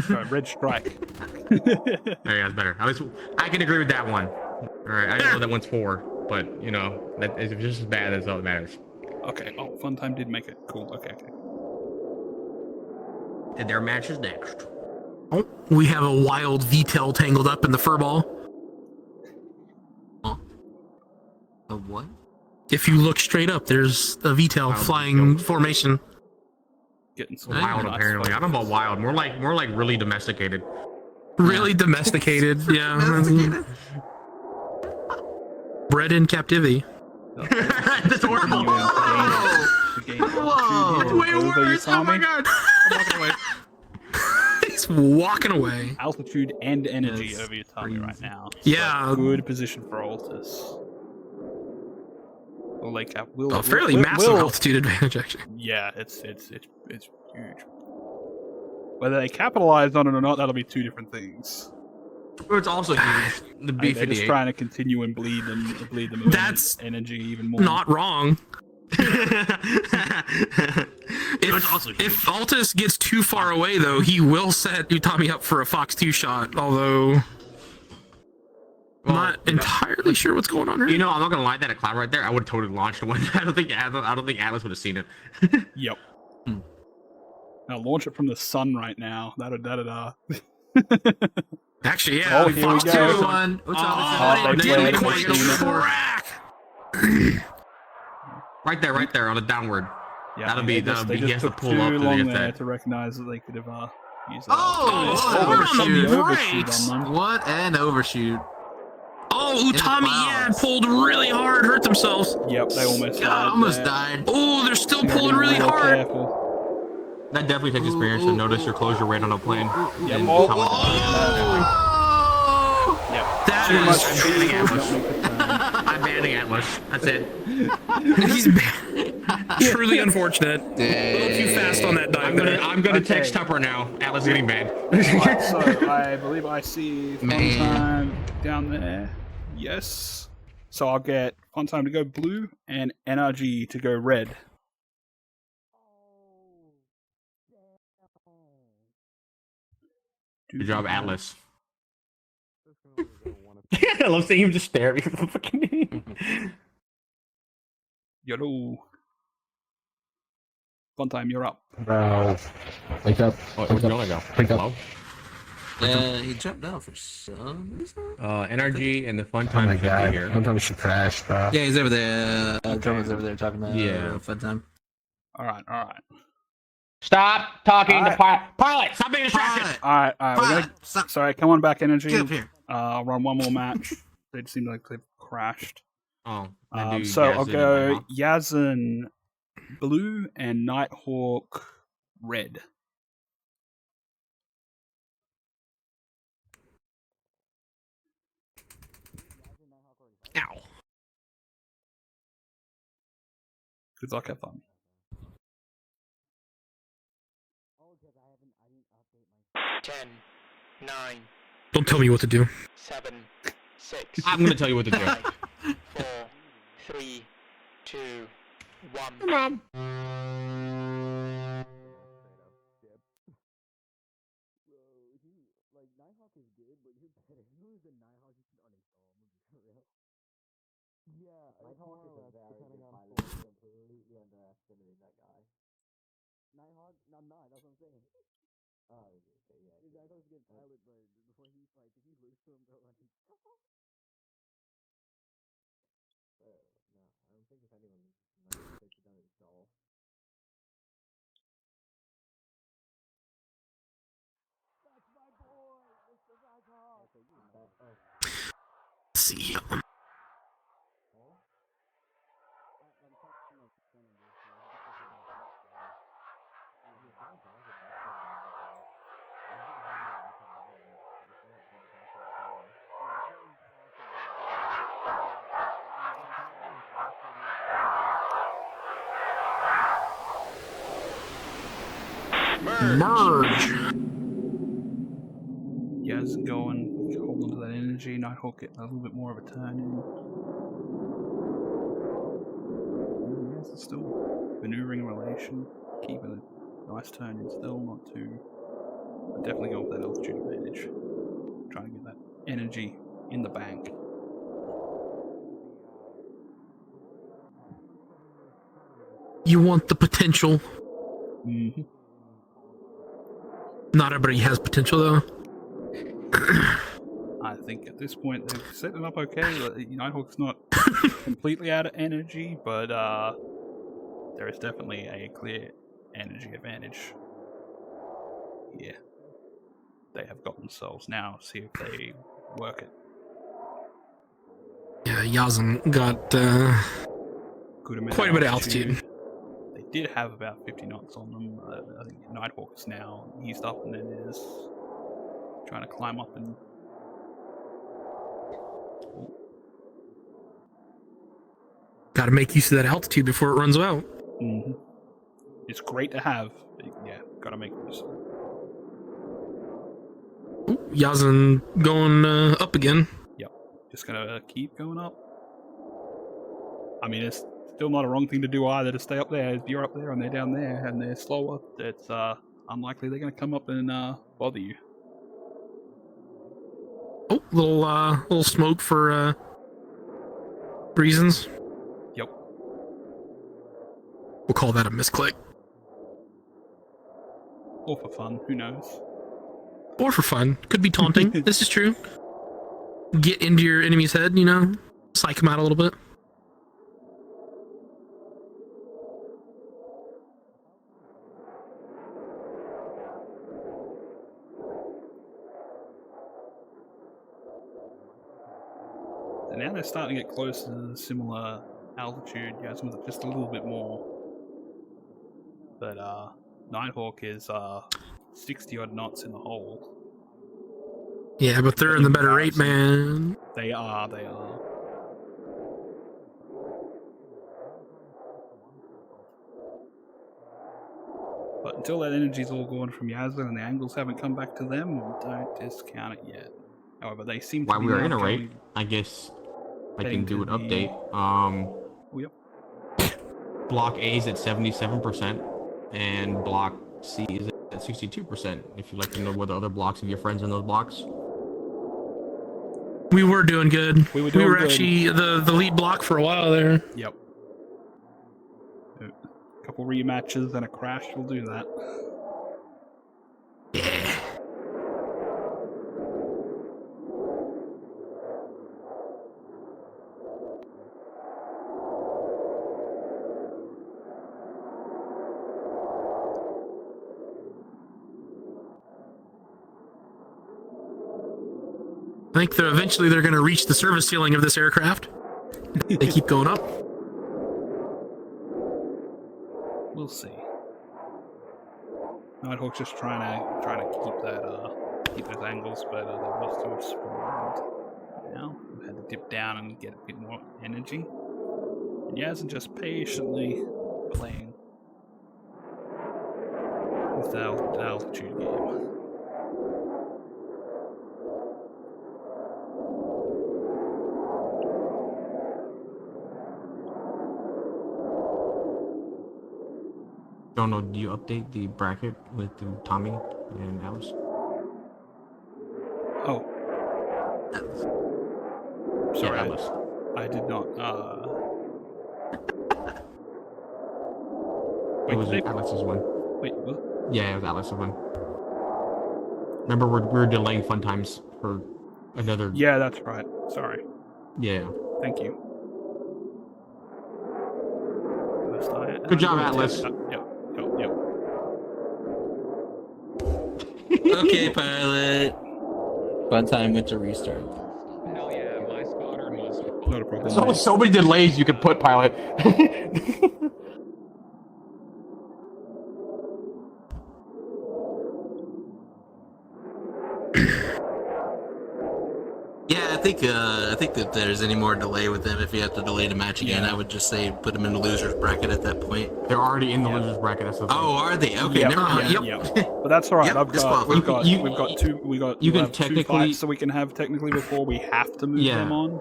Sorry, red strike. There, that's better. At least I can agree with that one. All right, I know that one's 4, but you know, that is just as bad. That's all that matters. Okay. Oh, Fun Time did make it. Cool. Okay. And their match is next. Oh, we have a wild V-tail tangled up in the furball. A what? If you look straight up, there's a V-tail flying formation. Getting some Wild, nice apparently. I don't know about wild. More like really domesticated. Really domesticated, yeah. Domesticated? Bred in captivity. That's horrible. Whoa! Way worse. Oh my god. I'm walking away. He's walking away. Altitude and energy Yes, over your tummy right now. Yeah. Good position for Altus. Well, like A fairly massive altitude advantage, actually. Yeah, it's huge. Whether they capitalize on it or not, that'll be two different things. But it's also huge. The They're just B-58. trying to continue and bleed them That's energy even more. Not wrong. It's also huge. If Altus gets too far away, though, he will set Utami up for a Fox 2 shot, although... Well, Oh, not entirely sure what's going on here. You know, I'm not gonna lie. That a cloud right there, I would have totally launched one. I don't think Atlas would have seen it. Yep. Now launch it from the sun right now. That'd Actually, yeah. Oh, here we Fox go. 2. Everyone, what's up? they Didn't played quite it. crack. Right there, on the downward. Yeah, That'll they be just, he has to took pull too up to long get there that. to recognize that they could have used that. Oh, we're on the overshoot brakes. on them. What an overshoot. Oh, the Utami, yeah, clouds. pulled really hard, hurt themselves. Yep, they almost God, died. almost there. died. Oh, they're still You gotta pulling be really real hard. Careful. That definitely takes experience to notice your closure rate on a plane. Yep. And Oh, how much- Yep. That Too is- much I'm speed. banning Atlas. Don't make the turn. I'm banning Atlas. That's it. He's truly unfortunate. A little too fast on that dive. I'm gonna Okay. text Tupper now. Atlas is getting banned. Right, so I believe I see Fun Man. Time down there. Yes. So I'll get Fun Time to go blue and NRG to go red. Good job, Atlas. I love seeing him just stare at me. Fucking. Yellow. Fun Time, you're up. Bro, wake up. Where's he gonna go? Wake up. Hello? He jumped down for some reason. NRG and the fun Oh time my should be god. here. Sometimes she crashed, bro. Yeah, he's over there. Drummond's over there talking to Yeah. Fun Time. Alright. Stop talking to pilot. Stop being distracted. Alright, we're gonna sorry, come on back energy. Get up here. I'll run one more match. They seem like they've crashed. Oh. So I'll go Yazan blue and Nighthawk red. Ow. Good luck, have fun. Don't tell me what to do. 7, 6, I'm gonna tell you what to do. 4, 3, 2, 1. Mom. Let's see. Merge. Yaz going, hold on to that energy. Nighthawk getting a little bit more of a turn in. Yaz is still maneuvering relation, keeping a nice turn in still, not too. But definitely going for that altitude advantage. Trying to get that energy in the bank. You want the potential. Mm-hmm. Not everybody has potential though. I think at this point they've set it up okay. Nighthawk's not completely out of energy, but there is definitely a clear energy advantage. Yeah. They have got themselves now. See if they work it. Yeah, Yazan got Good amount quite a bit of altitude. They did have about 50 knots on them. I think Nighthawk's now eased up and then is trying to climb up and. Got to make use of that altitude before it runs out. Mm-hmm. It's great to have. But yeah, gotta make use. Yazan going up again. Yep. Just gonna keep going up. I mean, it's still not a wrong thing to do either, to stay up there. If you're up there and they're down there and they're slower, it's unlikely they're gonna come up and bother you. Oh, little smoke for reasons. Yep. We'll call that a misclick. Or for fun, who knows? Or for fun. Could be taunting. This is true. Get into your enemy's head, you know? Psych him out a little bit. And now they're starting to get close to similar altitude. Yeah, it's just a little bit more. But Nighthawk is 60 odd knots in the hole. Yeah, but they're in the better rate, man. They are. But until that energy's all gone from Yazan and the angles haven't come back to them, don't discount it yet. However, they seem to While be we are now in a rate, going- I guess I heading can do to an the- update. Oh, yep. Block A is at 77%, and Block C is at 62%. If you'd like to know what the other blocks of your friends in those blocks. We were doing good. We were good. actually the lead block for a while there. Yep. A couple rematches and a crash will do that. Yeah. I think eventually they're going to reach the service ceiling of this aircraft. They keep going up. We'll see. Nighthawk's just trying to keep those angles, but they've lost to a spawned. Now we've had to dip down and get a bit more energy. And Yazan just patiently playing with the altitude game. Don't know, do you update the bracket with Tommy and Alice? Oh. Sorry, Yeah, Alice. I did not. It was Wait, Alex's one. wait, what? Yeah, it was Alex's one. Remember, we're delaying fun times for another. Yeah, that's right. Sorry. Yeah. Thank you. Good job, Atlas. Yep. Okay, pilot. Fun time with the restart. Hell yeah, my squadron was. Not a problem. There's only so many delays you can put, pilot. Yeah, Yeah, I think that there's any more delay with them. If you have to delay the match again, I would just say put them in the losers bracket at that point. They're already in the losers bracket. That's the thing. Oh, are they? Okay, Yep, never mind. yep. But that's all right. Yep, We've got You two can we'll have two technically- fights so we can have technically before we have to move them on.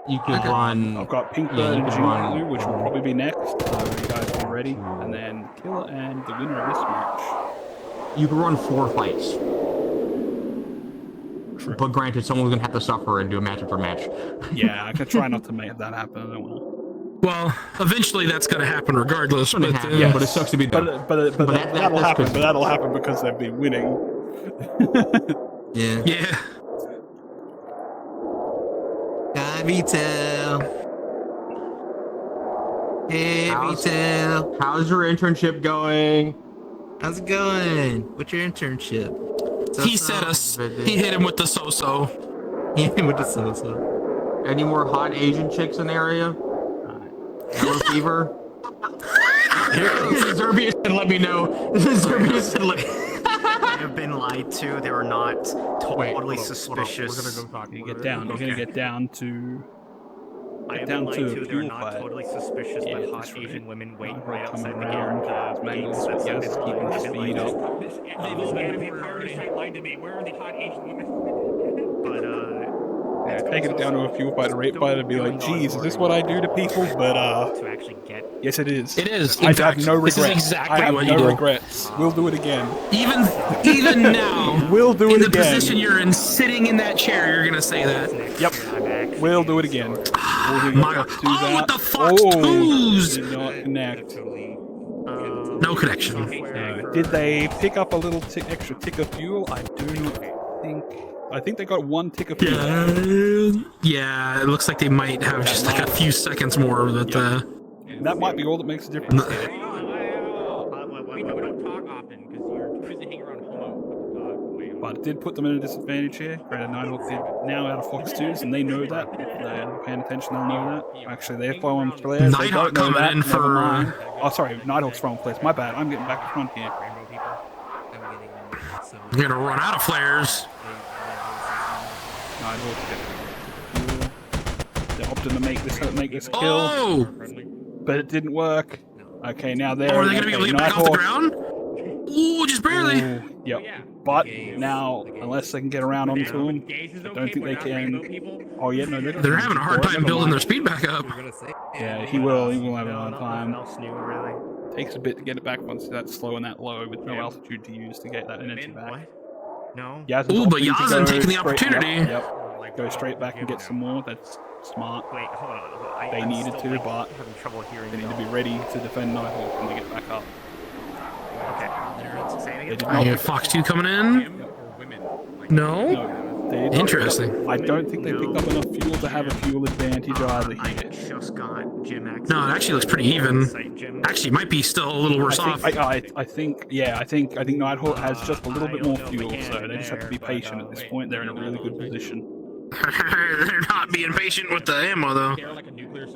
You could run. I've got Pinkbird you and could June run- Blue, which will probably be next. So you guys be ready, and then Killer and the winner of this match. You could run 4 fights. True. But granted, someone's gonna have to suffer and do a match after match. Yeah, I can try not to make that happen. I don't want to. Well, eventually that's going to happen regardless. Gonna But, happen, uh, but it sucks to be done. But that'll happen. that's But that'll happen because they've been winning. Yeah. yeah. Hi, Vitel. Hey, Vitel. How's your internship going? How's it going? What's your internship? He said us. He hit him with the so-so. Yeah, with the so-so. Any more hot Asian chicks in the area? Yellow fever? Zerbius said let me know. Zerbius said let me They have been lied to. They were not totally suspicious. We're gonna go talk. You get down. You're gonna get down to. I have down been to lied a to. They're fuel not fight. totally suspicious, Yeah, but hot that's right. Asian women wait Coming right outside the around, gates. Mangles, but yes, keeping the speed up. But Yeah, taking it down to a fuel fight, a rape fight, and be like, geez, is this what I do to people? But to actually get yes, it is. It is. I In have fact, no regrets. This is exactly I have what no you do. regrets. We'll do it again. Even now, We'll do in it the again. position you're in, sitting in that chair, you're going to say that. Yep. We'll do it again. My God. Oh, with the Fox Twos! Did not connect. No connection. Did they pick up a little extra tick of fuel? I do not think. I think they got 1 tick of fuel. Yeah, it looks like they might have just like a few seconds more that That might be all that makes a difference. But it did put them in a disadvantage here. Granted, Nighthawk did now out of Fox 2s, and they know that. If they're paying attention, they'll know that. Actually, they're following flares. They Nighthawk don't know coming that. in Never for- mind. Oh, sorry, Nighthawk's throwing flares. My bad. I'm getting back to front here. you're going to run out of flares. Nighthawk's getting fuel. They're opting to make this kill, Oh! but it didn't work. Okay, now they're. Are they going to be able to get back off the ground? Ooh, just barely. Ooh, yep. But now, unless they can get around onto him, I don't think they can. Oh, yeah, no, They're having a hard time building their speed back up. Yeah, he will. He will have a hard Nothing time. else new, really. Takes a bit to get it back once that's slow and that low with no altitude to use to get that energy back. What? No. Yazin's Ooh, but opting to Yazin go taking the straight- opportunity. Yep. Go straight back and get some more. That's smart. Wait, hold on. They I'm needed still, to, like, but having trouble hearing they need you. to be ready to defend Nighthawk when they get back up. Okay. Say it They again. did I not hear pick Fox 2 coming in. No? No, they did not Interesting. pick up- I don't think they picked up enough fuel to have a fuel advantage either I here. just got gym access. No, it actually looks pretty even. Gym. Actually, might be still a little worse off. I think Nighthawk has just a little bit more fuel, so they just have to be patient at this point. They're in a really good position. They're not being patient with the ammo, though.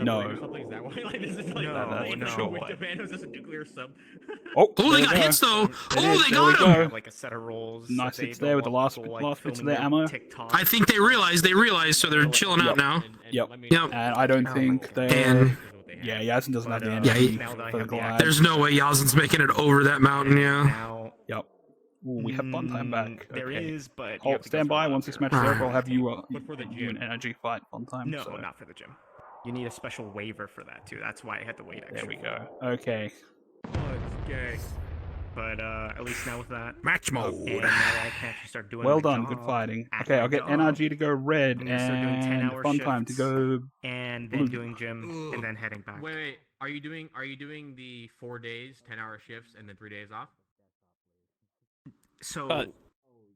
No. No, sure. Japan was just a nuclear sub. Oh, Oh, there they got go. hits, though. There Oh, is, they there we got go. him. Like a set of rolls. Nice They hits don't there with the want last people, hits of filming their ammo. TikTok. I think they realized, so they're chilling out now. Yep. Yep. And I don't think they're. And Yeah, Yazin doesn't have the Yeah, energy he- for the glide. there's no way Yazin's making it over that mountain, yeah. Now, Yep. Ooh, we have fun time back. There Okay. is, but you Hold, have to go stand through by. a Once this match lot is here. over, I'll have you for the you an energy fight fun time. No, so. not for the gym. You need a special waiver for that too. That's why I had to wait. There we Actually. go. Okay. Okay. But at least now with that, Match mode. and now I can actually start doing. Well my done. job Good fighting. at Okay, my I'll get job, NRG to go red I'm gonna start doing and 10-hour fun time to shifts. go. and then blue. doing gym, and then heading back. Wait. Are you doing the 4 days, 10-hour shifts, and then 3 days off? So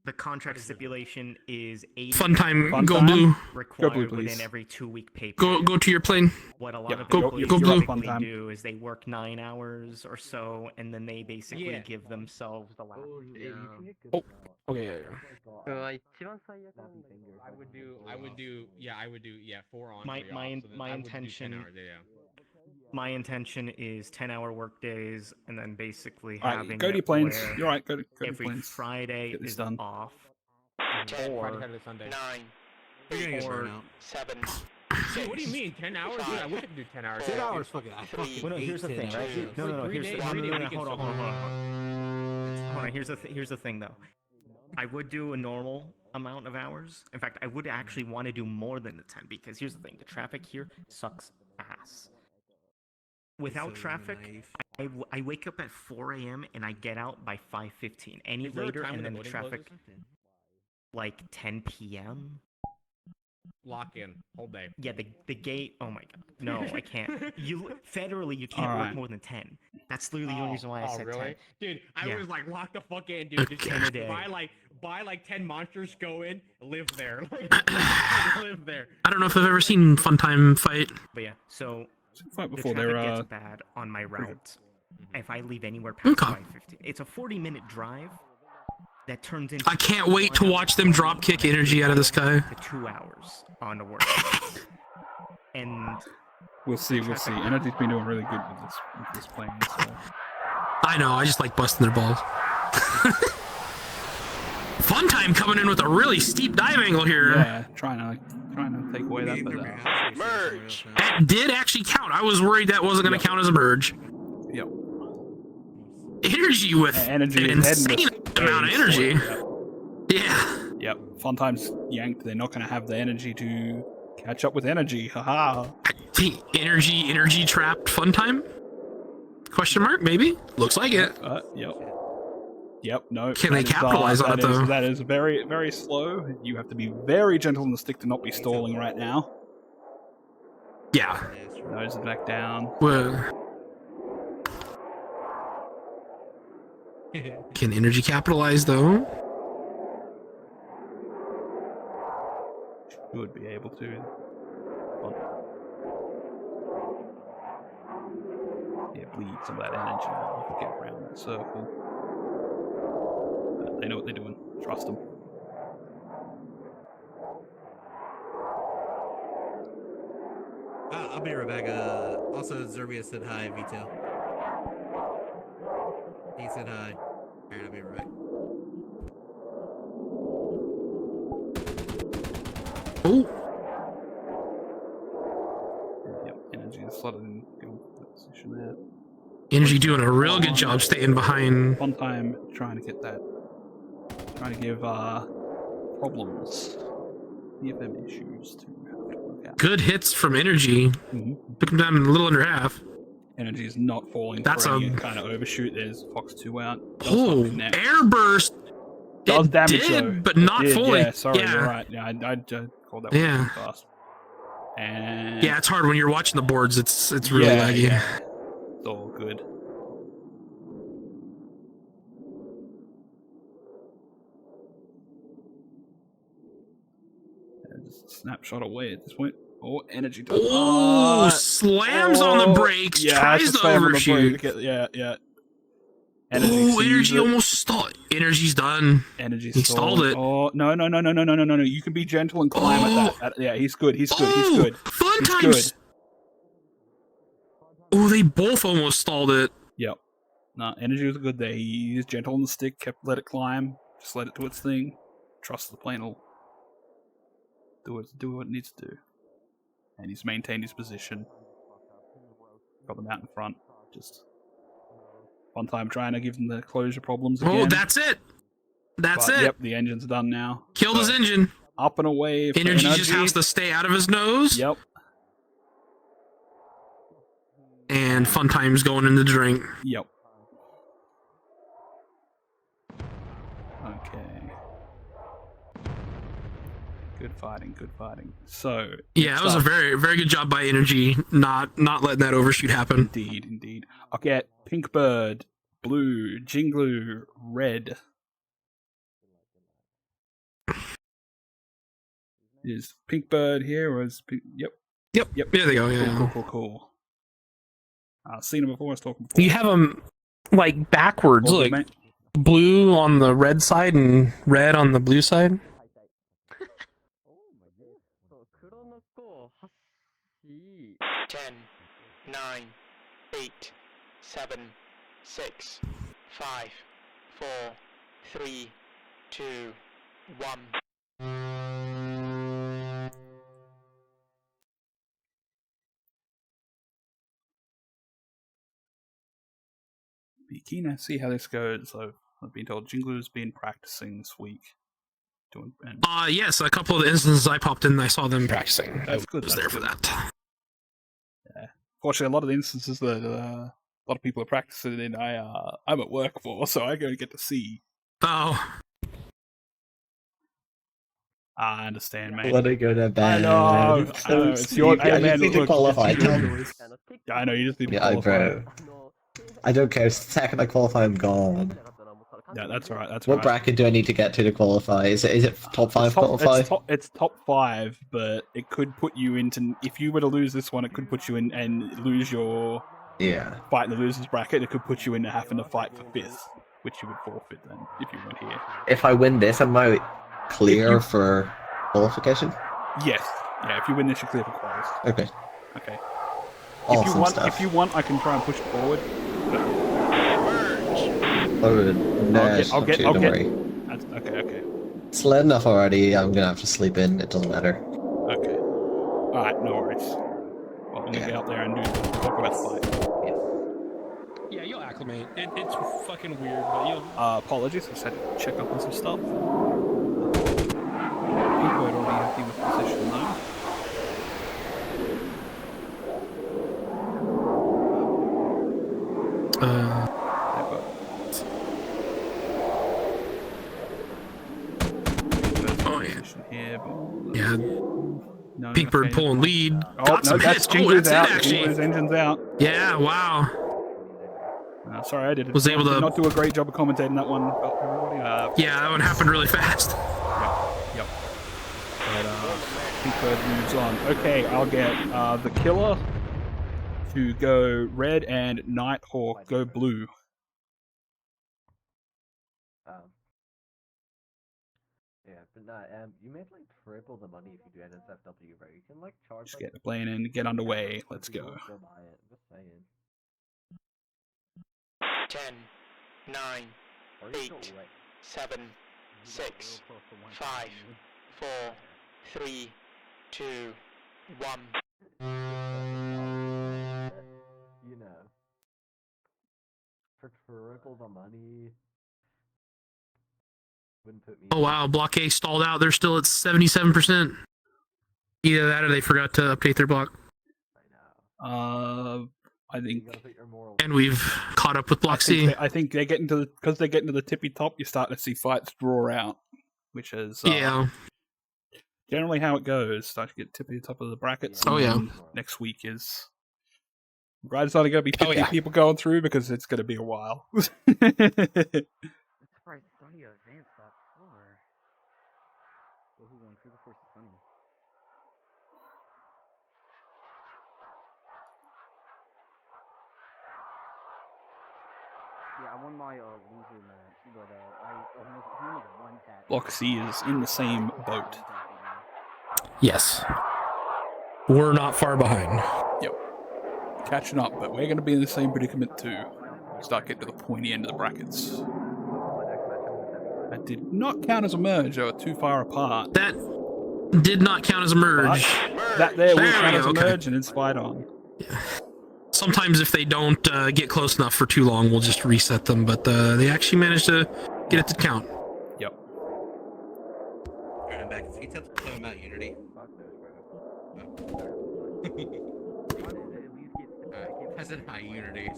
the contract stipulation is 80 Fun time, Fun go time? blue. required blue, within please. every 2-week pay Go period. go to your plane. What a lot Yep, of go- people go blue. Fun time. do is they work 9 hours or so, and then they basically give themselves the last. Okay, yeah. I would do 4 on. My- 3 my- off, so then my I would do 10 intention- hours, yeah. My intention is 10-hour work days, and then basically Alright, having go to your it planes. where You're right. Go to your every planes. Friday Get this is done. off. Friday, Or Saturday, Sunday. You're gonna get Or- burnt out. 7. Dude, what do you mean? 10 hours? Dude, I wish I could do 10 hours. 10 hours, fucking. I fucking Well, no, here's the hate thing, 10 right? hours. No, Like here's the 3 day hold weekends on. so Hold on. Here's the thing, though. I would do a normal amount of hours. In fact, I would actually want to do more than the 10 because here's the thing: the traffic here sucks ass. Without So traffic, naive. I wake up at 4 a.m. and I get out by 5:15. Any Is there a later, time and when then the the voting traffic closes? like 10 p.m. Lock in. Whole day. Yeah, the gate. Oh my god, no, I can't. Federally you can't work Alright. more than 10. That's literally the only reason why I said 10. Dude, I Yeah. was like, lock the fuck in, dude. Just 10 a day. buy like 10 monsters, go in, live there. Like, live there. I don't know if I've ever seen Funtime fight. But yeah, so Fight the before traffic they're gets bad on my route. If I leave anywhere past Okay. 5:15, it's a 40-minute drive that turns into. I can't wait to watch them drop kick energy out of the sky. To 2 hours on the work. And We'll see. Energy's been doing really good with this plane. So. I know, I just like busting their balls. Funtime coming in with a really steep dive angle here. Yeah, trying to take away that. But, Merge. That did actually count. I was worried that wasn't going to count as a merge. yep. Energy with Energy an is heading insane with amount of pace. energy. Yep. Yeah. Yep. Funtime's yanked. They're not going to have the energy to catch up with energy. Haha. The energy trapped Funtime? Question mark? Maybe. Looks like it. Yep. No. Can they that is, capitalize on it, that is- though? That is very, very slow. You have to be very gentle on the stick to not be stalling right now. Yeah. Nose is back down. Well, can energy capitalize though? Should be able to. Yeah, bleed some of that energy. You can get around that circle. They know what they're doing. Trust them. I'll be right back. Also, Zerbia said hi, Vito. He said hi. Alright, I'll be right back. Oh, Yep, energy is slotted in good position there. energy doing a real good job staying behind. One time trying to get that. Trying to give problems. Give them issues to have to work out. Good hits from energy. Took him down a little under half. Energy is not falling That's for any a- kind of overshoot. There's Fox 2 out. Does Oh, something there. air burst. Does It damage did, though. but It not did, fully. Yeah, sorry, Yeah. you're right. Yeah, I just called that Yeah. one too fast. And Yeah, it's hard when you're watching the boards. It's really yeah, laggy. yeah. It's all good. Yeah, just a snapshot away at this point. Oh, energy. Oh, slams on the brakes. Yeah, Tries has to slam on the overshoot. brake. Yeah. Oh, sees energy it. almost stalled. Energy's done. Energy He stalled it. Oh, no. You can be gentle and climb at that. Yeah, he's good. He's good. He's Oh, good. Fun He's times. good. Oh, they both almost stalled it. Yep. No, energy was good there. He's gentle on the stick, let it climb, just let it do its thing. Trust the plane will do what it needs to do. And he's maintained his position. Got them out in front. Just one time trying to give them the closure problems again. Oh, that's it. That's But, it. Yep, the engine's done now. Killed his engine. Up and away. For Energy just has to stay out of his nose. Yep. And Fun Time's going in the drink. Yep. Okay. Good fighting. So Yeah, it was a very, very good job by Energy, not letting that overshoot happen. Indeed. Okay, Pink Bird, Blue, Jinglu, Red. Is Pink Bird here or is Pink... Yep. There they go. Yeah. Cool. I've seen him before. I was talking before. You have them like backwards, All good, like mate. blue on the red side and red on the blue side. 10, 9, 8, 7, 6, 5, 4, 3, 2, 1. Be keen to see how this goes. I've been told Jingler's been practicing this week. Yes, a couple of the instances I popped in, I saw them practicing. That's I good. was there for that. Yeah. Fortunately, a lot of the instances that a lot of people are practicing in, I'm at work for, so I don't get to see. Oh. I understand, mate. want to go to bed. I know. It's your. I man, just need to look, qualify. it's your choice. Yeah, I know. You just need to Yeah, qualify. bro. I don't care. The second I qualify, I'm gone. Yeah, that's alright. That's What right. bracket do I need to get to qualify? Is it top 5 qualify? It's top 5, but it could put you into. If you were to lose this one, it could put you in and lose your fight in the losers bracket. It could put you into having to fight for 5th, which you would forfeit then if you went here. If I win this, am I clear for qualification? Yes. Yeah. If you win this, you're clear for quals. Okay. Okay. Awesome If you want, I can try and push it forward. I'll get. Don't worry. Okay. It's late enough already. I'm gonna have to sleep in. It doesn't matter. Okay. Alright, no worries. Well, I'm gonna get out there and talk about the fight. Yeah, you'll acclimate. It's fucking weird, but you'll... Apologies, I just had to check up on some stuff. People are already happy with the position though. Here, yeah. No, Pinkbird pulling lead. Oh, Got no, some that's hits. Oh, that's out. it, actually. Jingler's engine's out. Yeah, wow. Sorry, I did able to not do a great job of commentating that one. Yeah, that one happened really fast. Yep. But Pinkbird moves on. Okay, I'll get the Killer to go red and Nighthawk go blue. Yeah, but no, you made like triple the money if you do NSFW, bro. You can like charge. Just get the plane and get underway. Let's go. Go buy it. Just saying. 10, 9, 8, 7, 6, 5, 4, 3, 2, 1. You know, for triple the money. Put me Oh wow, Block A stalled out. They're still at 77%. Either that or they forgot to update their block. I think. And we've caught up with Block C. I think they get into because they get into the tippy top. You're starting to see fights draw out, which is generally how it goes. Start to get tippy top of the brackets. Oh yeah. Next week is. It's only going to be 50 people going through because it's going to be a while. Yeah, I won my loser match, but I almost won that. Block C is in the same boat. Yes. We're not far behind. Yep. Catching up, but we're going to be in the same predicament too. Start getting to the pointy end of the brackets. That did not count as a merge, they were too far apart. That did not count as a merge. But that there will count as a merge and it's fight on. Yeah. Sometimes if they don't get close enough for too long, we'll just reset them, but they actually managed to get it to count. Yep. Alright, I'm back. Can you tell them about Unity? Alright, I said hi, Unity.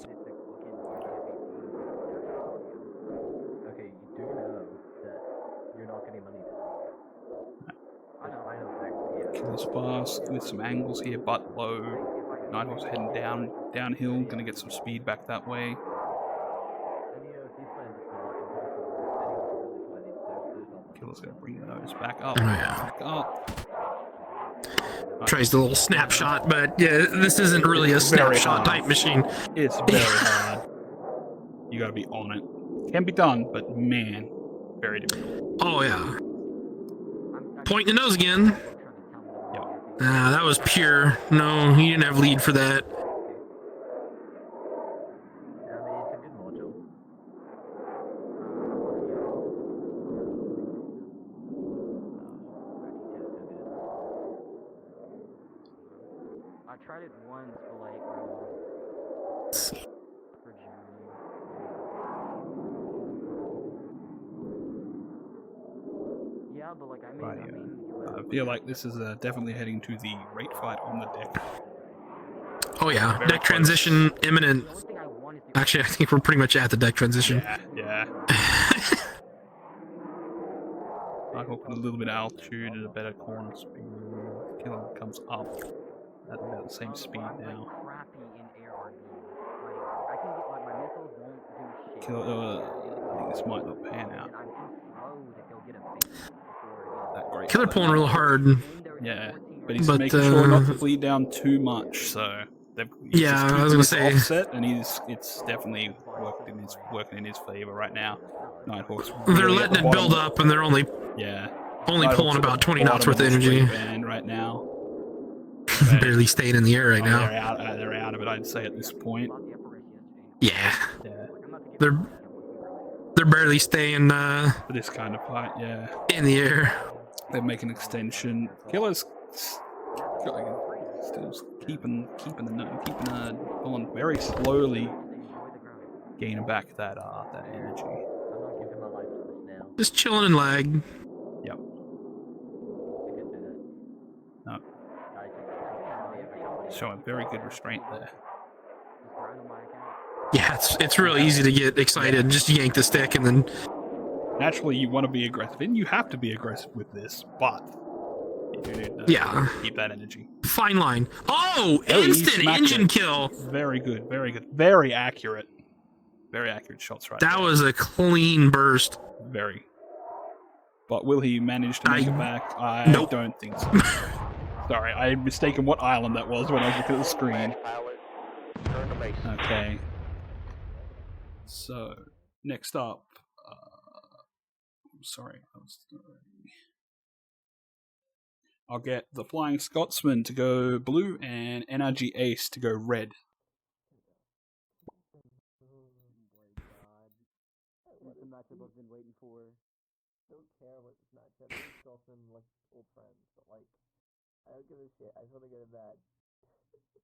Okay, you do know that you're not getting money this week. I know. Killer's fast, with some angles here, but low. Nighthawk's heading downhill, gonna get some speed back that way. Killer's gonna bring those back up. Oh, yeah. Back up. Tries the little snapshot, but yeah, this isn't really a snapshot type machine. It's very hard. You gotta be on it. Can be done, but man, very difficult. Oh yeah. Point in the nose again. Ah, that was pure. No, he didn't have lead for that. I tried it once for like for Germany. Right, I feel like this is definitely heading to the rate fight on the deck. Oh yeah, Very deck close. transition imminent. Actually, I think we're pretty much at the deck transition. Yeah. I hope with a little bit of altitude and a better corner speed. Killer comes up at about the same speed now. Killer, I think this might not pan out. That great. Killer pulling real hard. Yeah, but he's making sure not to bleed down too much. So he's just I was keeping gonna this say offset, and it's definitely working in his favor right now. Nighthawk's they're really at letting the it build bottom. up, and they're only Nighthawk's pulling at about the 20 knots bottom worth of the energy. straight band right now. Barely staying in the air right now. They're out of it, I'd say, at this point. Yeah. They're barely staying For this kind of fight, yeah. in the air. They make an extension. Killer's still keeping on very slowly, gaining back that energy. Just chilling in lag. Yep. No. Showing very good restraint there. Yeah, it's real easy to get excited. Just yank the stick and then. Naturally, you want to be aggressive, and you have to be aggressive with this, but you do need to keep that energy. Fine line. Oh, Oh, he instant smacked engine it. kill. Very good, very accurate. Very accurate shots right That there. was a clean burst. Very. But will he manage to make it back? I Nope. don't think so. Sorry, I had mistaken what island that was when I was looking at the screen. Okay. So, next up... sorry, I'll get the Flying Scotsman to go blue and NRG Ace to go red.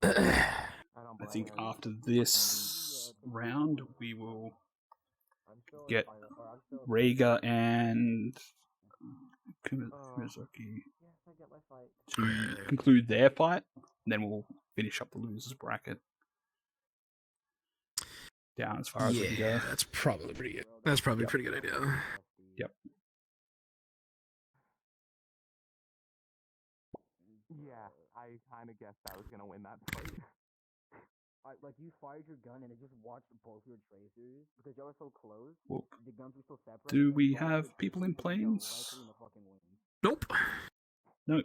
I think after this round, we will get Rhaegar and Kumizuki to conclude their fight, and then we'll finish up the losers bracket. Down as far as we can go. That's probably pretty good. That's probably a pretty good idea. Yep. Yeah, I kind of guessed I was gonna win that fight. Like you fired your gun and it just watched both your tracers because y'all were so close. Whoop. The guns were so separate. Do we have people in planes? Nope. Nope.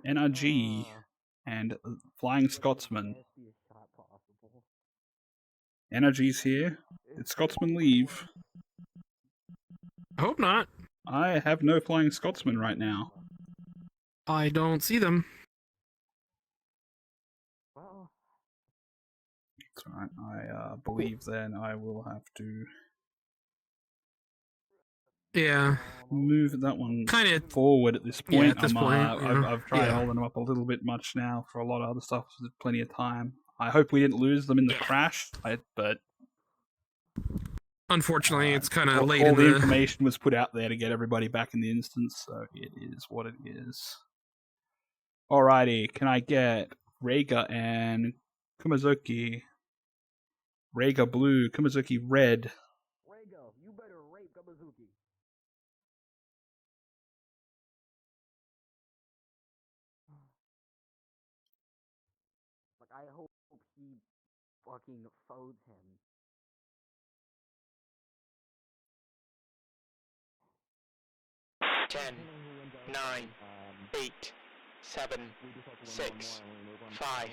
NRG and Flying Scotsman. NRG's here. Did Scotsman leave? I hope not. I have no Flying Scotsman right now. I don't see them. That's alright. I believe then I will have to move that one kind of forward at this point. Yeah, at this point, I've tried holding them up a little bit much now for a lot of other stuff. So there's plenty of time. I hope we didn't lose them in the crash, but unfortunately, it's kind of late all in the the. information was put out there to get everybody back in the instance, so it is what it is. Alrighty, can I get Rhaegar and Kumizuki? Rhaegar blue, Kumizuki red. Rhaegar, you better rape Kumizuki. Like I hope he fucking folds him. Ten, 9, 8, 7, 6, 5,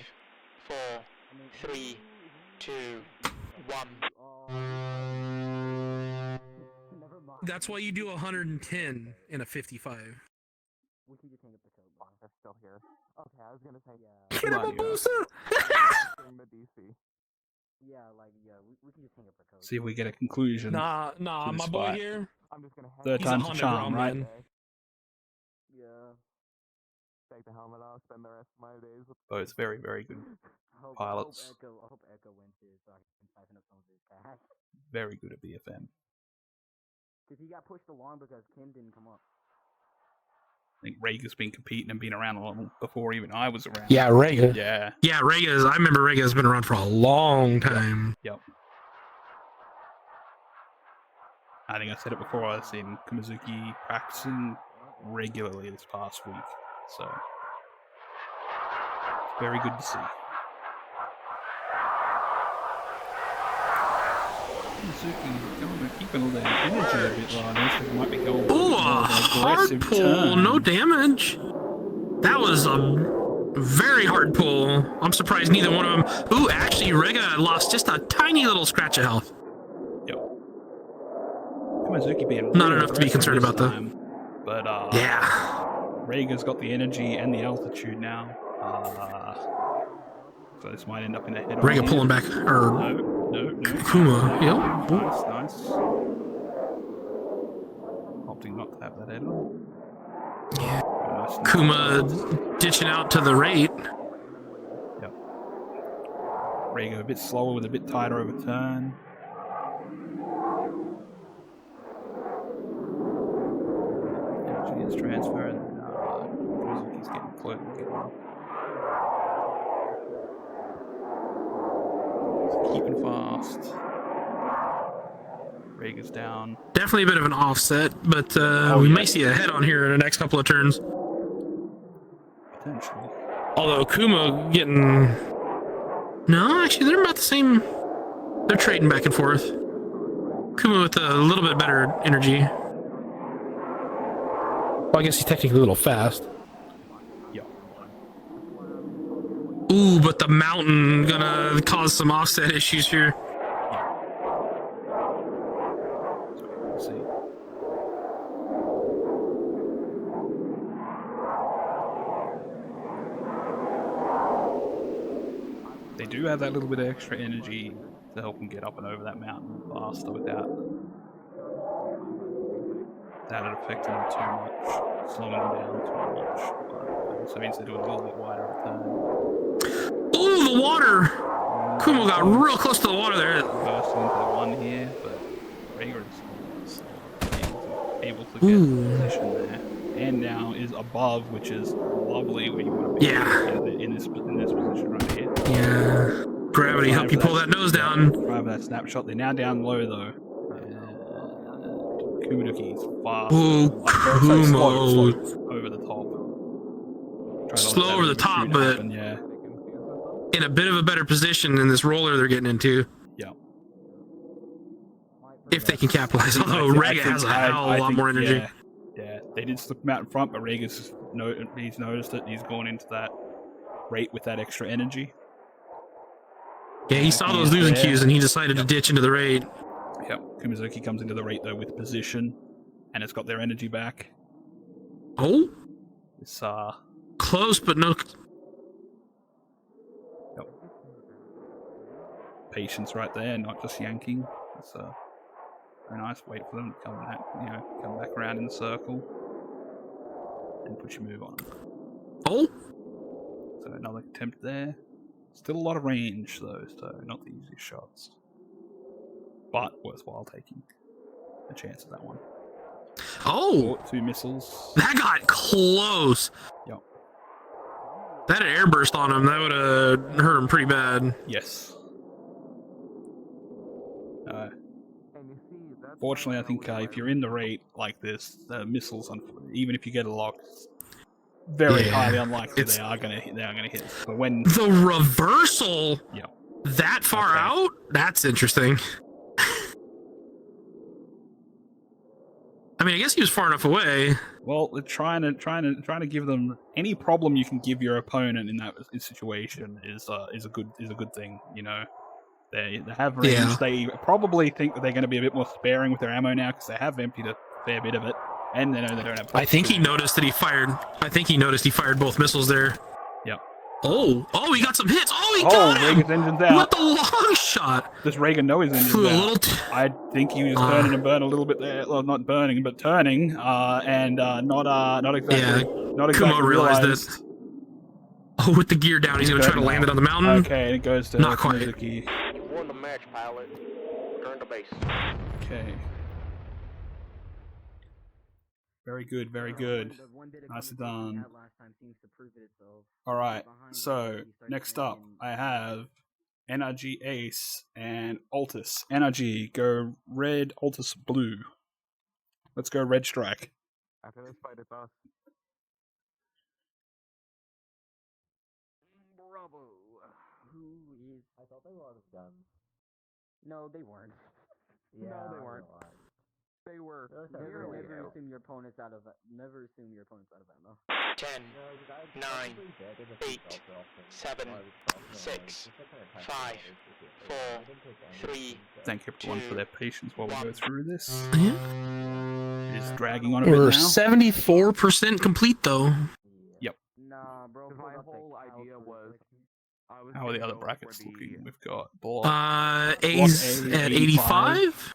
4, 3, 2, 1. That's why you do 110 in a 55. We can just hang up the code. They're still here. Okay, I was gonna say Hit him, Abusa! the DC. Yeah, we can just hang up the code. See if we get a conclusion. Nah, to my this boy fight. here. I'm just gonna hang Third He's a time's a Honda charm, Grom, right? man. Yeah. take the helmet off, spend the rest of my days with Both very, very good pilots. I hope Echo wins here so I can siphon up some of his cash. Very good at BFM. Because he got pushed along because Kim didn't come up. I think Rhaegar's been competing and been around a lot before even I was around. Yeah, Rhaegar. Yeah. Yeah, Rhaegar's. I remember Rhaegar's been around for a long time. Yep. I think I said it before. I've seen Kumazuki practicing regularly this past week, so very good to see. Kumazuki keeping all that energy a bit like this. It might be going for Ooh, a a hard aggressive pull, turn. no damage. That was a very hard pull. I'm surprised neither one of them. Ooh, actually, Rhaegar lost just a tiny little scratch of health. Yep. Kumazuki being Not real enough to be concerned aggressive about, this time, but Yeah. Rhaegar's got the energy and the altitude now. So this might end up in a head-on. Rhaegar pulling back, or no. Kuma. Yep. Nice. Opting not to have that head-on. Yeah. Nice. Kuma ditching out to the right. Yep. Rhaegar a bit slower with a bit tighter of a turn. Energy is transferring. Kumazuki's getting close. Keeping fast. Rhaegar's down. Definitely a bit of an offset, but we may see a head on here in the next couple of turns. Potentially. Although Kuma getting... No, actually, they're about the same. They're trading back and forth. Kuma with a little bit better energy. Well, I guess he's technically a little fast. Yep. Ooh, but the mountain gonna cause some offset issues here. Let's see. They do have that little bit of extra energy to help them get up and over that mountain faster without it affecting them too much, slowing them down too much. But it also means they do a little bit wider of a turn. Ooh, the water! Kuma got real close to the water there. Bursting into the one here, but Rhaegar is able to get position there. And now is above, which is lovely where you want to be. Yeah. In this position right here. Yeah. Gravity help you pull that nose down. Try for that snapshot. They're now down low though. Kumazuki's fast. Ooh, Slow over the top. Slow over the top, but in a bit of a better position in this roller they're getting into. Yeah. If they can capitalize. Although Rhaegar has a hell of a lot more energy. Yeah, they did slip him out in front, but Rhaegar's he's noticed it. He's gone into that rate with that extra energy. Yeah, he saw those losing cues and he decided to ditch into the raid. Yep, Kumazuki comes into the rate though with position, and it's got their energy back. Oh, it's close, but no. Yep. Patience right there, not just yanking. It's very nice. Wait for them to come back, come back around in the circle, and put your move on them. Oh, so another attempt there. Still a lot of range though, so not the easiest shots. But worthwhile taking a chance at that one. Oh! 2 missiles. That got close. Yep. That had airburst on him. That would have hurt him pretty bad. Yes. Fortunately, I think if you're in the rate like this, the missiles, even if you get a lock, it's very highly unlikely they are gonna hit. But when the reversal, yep, that far out, that's interesting. I mean, I guess he was far enough away. Well, they're trying to give them any problem you can give your opponent in that situation is a good thing. They have range. Yeah. They probably think that they're going to be a bit more sparing with their ammo now because they have emptied a fair bit of it, and they know they don't have. I think he noticed that he fired. I think he noticed he fired both missiles there. Yep. Oh, he got some hits. Oh, he got him! Rhaegar's engine's out. With the long shot. Does Rhaegar know his engine's Flew a out? little I think he was turning and burn a little bit there. Well, not burning, but turning, and not exactly. Not exactly Kuma realized it. Oh, with the gear down, he's gonna try to land it on the mountain. Okay, and it goes to not quite. You won the match, pilot. Return to base. Okay. Very good, very good. Nicely done. Alright, so next up I have Energy Ace and Altus. Energy, go red, Altus blue. Let's go red strike. After this fight, it's us. Bravo. Who is? I thought they were out of guns. No, they weren't. Yeah, No, they weren't. They were. Never assume your opponent's out of. Never assume your opponent's out of ammo. 10, 9, 8, 7, 6, 5, 4, 3. Thank everyone for their patience while we go through this. Yeah. It is dragging on a bit We're now. 74% complete though. Yep. Nah, bro. My whole idea was. How are the other brackets looking? We've got block. A's A, at 85.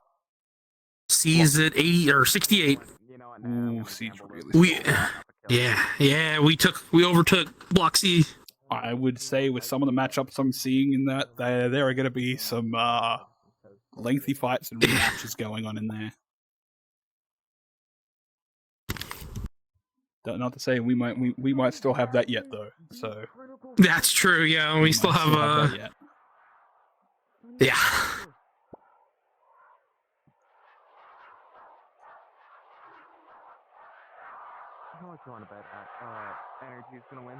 C's at 80 or 68. Ooh, C's really We overtook Block C. I would say with some of the matchups I'm seeing in that, there are going to be some lengthy fights and rematches going on in there. Not to say we might still have that yet though. So That's true. Yeah, we still have that yet. Yeah. How much you want to bet Energy's gonna win?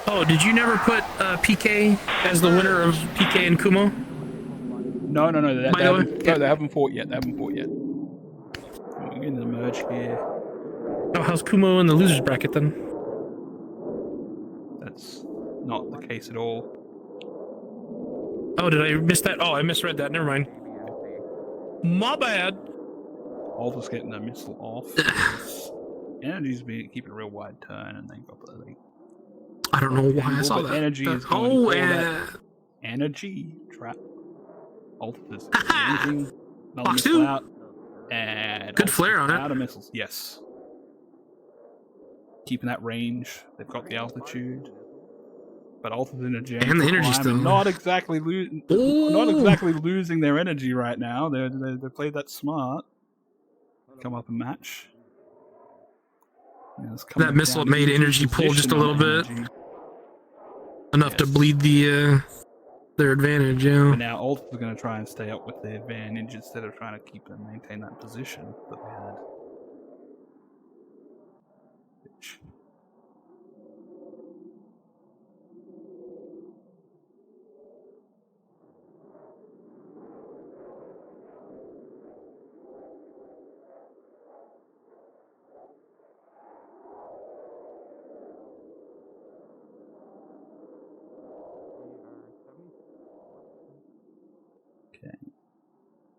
Oh, did you never put PK as the winner of PK and Kumo? No. They haven't fought yet. We're in the merge here. Oh, how's Kumo in the losers bracket then? That's not the case at all. Oh, did I miss that? Oh, I misread that. Never mind. My bad. Altus getting the missile off. Energy's been keeping a real wide turn, and they got the. I don't know why I saw that. Energy is going for that energy trap. Altus is anything. Another missile out. And good flare on it. Out of missiles, yes. Keeping that range. They've got the altitude. But Altus in a gem. And the energy still. Not exactly losing their energy right now. They played that smart. Come up and match. That missile made energy pull just a little bit. Enough to bleed the their advantage, yeah. But now Altus are going to try and stay up with their advantage instead of trying to keep and maintain that position that they had. Which...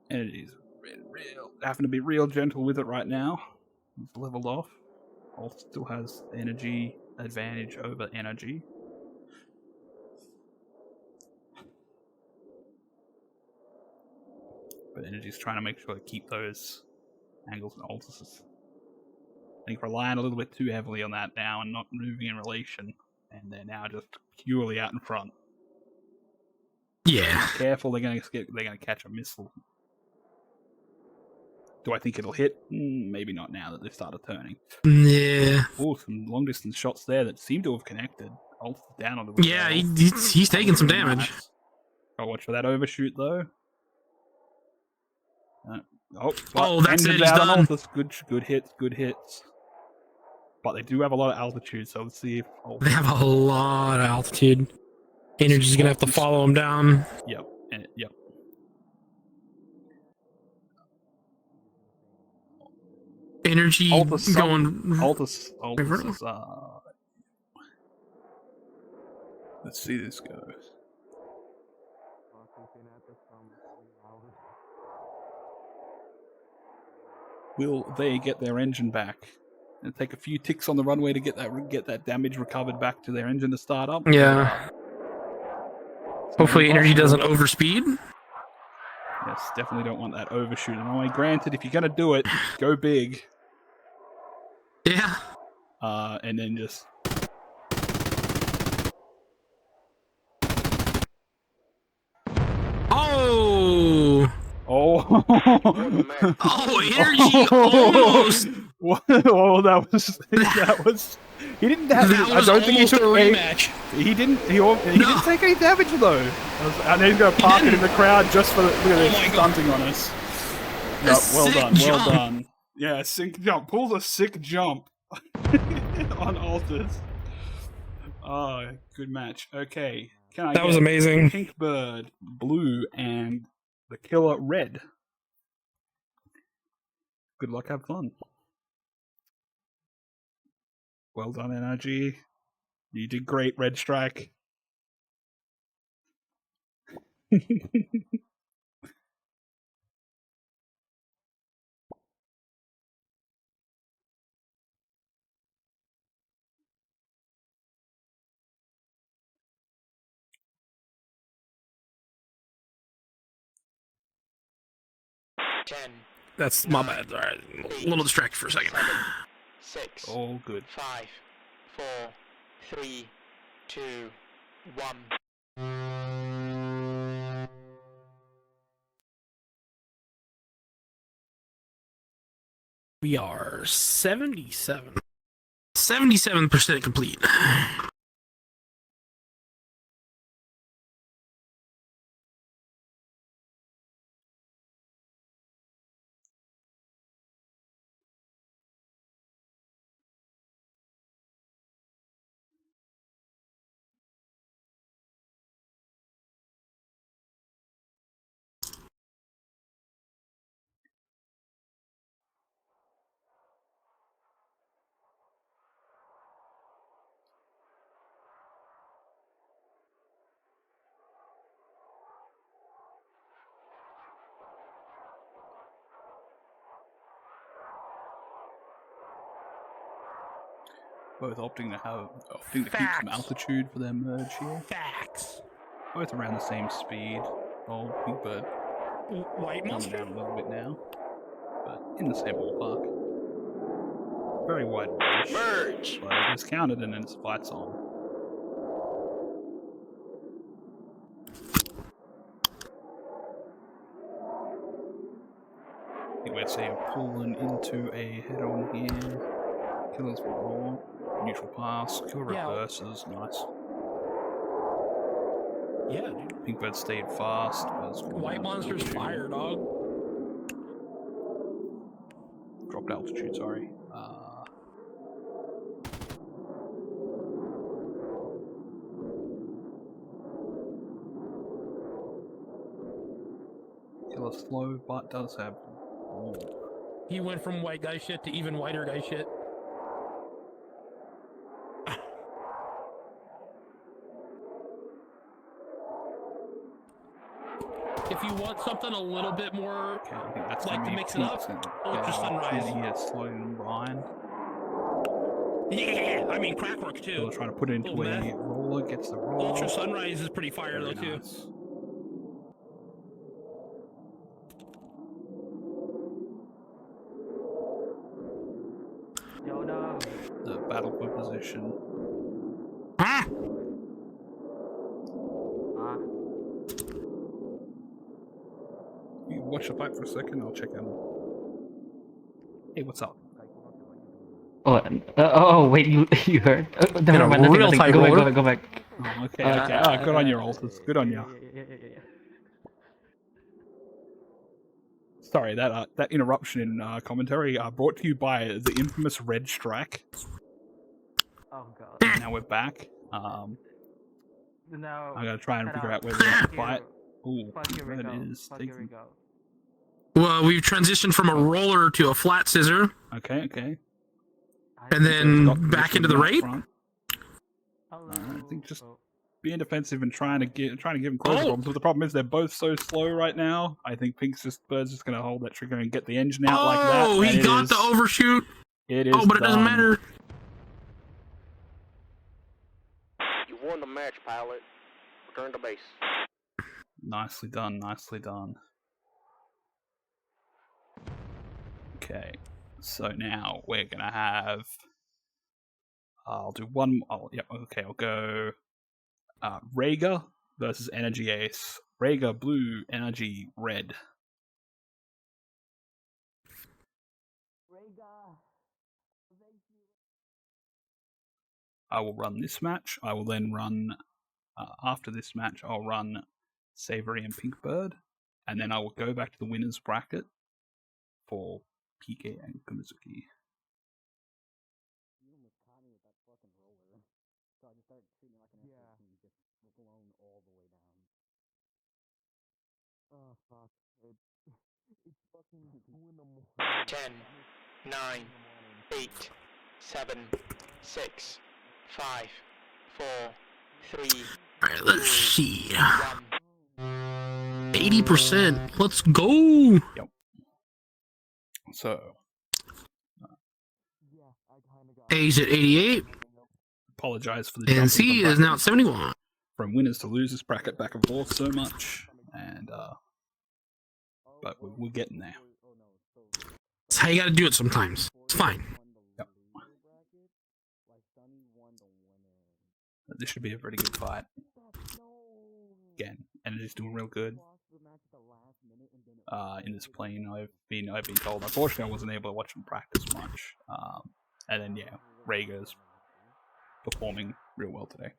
Energy's real, having to be real gentle with it right now. It's leveled off. Alt still has energy advantage over energy. But Energy's trying to make sure to keep those angles and Altus. I think relying a little bit too heavily on that now and not moving in relation. And they're now just purely out in front. Yeah. Careful, they're gonna catch a missile. Do I think it'll hit? Maybe not now that they've started turning. Yeah. Oh, some long distance shots there that seem to have connected. Alt's down a little bit. Yeah, he's taking some damage. I'll watch for that overshoot though. That's it. He's done. Good hits. But they do have a lot of altitude, so let's see if they have a lot of altitude. Energy's gonna have to follow him down. Yep. Energy Altus going. Altus is, let's see this goes. Will they get their engine back? It'll take a few ticks on the runway to get that damage recovered back to their engine to start up. Yeah. Hopefully Energy doesn't overspeed. Yes, definitely don't want that overshoot. And granted, if you're going to do it, go big. Yeah. And then just... Oh, energy almost. Well, that was. He didn't have. That was I don't think he almost took a rematch. He didn't. He didn't take any damage though. And he's gonna park it in the crowd just for the. Look at this stunting on us. Yep, well done. Jump. Well done. Yeah, sick jump. Pulls a sick jump on altars. Oh, good match. Okay. Can I That was get amazing. Pink Bird, Blue, and the Killer Red? Good luck, have fun. Well done, Energy. You did great, Red Strike. That's my bad. All right, a little distracted for a second. 6. All good. 5, 4, 3, 2, 1. We are 77% complete. Both opting to keep some altitude for their merge here. Facts. Both around the same speed. Oh, Pink Bird. White Coming monster. down a little bit now, but in the same ballpark. Very wide range. Merge! But it is counted and then its flights on. I think we're seeing pulling into a head-on here. Killers will roll. Neutral pass. Killer reverses. Nice. Yeah, dude. Pink Bird stayed fast. White monster's fire, dog. Dropped altitude, sorry. Killer slow, but does have. Oh. He went from white guy shit to even whiter guy shit. If you want something a little bit more, Okay, I think that's like to mix it up, Ultra Sunrise. He is slowing them behind. Yeah, I mean Crackwork too. Killer trying to put it into a roller, gets the roll. Ultra Sunrise is pretty fire though too. Nice. Yo, no. The battle for position. You watch the fight for a second, I'll check in. Hey, what's up? Oh, wait, you heard? Never mind, nothing. Go back. Oh, okay, okay. Good on your alters. Good on you. Sorry, that interruption in commentary brought to you by the infamous Red Strike. Oh god. And now we're back. No. I gotta try and figure out where we're gonna fight. Ooh, Red is taking. Well, we've transitioned from a roller to a flat scissor. Okay, okay. And then back into the raid. I think just being defensive and trying to give him closer problems. But the problem is they're both so slow right now. I think Bird's just gonna hold that trigger and get the engine out like that. Oh, he got the overshoot. It is. Oh, but it doesn't matter. You won the match, pilot. Return to base. Nicely done, nicely done. Okay, so now we're gonna have. I'll do one. Yeah, okay, I'll go. Rhaegar versus Energy Ace. Rhaegar blue, Energy red. I will run this match. I will then run, after this match, I'll run Savory and Pink Bird, and then I will go back to the winners bracket for PK and Kumizuki. Oh fuck. It's fucking 2 in the morning. 10, 9, 8, 7, 6, 5, 4, 3. Alright, let's see. 80%. Let's go. Yep. So. A's at 88. Apologize for the And jump C is now at 71. From winners to losers bracket back and forth so much, and but we're getting there. That's how you gotta do it sometimes. It's fine. Yep. This should be a pretty good fight. Again, Energy's doing real good. In this plane, I've been told. Unfortunately, I wasn't able to watch them practice much. And then yeah, Rhaegar's performing real well today.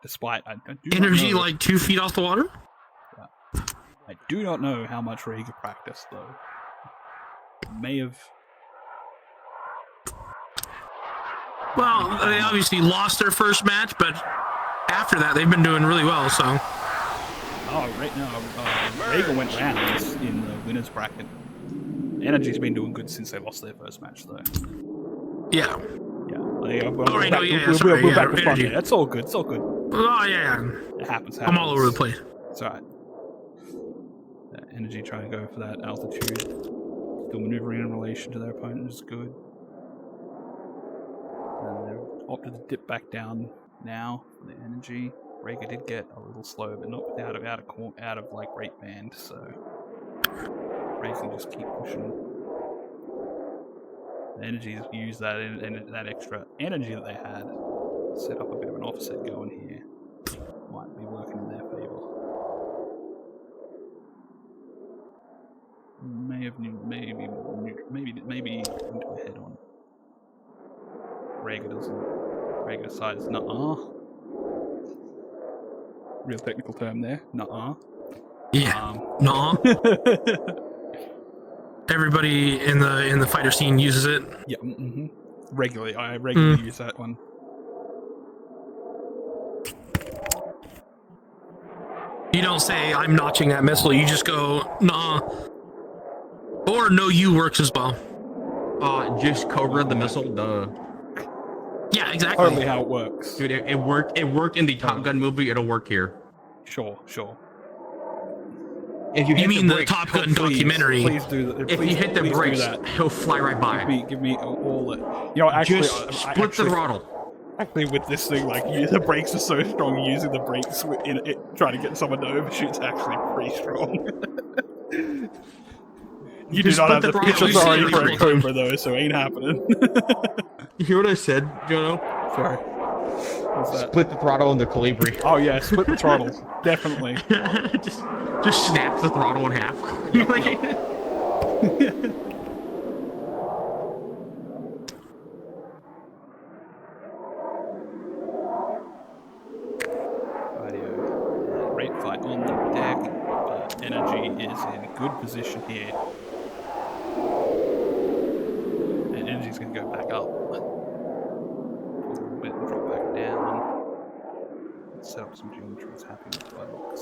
Despite I do Energy not know, like 2 feet off the water? Yeah. I do not know how much Rhaegar practiced though. May have. Well, they obviously lost their first match, but after that, they've been doing really well, so. Oh, right now, Rhaegar went rounds in the winners bracket. Energy's been doing good since they lost their first match, though. Yeah. Yeah. We're back to front there. That's all good. It's all good. Oh, yeah. It happens. I'm all over the place. It's alright. Energy trying to go for that altitude. Still maneuvering in relation to their opponent is good. And they're opted to dip back down now for the Energy. Rhaegar did get a little slow, but not out of like rate band, so Rhaegar can just keep pushing. The Energy has used that and that extra energy that they had, set up a bit of an offset going here. Might be working in their favour. Maybe into a head on. Rhaegar decides, nuh-uh. Real technical term there, nuh-uh. Yeah, nuh-uh. Everybody in the fighter scene uses it. Yeah, regularly. I regularly use that one. You don't say, I'm notching that missile, you just go, nah. Or no you works as well. Just Cobra the missile, duh. Yeah, exactly. Totally how it works. Dude, it worked in the Top Gun movie, it'll work here. Sure. If you mean the brakes, Top Gun documentary? Please do that. If you hit the brakes, he'll fly right by. Give me all the... You know, actually... Just split the throttle. Actually, with this thing, like, the brakes are so strong, using the brakes in it, trying to get someone to overshoot's actually pretty strong. You do not have the pitch authority for a Cobra, though, so ain't happening. You hear what I said, Jono? Sorry. What's that? Split the throttle in the Colibri. Oh yeah, split the throttle. Definitely. just snap the throttle in half. Great fight on the deck. Energy is in good position here. And Energy's going to go back up. A little bit and drop back down. Set up some geometry. It's happy with bugs.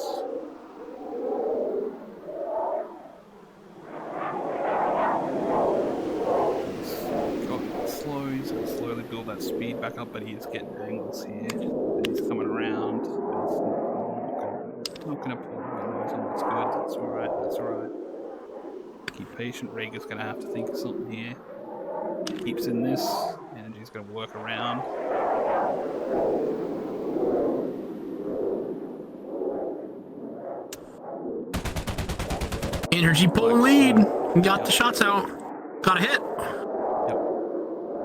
Slow, he's going to slowly build that speed back up, but he is getting angles here. And he's coming around, but he's not going to pull windows on. That's good, that's alright. Keep patient, Rhaegar's going to have to think of something here. Keeps in this, Energy's going to work around. Energy pull lead. Got the shots out. Got a hit. Yep.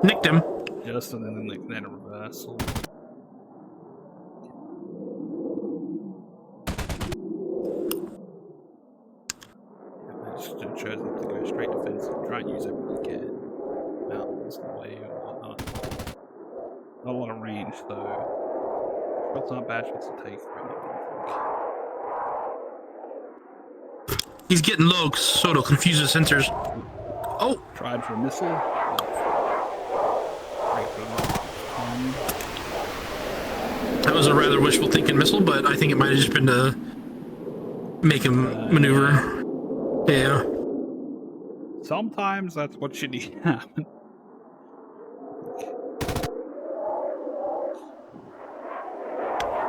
Nicked him. Just and then a reversal. Just chose them to go straight defensive. Try and use everything you can. Mountains in the way or whatnot. Not a lot of range, though. Shots aren't bad shots to take right now, I think. He's getting low, so it'll confuse the sensors. Oh! Tried for a missile. That was a rather wishful thinking missile, but I think it might have just been to make him maneuver. Yeah. Sometimes that's what should happen.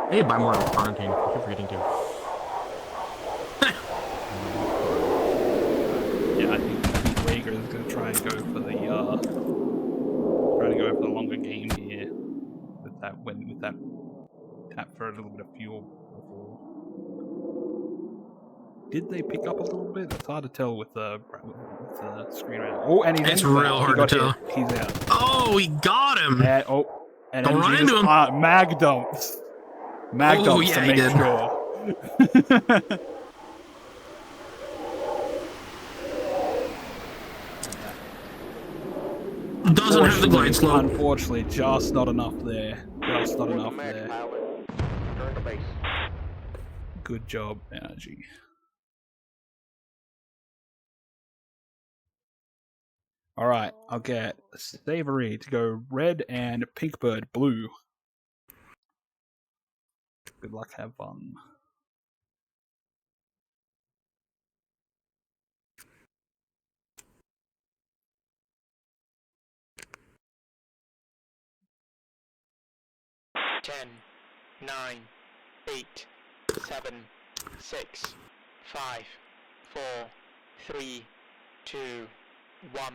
I need to buy more quarantine. I keep forgetting to. Yeah, I think Rager is going to try and go for the longer game here with that tap for a little bit of fuel before. Did they pick up a little bit? It's hard to tell with the screen right now. Oh, and it's real hard to tell. He's out. Oh, he got him. And don't run into him. Mag dumps. Mag dumps to make sure. Doesn't have the glide slope. Unfortunately, just not enough there. Just not enough there. Good job, Energy. Alright, I'll get Savory to go red and Pinkbird blue. Good luck, have fun. Ten, 9, 8, 7, 6, 5, 4, 3, 2, 1.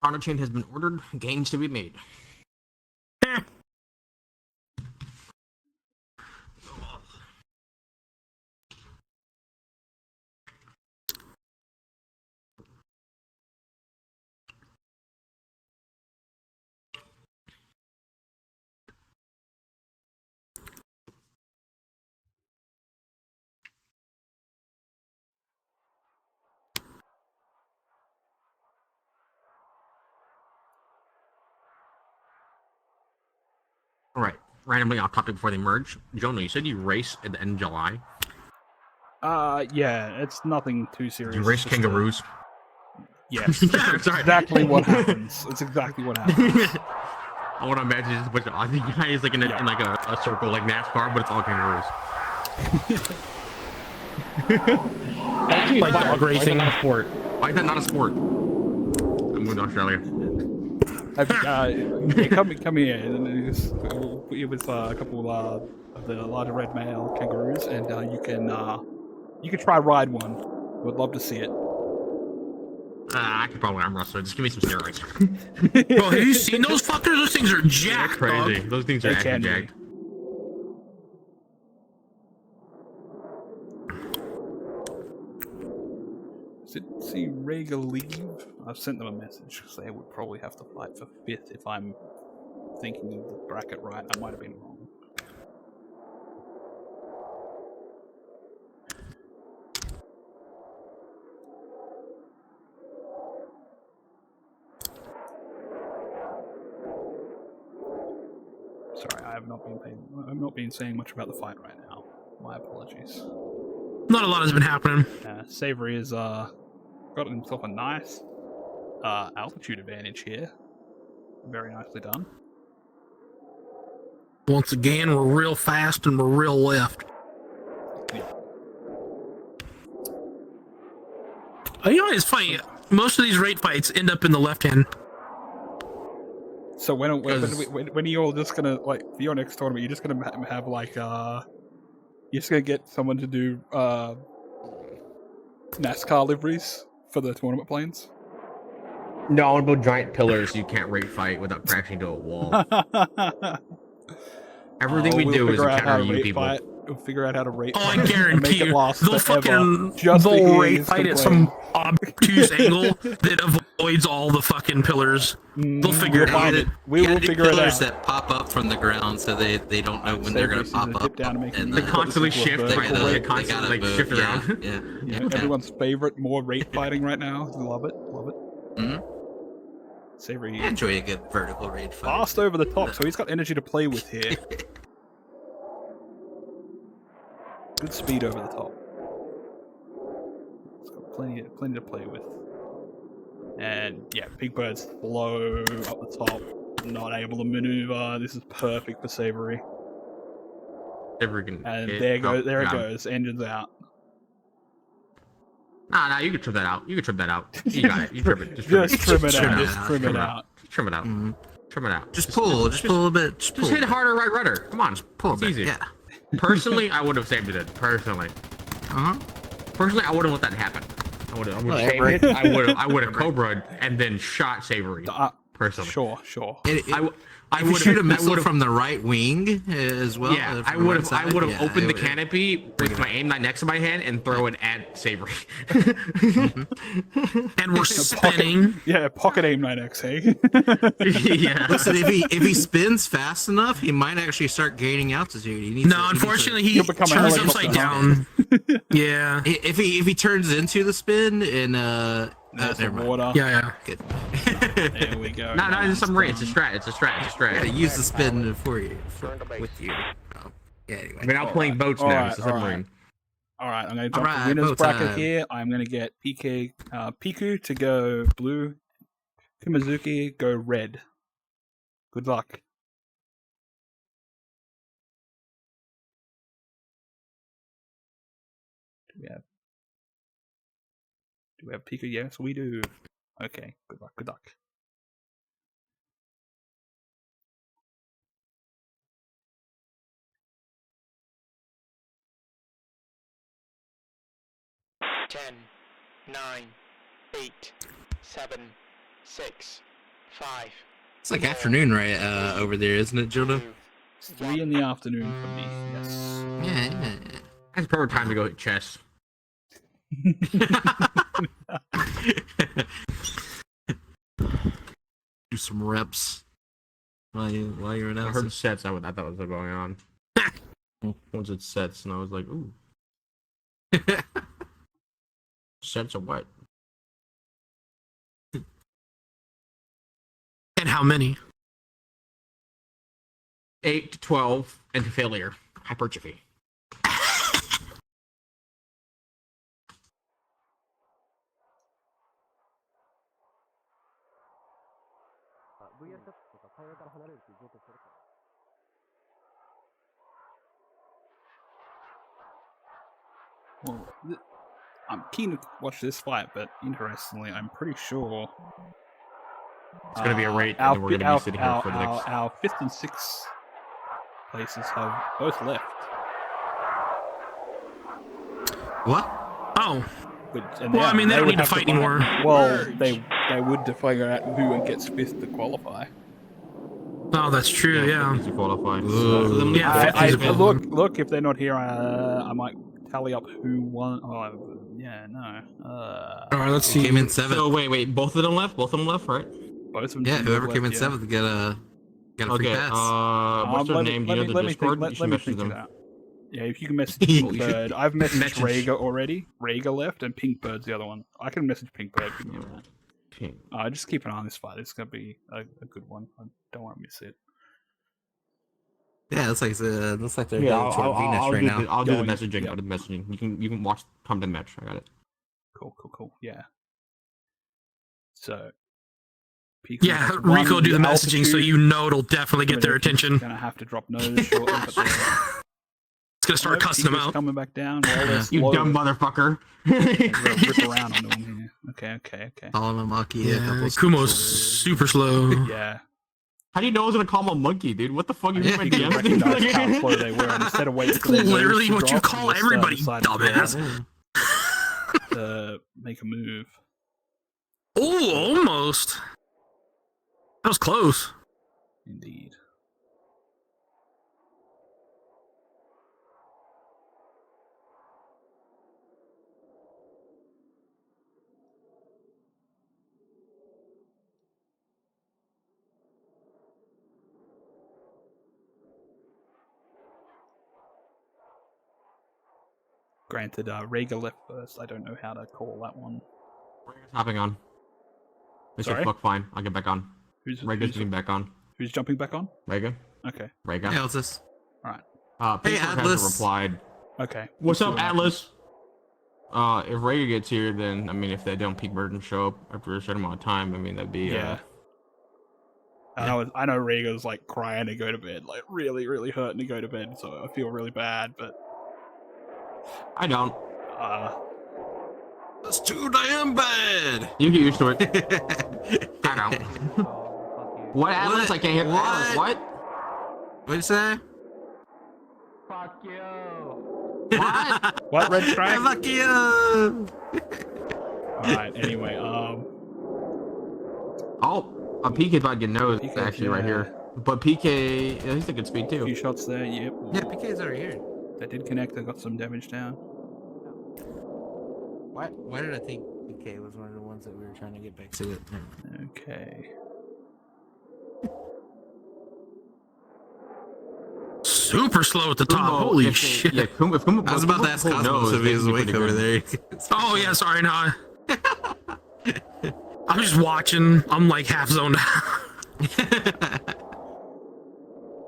Honor chain has been ordered. Gains to be made. All right, randomly off topic before they merge. Jonah, you said you race at the end of July. Yeah, it's nothing too serious. You race kangaroos? Yes, that's exactly what happens. It's exactly what happens. I want to imagine just a bunch of Aussie guys like in like a circle like NASCAR, but it's all kangaroos. Like dog racing. Not a sport. Why is that not a sport? I'm moving to Australia. Yeah, come here. And we'll put you with a couple of the larger red male kangaroos, and you can try ride one. Would love to see it. I could probably arm wrestle. Just give me some steroids. Bro, have you seen those fuckers? Those things are jacked, crazy. Dog. Those things are actually jacked. See Rhaegar leave? I've sent them a message because they would probably have to fight for 5th if I'm thinking of the bracket right. I might have been wrong. Sorry, I've not been saying much about the fight right now. My apologies. Not a lot has been happening. Savory has got himself a nice altitude advantage here. Very nicely done. Once again, we're real fast and we're real left. Yeah. You know, it's funny. Most of these rate fights end up in the left hand. So when are you all just gonna, like, for your next tournament, you're just gonna have like you're just gonna get someone to do NASCAR liveries for the tournament planes? No, I want to build giant pillars so you can't rate fight without crashing into a wall. Everything we do is encounter you people. figure out how to rate. Oh, I and make guarantee it you, last they'll forever, fucking just to they'll hear rate his fight at complaint. some obtuse angle that avoids all the fucking pillars. They'll figure it out. We will figure it pillars out. that pop up from the ground, so they don't know when they're gonna pop up. And They constantly shift, right? They constantly like shift yeah, around. Yeah. Everyone's favorite, more rate fighting right now. Love it. Mhm. Savory. I enjoy a good vertical raid fight. Fast over the top, so he's got energy to play with here. Good speed over the top. He's got plenty to play with. And yeah, Big Bird's slow up the top, not able to maneuver. This is perfect for Savory. Savory can And hit. there it Yeah. goes. Engine's out. Nah, you can trim that out. You trim it. You trim it. Just Just trim it trim out. it Just trim it out. Trim it out. Trim it out. Just pull a little bit. Just hit harder right rudder. Come on, pull a it's bit. easy. Yeah. Personally, I would have saved it. Personally, personally, I wouldn't let that happen. I would have saved it. I would have cobra'd and then shot Savory. Personally, sure. I would shoot a missile from the right wing as well. Yeah, I would have. Opened the canopy with my aim knife next to my hand and throw it at Savory. And we're spinning. Pocket aim 9x, hey? Yeah. Listen, if he spins fast enough, he might actually start gaining altitude. Unfortunately, he turns upside down. Yeah. If he turns into the spin and never mind. Water. Yeah. Good. There we go. No, it's a submarine. It's a strat. It's a strat. Yeah, use the spin with you. Yeah. Anyway. We're now playing boats now. It's a submarine. All right, I'm going to jump the winners bracket here. I'm going to get Piku to go blue, Kumazuki go red. Good luck. Do we have Piku? Yes, we do. Okay, good luck. Ten, 9, 8, 7, 6, 5. It's like afternoon right over there, isn't it, Jonah? It's 3 in the afternoon for me. Yes. Yeah. That's perfect time to go hit chess. Do some reps while you're I announcing. heard sets. I thought was going on. Once it sets, and I was like, ooh. Sets of what? And how many? 8 to 12 and to failure. Hypertrophy. Well, I'm keen to watch this fight, but interestingly, I'm pretty sure It's going to be a rate, and then we're going to be sitting here for the next... Our 5th and 6th places have both left. What? Oh. And Well, I mean, they don't would need to have fight anymore. Well, they would to figure out who gets 5th to qualify. Oh, that's true. Yeah. To qualify. Look. If they're not here, I might tally up who won. Oh, yeah, no. All right, let's see. Came in 7th. So wait, both of them left, right? Both of them. Yeah, whoever came in left, 7th got a free pass. What's their name? Do you know the Discord? You should message them. Yeah, if you can message Pinkbird. I've messaged Rhaegar already. Rhaegar left, and Pinkbird's the other one. I can message Pinkbird. Just keep an eye on this fight. It's going to be a good one. I don't want to miss it. Yeah, looks like they're Yeah, going toward Venus right now. I'll do the messaging. I'll do the messaging. You can watch come to the match. I got it. Cool. Yeah. So. Yeah, Rico will do the messaging, so you know it'll definitely get their attention. Gonna have to drop nose shortly. It's gonna start cussing them out. Coming back down. You dumb motherfucker. Rip around on them here. Okay. Calling him Aki. Yeah, Kumo's super slow. Yeah. How do you know I was gonna call him a monkey, dude? What the fuck? You mean by You recognize how slow they were, and instead of waiting for their literally nose to what you drop, call just, everybody, decided dumbass. To make a move. Oh, almost. That was close. Indeed. Granted, Rega left first. I don't know how to call that one. Hopping on. It should Sorry? look fine. I'll get back on. Rega's getting back on. Who's jumping back on? Rega. Okay. Rega. Hey, Elsis. Alright. Hey, Pittsburgh hasn't Atlas. replied. Okay. What's We'll up, see what Atlas? If Rega gets here, then I mean, if they don't peak bird and show up after a certain amount of time, I mean that'd be Yeah. I know Rega's like crying to go to bed, like really, really hurting to go to bed. So I feel really bad, but I don't. That's too damn bad. You get used to it. I don't. What, Atlas? I can't hear. Atlas, what? What'd you say? Fuck you. What? What, Red Stripe? Fuck you. Alright, anyway, Oh, a PK bot get nose PK, actually right yeah. here. But PK, yeah, he's a good speed a too. few shots there, yep. Yeah, PK's already here. That did connect, they got some damage down. Why did I think PK was one of the ones that we were trying to get back to it? Okay. Super slow at the top. Kumbo, Holy if they- shit. Yeah, Kumbo, if Kumbo, I was about to ask Cosmos if he was awake over there. Oh yeah, sorry, no. I'm just watching. I'm like half zoned out.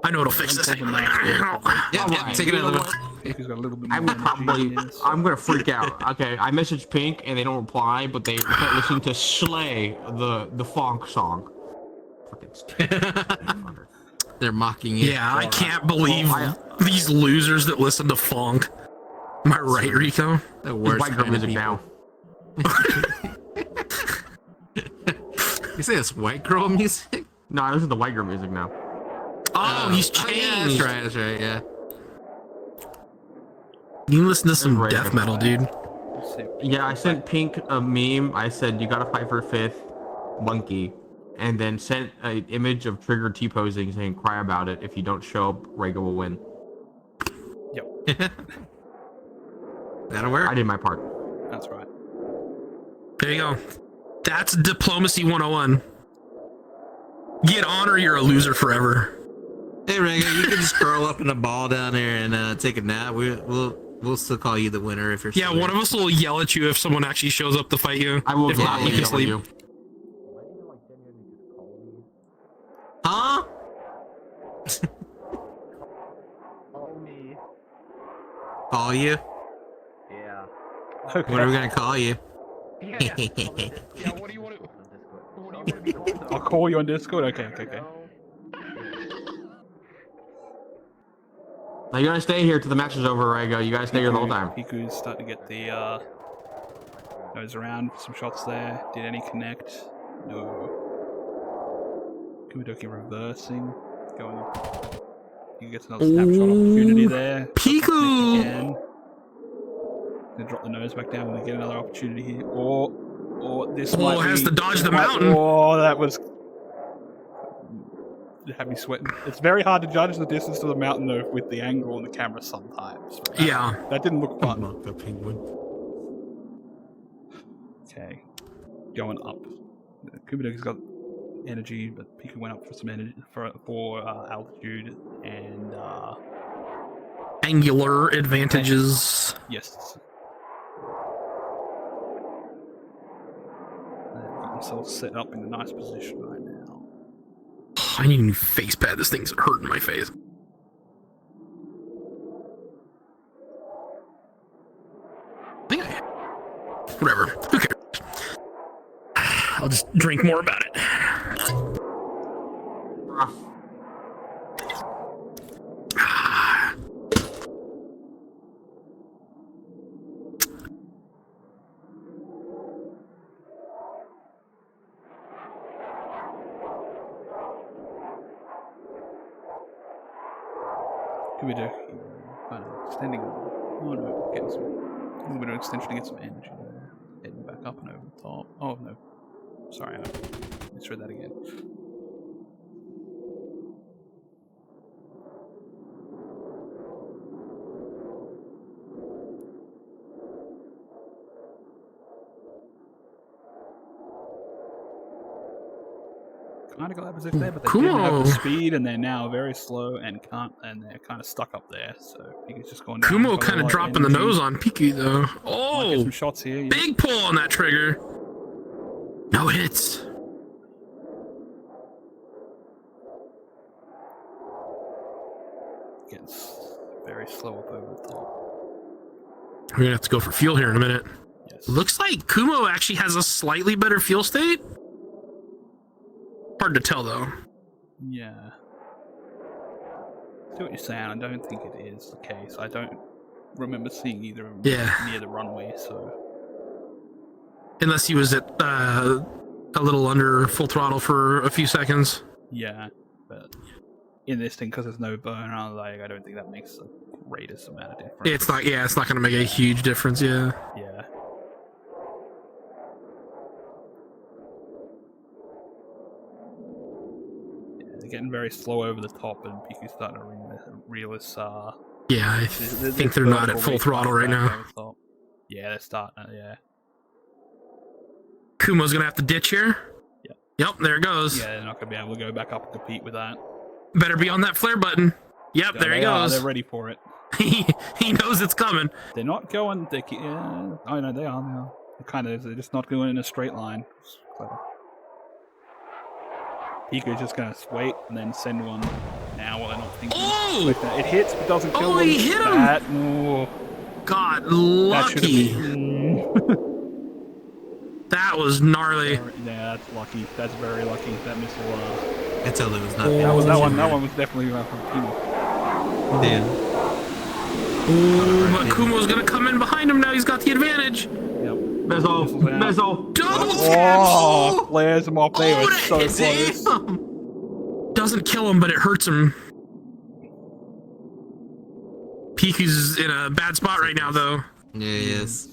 I know it'll fix this. Yeah, take it out of the He's got a little bit I more would probably, energy here, so- I'm gonna freak out. Okay, I messaged Pink and they don't reply, but they kept listening to Slay, the funk song. Fucking stupid. They're mocking you. Yeah, I can't believe these losers that listen to funk. Am I right, Rico? The It's worst white girl kind of music people. now. You say it's white girl music? No, I listen to white girl music now. Oh, he's Oh, changed. yeah, that's right, yeah. You listen to some Right. death metal, dude. Let's see. Yeah, I sent Pink a meme. I said, you gotta fight for fifth, monkey. And then sent an image of Trigger T-posing saying, cry about it. If you don't show up, Rega will win. That'll work. I did my part. That's right. There you go. That's diplomacy 101. Get on or you're a loser forever. Hey, Rega, you can just curl up in a ball down there and take a nap. We'll still call you the winner if you're. Yeah, one of us will yell at you if someone actually shows up to fight you. I will If not, you can sleep. you. Huh? Call me. Call you? Yeah. Okay. What are we gonna call you? Yeah, what do you want to? What do you want to be called? I'll call you on Discord? Okay. Now you gotta stay here till the match is over, Rega. You gotta stay here the whole time. Piku's starting to get the nose around, some shots there. Did any connect? No. Kumadoki reversing. Going. He gets another snapshot opportunity there. Piku! Again. Gonna drop the nose back down and get another opportunity here. Or this might be... has to dodge the mountain. Oh, that was... It had me sweating. It's very hard to judge the distance to the mountain though with the angle on the camera sometimes. Yeah. That didn't look fun. The penguin. Okay. Going up. Kumadoki's got energy, but Piku went up for some energy for altitude and Angular advantages. yes. Got themselves set up in a nice position right now. I need a new face pad. This thing's hurting my face. Whatever. Who cares? I'll just drink more about it. Kumadoki kind of extending. Oh no, getting some. A little bit of extension to get some energy there. Heading back up and over the top. Oh no. Sorry, I misread that again. kind of got that position there, but they didn't have the Kumo. speed, and they're now very slow and they're kind of stuck up there. So Piku's just going down. Kumo got a kind of lot dropping the energy. nose on Piku though. Might get Oh, some shots here. Yeah. big pull on that trigger. No hits. Gets very slow up over the top. We're gonna have to go for fuel here in a minute. Yes. Looks like Kumo actually has a slightly better fuel state. Hard to tell though. Yeah. See what you're saying. I don't think it is the case. I don't remember seeing either of them near the runway. So Unless he was at a little under full throttle for a few seconds. yeah, but in this thing, because there's no burn, like I don't think that makes the greatest amount of difference. It's not. Yeah, it's not gonna make a huge difference. Yeah. Yeah. They're getting very slow over the top, and Piku's starting to reel this. Yeah, I think they're not at full throttle right now. Yeah, they're starting. Yeah. Kumo's gonna have to ditch here. Yep. Yep, there it goes. Yeah, they're not gonna be able to go back up and compete with that. Better be on that flare button. Yep, there he goes. They're ready for it. he knows it's coming. They're not going. Oh no, they are. They're just not going in a straight line. It's clever. Piku's just gonna wait and then send one now while they're not thinking. Oh! Like that. It hits but doesn't kill them. He hit him! God, lucky. That was gnarly. Yeah, that's lucky. That's very lucky. That missile. I tell it was not. That one was definitely from Kumo. Yeah. Ooh, but Kumo's gonna come in behind him now. He's got the advantage. Yep. Mezzo. Double Oh, taps. flares him off. They were so close. Doesn't kill him, but it hurts him. Piku's in a bad spot right now, though. Yeah, he is.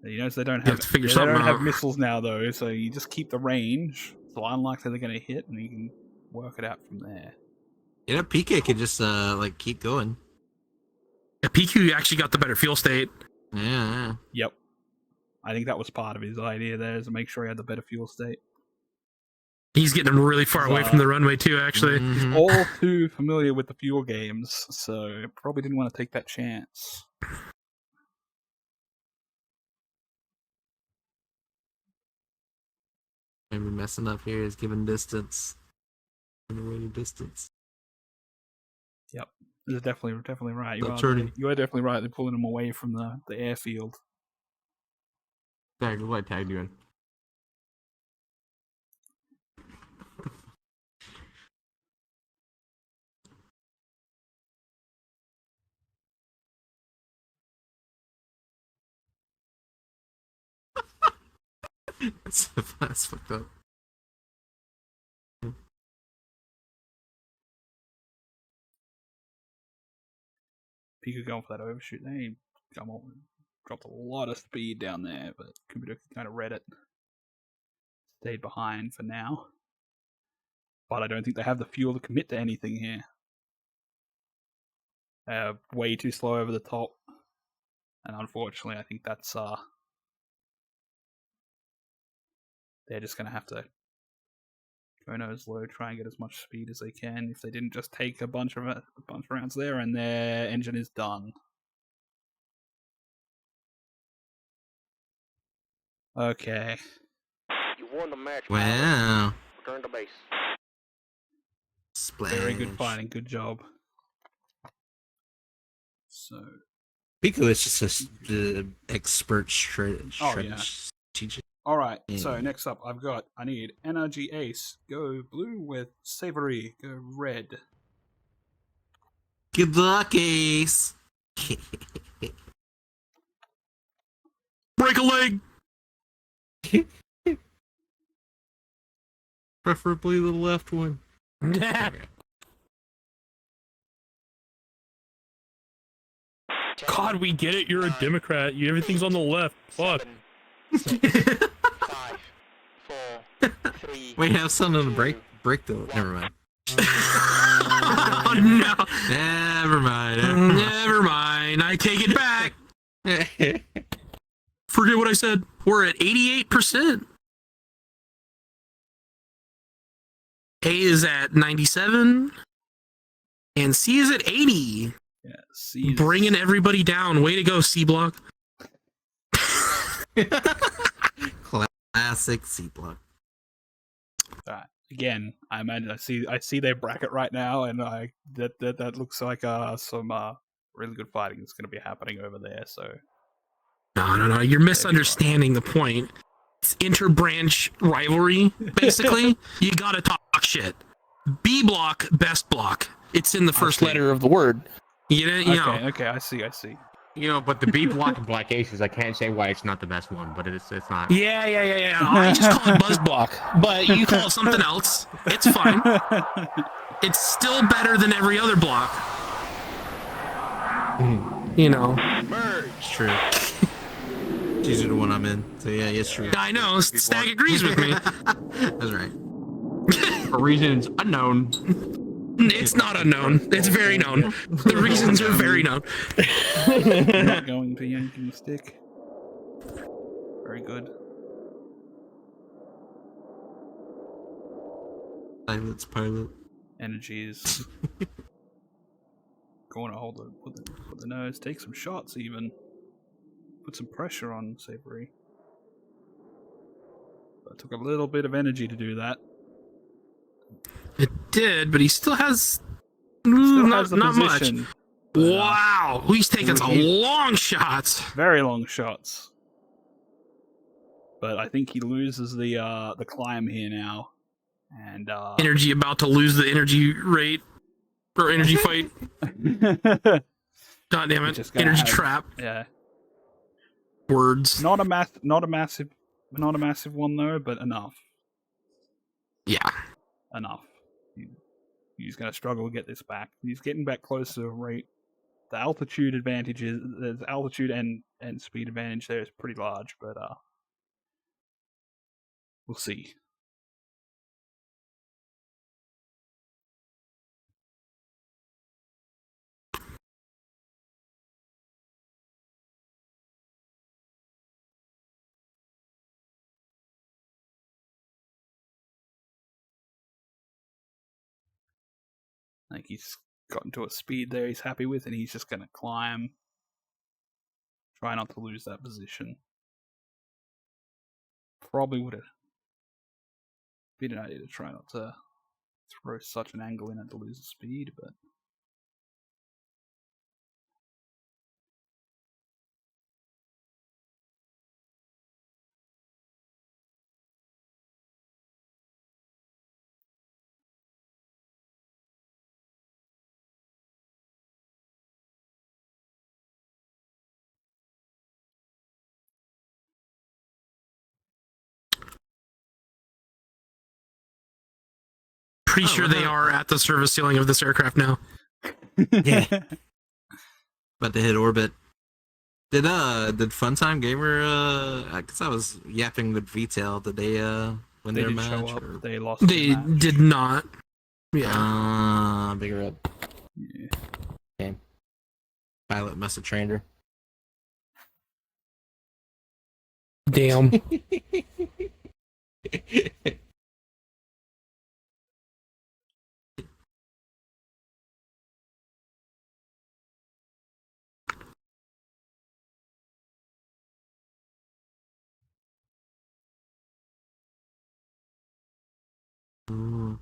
You notice they don't You have, have to figure they something don't have out. missiles now, though, so you just keep the range. So unlikely they're going to hit, and you can work it out from there. Yeah, PK could just like keep going. Yeah, Piku actually got the better fuel state. Yeah. Yep. I think that was part of his idea there, is to make sure he had the better fuel state. He's getting him really far away from the runway, too, actually. He's all too familiar with the fuel games, so probably didn't want to take that chance. Maybe messing up here is giving distance. Giving away distance. Yep. This is definitely right. Stop turning. You are definitely right. They're pulling him away from the airfield. Tag, what I tagged you in? That's fucked up. Piku going for that overshoot. They dropped a lot of speed down there, but Kubido kind of read it. Stayed behind for now. But I don't think they have the fuel to commit to anything here. Way too slow over the top. And unfortunately, I think that's they're just going to have to go nose low, try and get as much speed as they can. If they didn't just take a bunch of rounds there, and their engine is done. Okay. You won the match. Wow. Return to base. Splash. Very good fighting. Good job. So. Piku is just the expert yeah. strategic. All right. Yeah. So next up, I need Energy Ace. Go blue with Savory. Go red. Good luck, Ace. Break a leg. Preferably the left one. God, we get it. You're a Democrat. Everything's on the left. Fuck. 5, 4, 3. Wait, have something on the break though. Never mind. Oh no. Never mind. Never mind. I take it back. Forget what I said. We're at 88%. A is at 97. And C is at 80. Yeah, C is... Bringing everybody down. Way to go, C block. Classic C block. Again, I imagine I see their bracket right now, and that looks like some really good fighting is going to be happening over there. So no, you're misunderstanding the point. It's interbranch rivalry, basically. You gotta talk shit. B block, best block. It's in the first letter of the word. Okay, I see. You know, but the B block and Black Aces, I can't say why it's not the best one, but it's not. Yeah. I just call it Buzz Block, but you call it something else. It's fine. It's still better than every other block. You know. Merge. It's true. It's usually the one I'm in. So yeah, it's true. I know. Stag agrees with me. That's right. For reasons unknown. It's not unknown. It's very known. The reasons are very known. Not going to yanking the stick. Very good. Pilot. Energy is going to hold put the nose, take some shots even. Put some pressure on Savory. But it took a little bit of energy to do that. It did, but he still has Not much. Wow, he's taking some long shots. Very long shots. But I think he loses the climb here now, and energy about to lose the energy rate or energy fight. God damn it! Energy trap. Yeah. Words. Not a massive one though, but enough. Yeah. Enough. He's going to struggle to get this back. He's getting back close to rate. The altitude advantage is there's altitude and speed advantage there is pretty large, but we'll see. I think he's gotten to a speed there he's happy with, and he's just going to climb. Try not to lose that position. Probably would have been an idea to try not to throw such an angle in it to lose the speed, but... Pretty sure they are at the service ceiling of this aircraft now. Yeah. About to hit orbit. Did Funtime Gamer I guess I was yapping with V-Tail, did they win their match? Show up. They lost. They did not. Yeah. Bigger up. Yeah. Okay. Pilot must have trained her. Damn. Oh.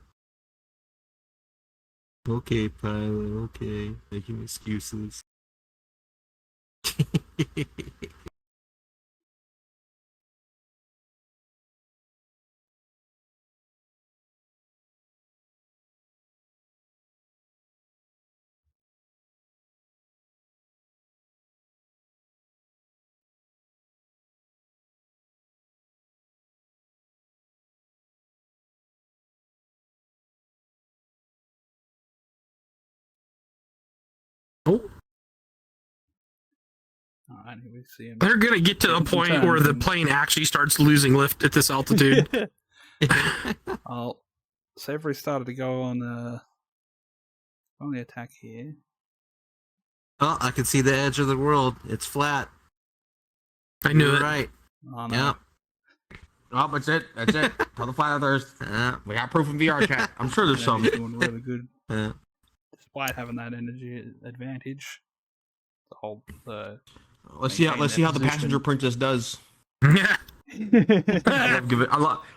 Okay, pilot, okay. Making excuses. Oh. Alright, here we see him. They're gonna get to a point where the plane actually starts losing lift at this altitude. Well, Savory started to go on the attack here. Oh, I can see the edge of the world. It's flat. I knew You're it. right. Oh, no. Yep. Oh, that's it. That's it. Tell the flat earthers. We got proof in VR chat. I'm sure there's some. He's doing really good, Yeah. despite having that energy advantage. The whole. Let's see how the passenger princess does. Yeah.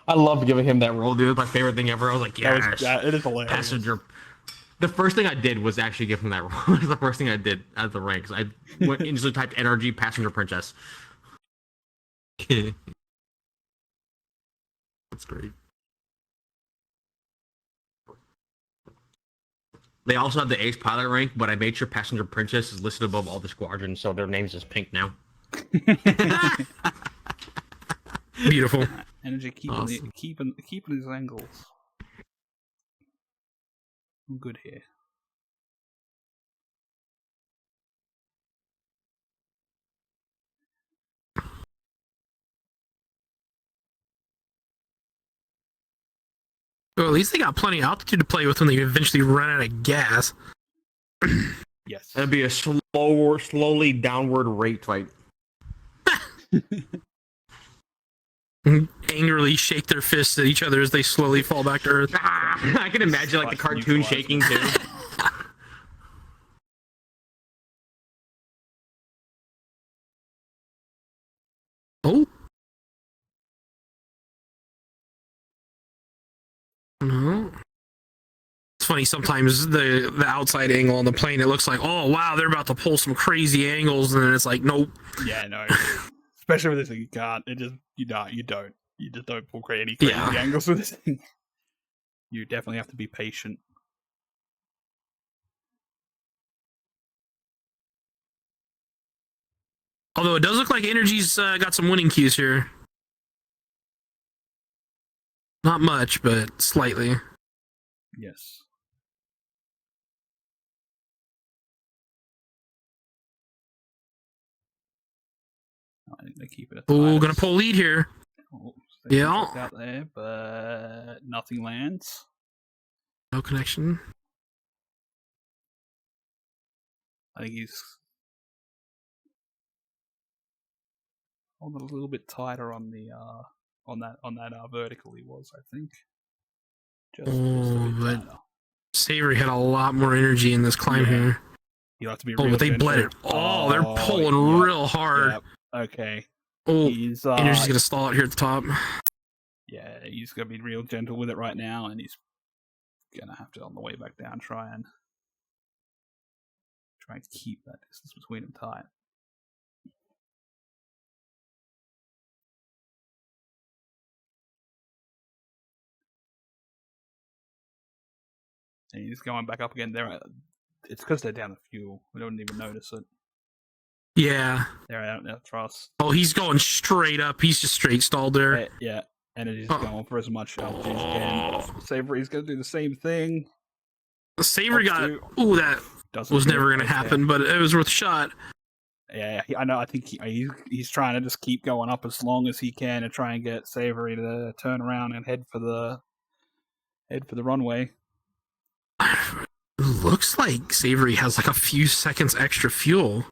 I love giving him that role, dude. It's my favorite thing ever. I was like, yes, it is hilarious. passenger. The first thing I did was actually give him that role. It was the first thing I did at the ranks. I went instantly typed energy passenger princess. That's great. They also have the ace pilot rank, but I made sure passenger princess is listed above all the squadrons, so their names is pink now. Beautiful. Energy Awesome. keeping his angles. I'm good here. Well, at least they got plenty of altitude to play with when they eventually run out of gas. Yes. That'd be a slowly downward rate fight. Angrily shake their fists at each other as they slowly fall back to Earth. I can imagine like the cartoon shaking too. Oh. No. It's funny, sometimes the outside angle on the plane, it looks like, oh wow, they're about to pull some crazy angles, and then it's like, nope. Yeah, no. Especially with this thing, you can't. It just you don't. You just don't pull any crazy angles with this thing. You definitely have to be patient. Although it does look like Energy's got some winning cues here. Not much, but slightly. Yes. I think they keep it. Oh, gonna pull lead here. Oh, yeah. Out there, but nothing lands. No connection. I think he's holding a little bit tighter on the on that vertical. He was, I think. Just a bit but tighter. Savory had a lot more energy in this climb here. You have to be. Oh, real but they gentle. bled it. Oh, they're pulling real hard. Yep. Okay. Oh, he's Energy's gonna stall out here at the top. Yeah, he's gonna be real gentle with it right now, and he's gonna have to on the way back down try and keep that distance between them tight. And he's going back up again. It's because they're down the fuel. We don't even notice it. Yeah. They're out there, trust. Oh, he's going straight up. He's just straight stalled there. Yeah, and he's going for as much altitude as he can. Savory's gonna do the same thing. Savory got. Ooh, that was never gonna happen, but it was worth a shot. Yeah, I know. I think he's trying to just keep going up as long as he can and try and get Savory to turn around and head for the runway. Looks like Savory has like a few seconds extra fuel.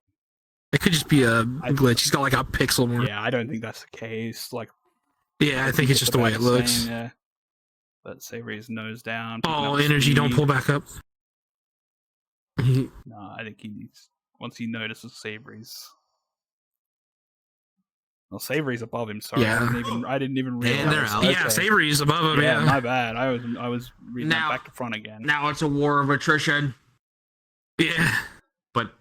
It could just be a glitch. He's got like a pixel more. Yeah, I don't think that's the case. Like, yeah, I think it's just the way it looks. Same, yeah. But Savory's nose down. Oh, Energy, don't pull back up. No, I think he needs. Once he notices Savory's. Well, Savory's above him. Sorry, Yeah. I didn't even realize. And they're out. Yeah, Savory's above him. Yeah, my bad. I was reading that back to front again. Now it's a war of attrition. Yeah. But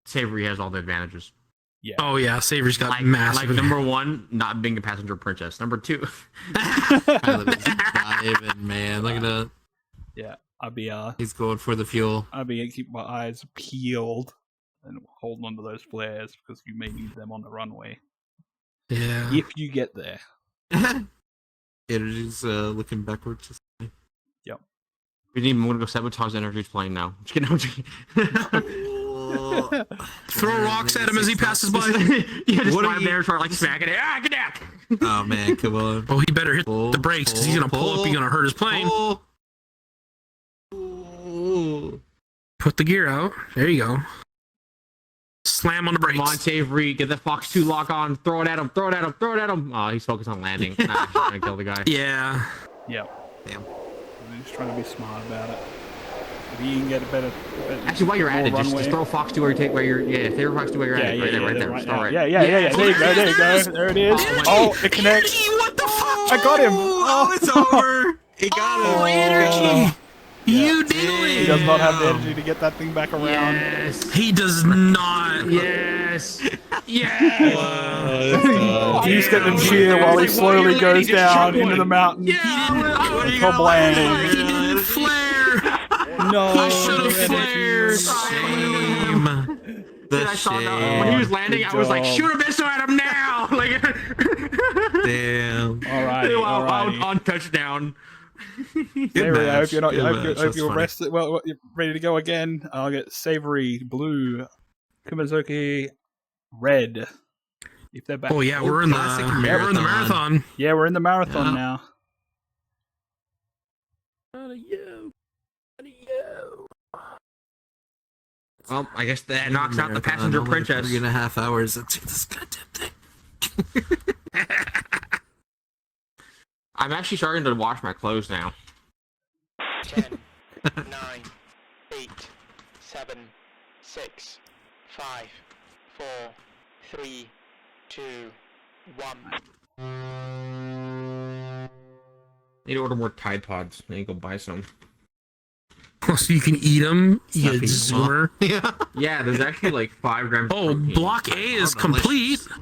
Savory has all the advantages. Yeah. Oh yeah, Savory's got Like massive. number one, not being a passenger princess. Number two, Diving, man. Look at that. Yeah, I'd be He's going for the fuel. I'd be keep my eyes peeled and holding onto those flares because you may need them on the runway. Yeah. If you get there. Energy's looking backwards. Yep. we didn't even want to go sabotage Energy's plane now. Just kidding. I'm just kidding. Throw rocks at him as he passes by. Yeah, just What are fly you- there, start like smacking it. Ah, get down! Oh man, come on. Oh, he better hit the brakes because he's gonna pull up. He's gonna hurt his plane. Pull. Put the gear out. There you go. Slam on the brakes. Come on, Savory, get the Fox 2 lock on. Throw it at him. Throw it at him. Throw it at him. Oh, he's focused on landing. Not actually trying to kill the guy. Yeah. Yep. Damn. I'm just trying to be smart about it. If you can get a better Actually, while you're at it, more just runway. throw Fox 2 where you take where you're. Yeah, throw Fox 2 where you're at it. Right there, right there. Right Throw now. it. Yeah. There you go. There you go. There it is. Oh, it connects. What the fuck? I got him. Oh, it's over. He got him. Oh, energy. You did it. He does not have the energy to get that thing back around. Yes. He does not. Yes. Yes. You just get them cheer while he slowly goes down into the mountain. Yeah. Top lane. He didn't flare. No. He should have flared. Shame. The I saw that shame. when he was landing. Good I was like, job. shoot a missile at him now! Like, Damn. Alrighty. on touchdown. Savory, I hope you're not. Good I match. hope That's you're funny. rested. Well, you're ready to go again. I'll get Savory blue, Kumazuki red. If they're back. Oh yeah, we're in the classic marathon. Yeah, we're in the marathon now. Well, I guess that knocks out the passenger Only princess. 3.5 hours into this goddamn thing. I'm actually starting to wash my clothes now. 10, 9, 8, 7, 6, 5, 4, 3, 2, 1. Need to order more Tide Pods. I need to go buy some. So you can eat them. You Stuffy zoomer. Yeah. Yeah, there's actually like 5 grams. of Oh, protein. block A is Oh, complete. delicious.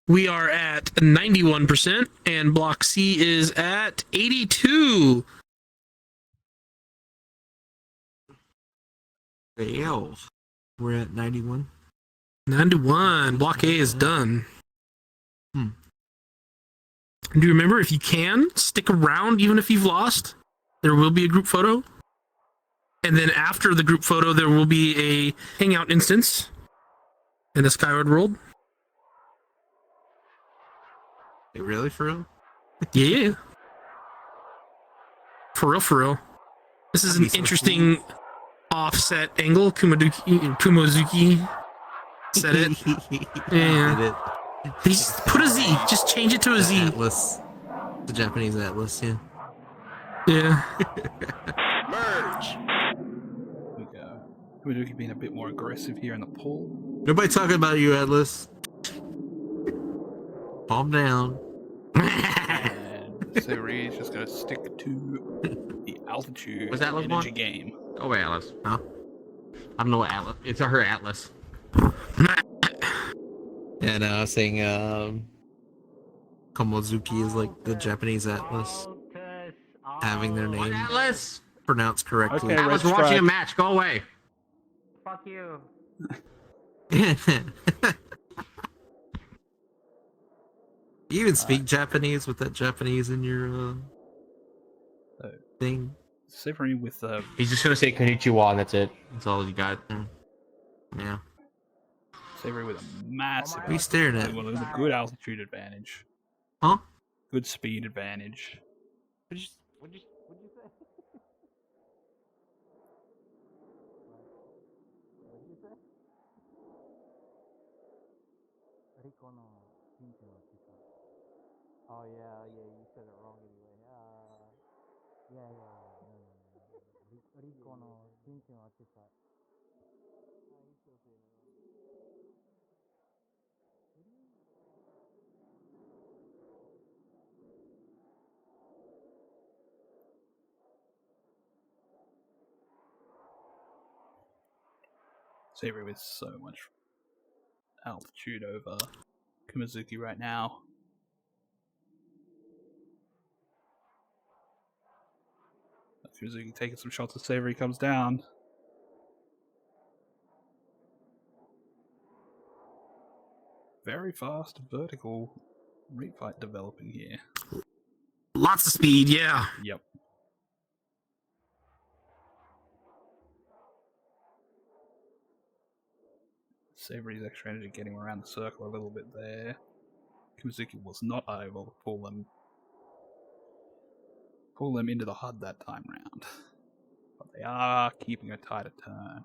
We are at 91%, and block C is at 82. Ew. We're at 91. 91. Block A is done. Do you remember, if you can, stick around even if you've lost? There will be a group photo. And then after the group photo, there will be a hangout instance in the Skyward world. Hey, really, for real? Yeah. For real, for real. This is That'd be an so interesting offset angle. Kumazuki said it. Yeah. Did it. Just put a Z. Just change it to a Z. Atlas. The Japanese Atlas, yeah. Yeah. Merge! Here we go. Kumazuki being a bit more aggressive here in the pool. Nobody talking about you, Atlas. Calm down. And Savory is just going to stick to the altitude Was Atlas energy one? game. Go away, Atlas. Huh? I don't know what Atlas. It's her Atlas. Yeah, no, I was saying, Komozuki is like the Japanese Atlas. Having their What name Atlas? pronounced correctly. Okay, Atlas, red we're watching a stripe. match. Go away. Fuck you. You even speak Japanese with that Japanese in your thing. Savory with He's just gonna say konnichiwa and that's it. That's all you got. Yeah. Savory with a massive. What are you staring at? Well, there's a good altitude advantage. Huh? Good speed advantage. What'd you say? Oh yeah, you said it wrong anyway. Rico no Shinchin wa Chisa. You still saying it wrong. Savory with so much altitude over Kumazuki right now. Kumazuki taking some shots as Savory comes down. Very fast vertical refight developing here. Lots of speed, yeah. Yep. Savory's extra energy getting around the circle a little bit there. Kumazuki was not able to pull them into the HUD that time round. But they are keeping a tighter turn.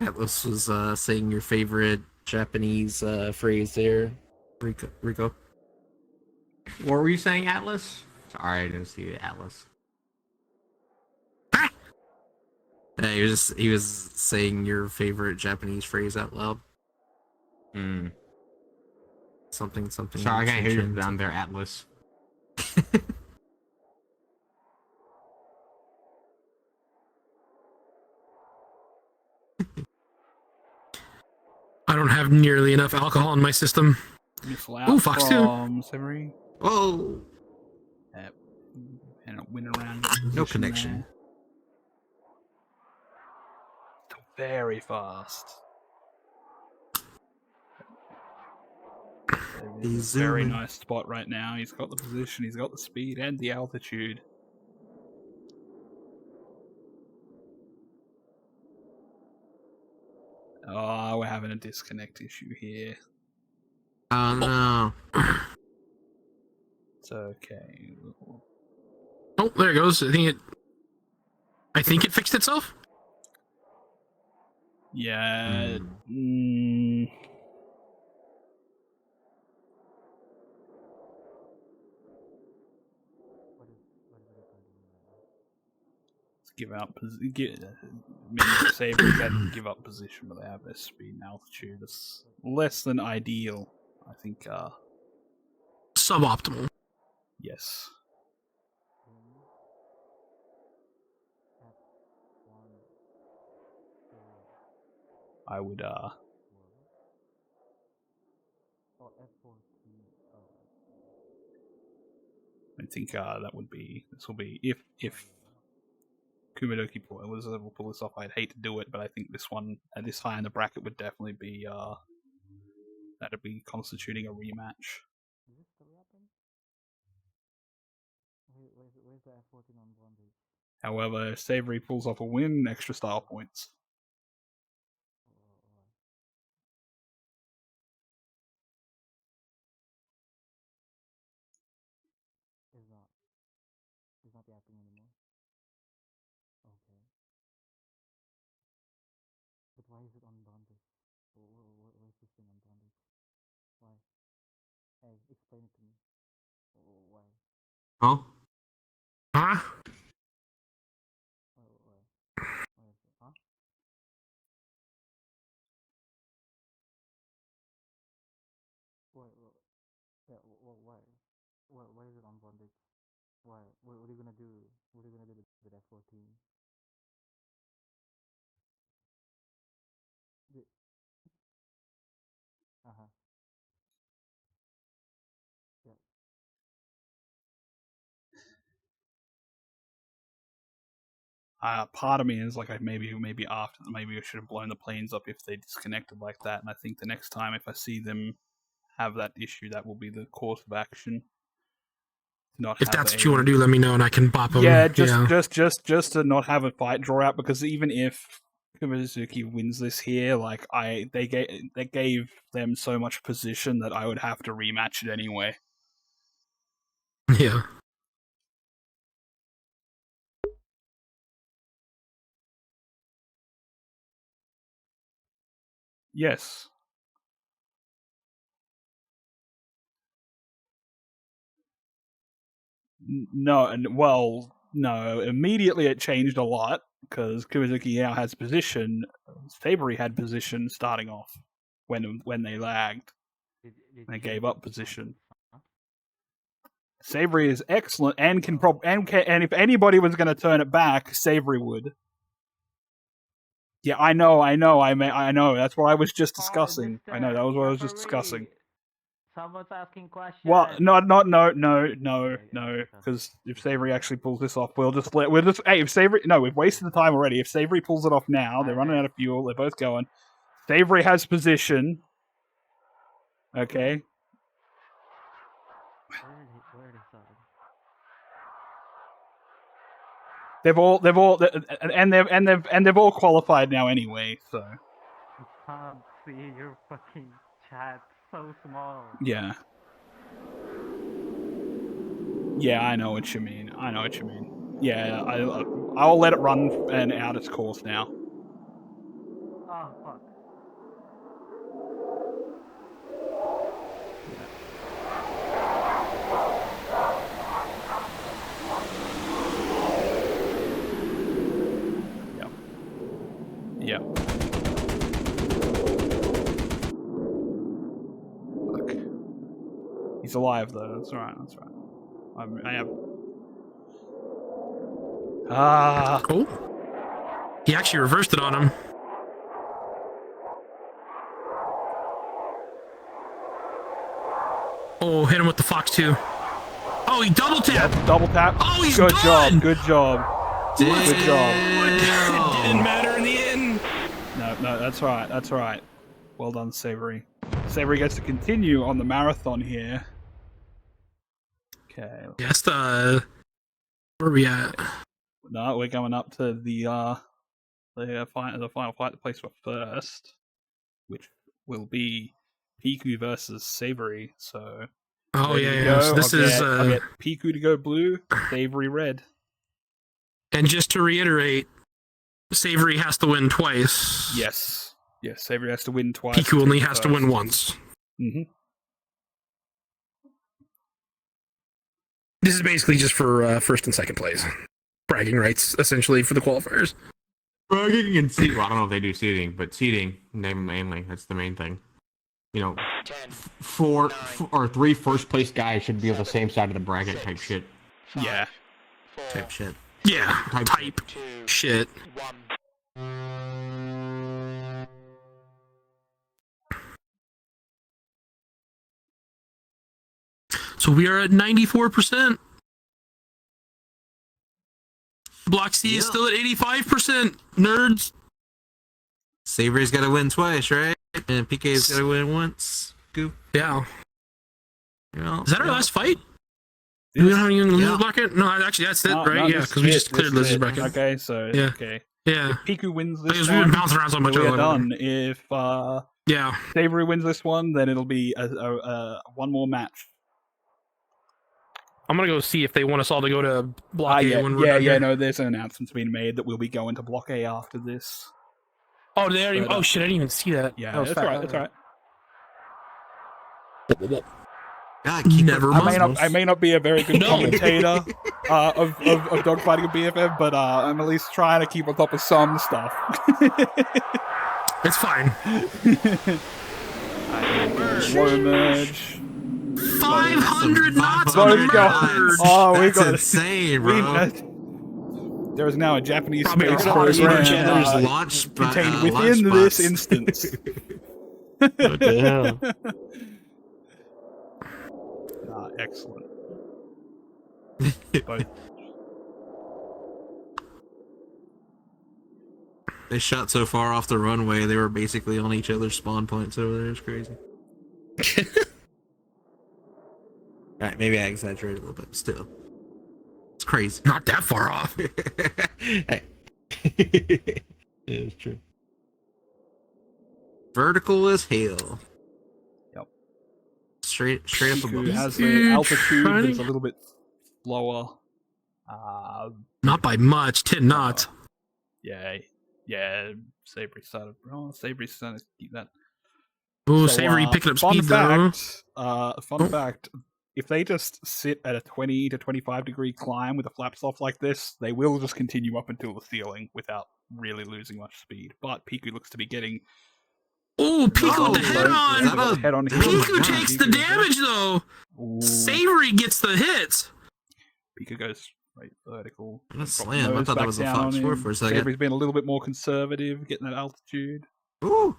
Atlas was saying your favorite Japanese phrase there, Rico. What were you saying, Atlas? Sorry, I didn't see it, Atlas. Yeah, he was saying your favorite Japanese phrase out loud. Something. Sorry, I can't hear you down there, Atlas. I don't have nearly enough alcohol in my system. Ooh, Fox 2. Oh. And a win around. No connection. Very fast. He's a very nice spot right now. He's got the position, he's got the speed and the altitude. Oh, we're having a disconnect issue here. Oh no. It's okay. Oh, there it goes. I think it fixed itself. Yeah. Give up. Saber can give up position, but they have their speed and altitude. That's less than ideal. I think. Suboptimal. Yes. I would. I think that would be. This will be if Kumadoki was able to pull this off. I'd hate to do it, but I think this one at this high in the bracket would definitely be that'd be constituting a rematch. However, if Savory pulls off a win, extra style points. It's not yapping anymore. Okay. But why is it on bondage? Where's this thing on bondage? Why? Hey, explain it to me. Why? Huh? Huh? Why is it? Huh? Yeah, why? Why is it on bondage? Why? What are you gonna do? What are you gonna do with F14? Uh-huh. Yeah. Part of me is like, maybe after, maybe I should have blown the planes up if they disconnected like that. And I think the next time if I see them have that issue, that will be the course of action. Not if that's what you want to do, let me know and I can bop them. Yeah, just to not have a fight draw out, because even if Kumazuki wins this here, like they gave them so much position that I would have to rematch it anyway. Yeah. Yes. No, no. Immediately it changed a lot because Kumazuki now has position. Savory had position starting off when they lagged. They gave up position. Savory is excellent and can and if anybody was going to turn it back, Savory would. Yeah, I know. That's what I was just discussing. I know that was what I was just discussing. Someone's asking questions. Well, no, because if Savory actually pulls this off, hey, if Savory, no, we've wasted the time already. If Savory pulls it off now, they're running out of fuel. They're both going. Savory has position. Okay. Where are they starting? They've all qualified now anyway. So. I can't see your fucking chat. So small. Yeah. Yeah, I know what you mean. Yeah, I'll let it run and out its course now. Ah, fuck. Yep. Fuck. He's alive though. That's right. That's right. I am. Ah. Oh. He actually reversed it on him. Oh, hit him with the Fox 2. Oh, he double tapped. Yep, double tap. Oh, he's good done. job. Good job. Damn. Good job. It didn't matter in the end. No, that's right. That's right. Well done, Savory. Savory gets to continue on the marathon here. Okay. Yes, where are we at? No, we're going up to the final fight to place for first, which will be Piku versus Savory. So. Oh ready to yeah. go. So this I'll get Piku to go blue, Savory red. And just to reiterate, Savory has to win twice. Yes. Yes, Savory has to win twice. Piku only has to win once. Mm-hmm. This is basically just for first and second place. Bragging rights, essentially, for the qualifiers. Bragging and seating. Well, I don't know if they do seating, but seating mainly. That's the main thing. You know, 4 or 3 first place guys should be on the same side of the bracket type shit. Yeah. Type shit. Yeah. Type shit. So we are at 94%. Block C is still at 85%. Nerds. Savory's got to win twice, right? And PK's got to win once. Goop. Yeah. You know, Is that our last fight? Do we not even lose the bracket? No, actually, that's it, right? Yeah, because we just cleared Liz's bracket. Okay, so yeah. Okay. Yeah. If Piku wins this Because one, we've been bouncing around so much. we're done. If yeah, Savory wins this one, then it'll be a one more match. I'm gonna go see if they want us all to go to Block A when we're done yeah. here. No, there's an announcement being made that we'll be going to Block A after this. Oh, they already. But, oh shit! I didn't even see that. Yeah, That was that's fat. right. That's right. Never mind. I may not be a very good commentator of dogfighting and BFF, but I'm at least trying to keep on top of some stuff. It's fine. Slow merge. 500 knots on on the the merge. Oh, we That's got insane, bro. There is now a Japanese Probably space a lot of program Chandler's launch contained launch within this spots. instance. What the hell? Excellent. They shot so far off the runway, they were basically on each other's spawn points over there. It's crazy. Alright, maybe I exaggerated a little bit, still. It's crazy. Not that far off. It's true. Vertical as hell. Yep. Straight up above. Piku has the altitude that's a little bit lower. Not by much. 10 knots. Yeah. Savory started. Oh, Savory's starting to keep that. Oh, Savory picking up speed though. Fun fact: if they just sit at a 20 to 25 degree climb with the flaps off like this, they will just continue up until the ceiling without really losing much speed. But Piku looks to be getting. Oh, Piku with the head on. Head on Piku takes the damage though. Ooh. Savory gets the hits. Piku goes right vertical. That's slam. I thought that was a Fox 4 for a second. Savory's been a little bit more conservative, getting that altitude. Ooh.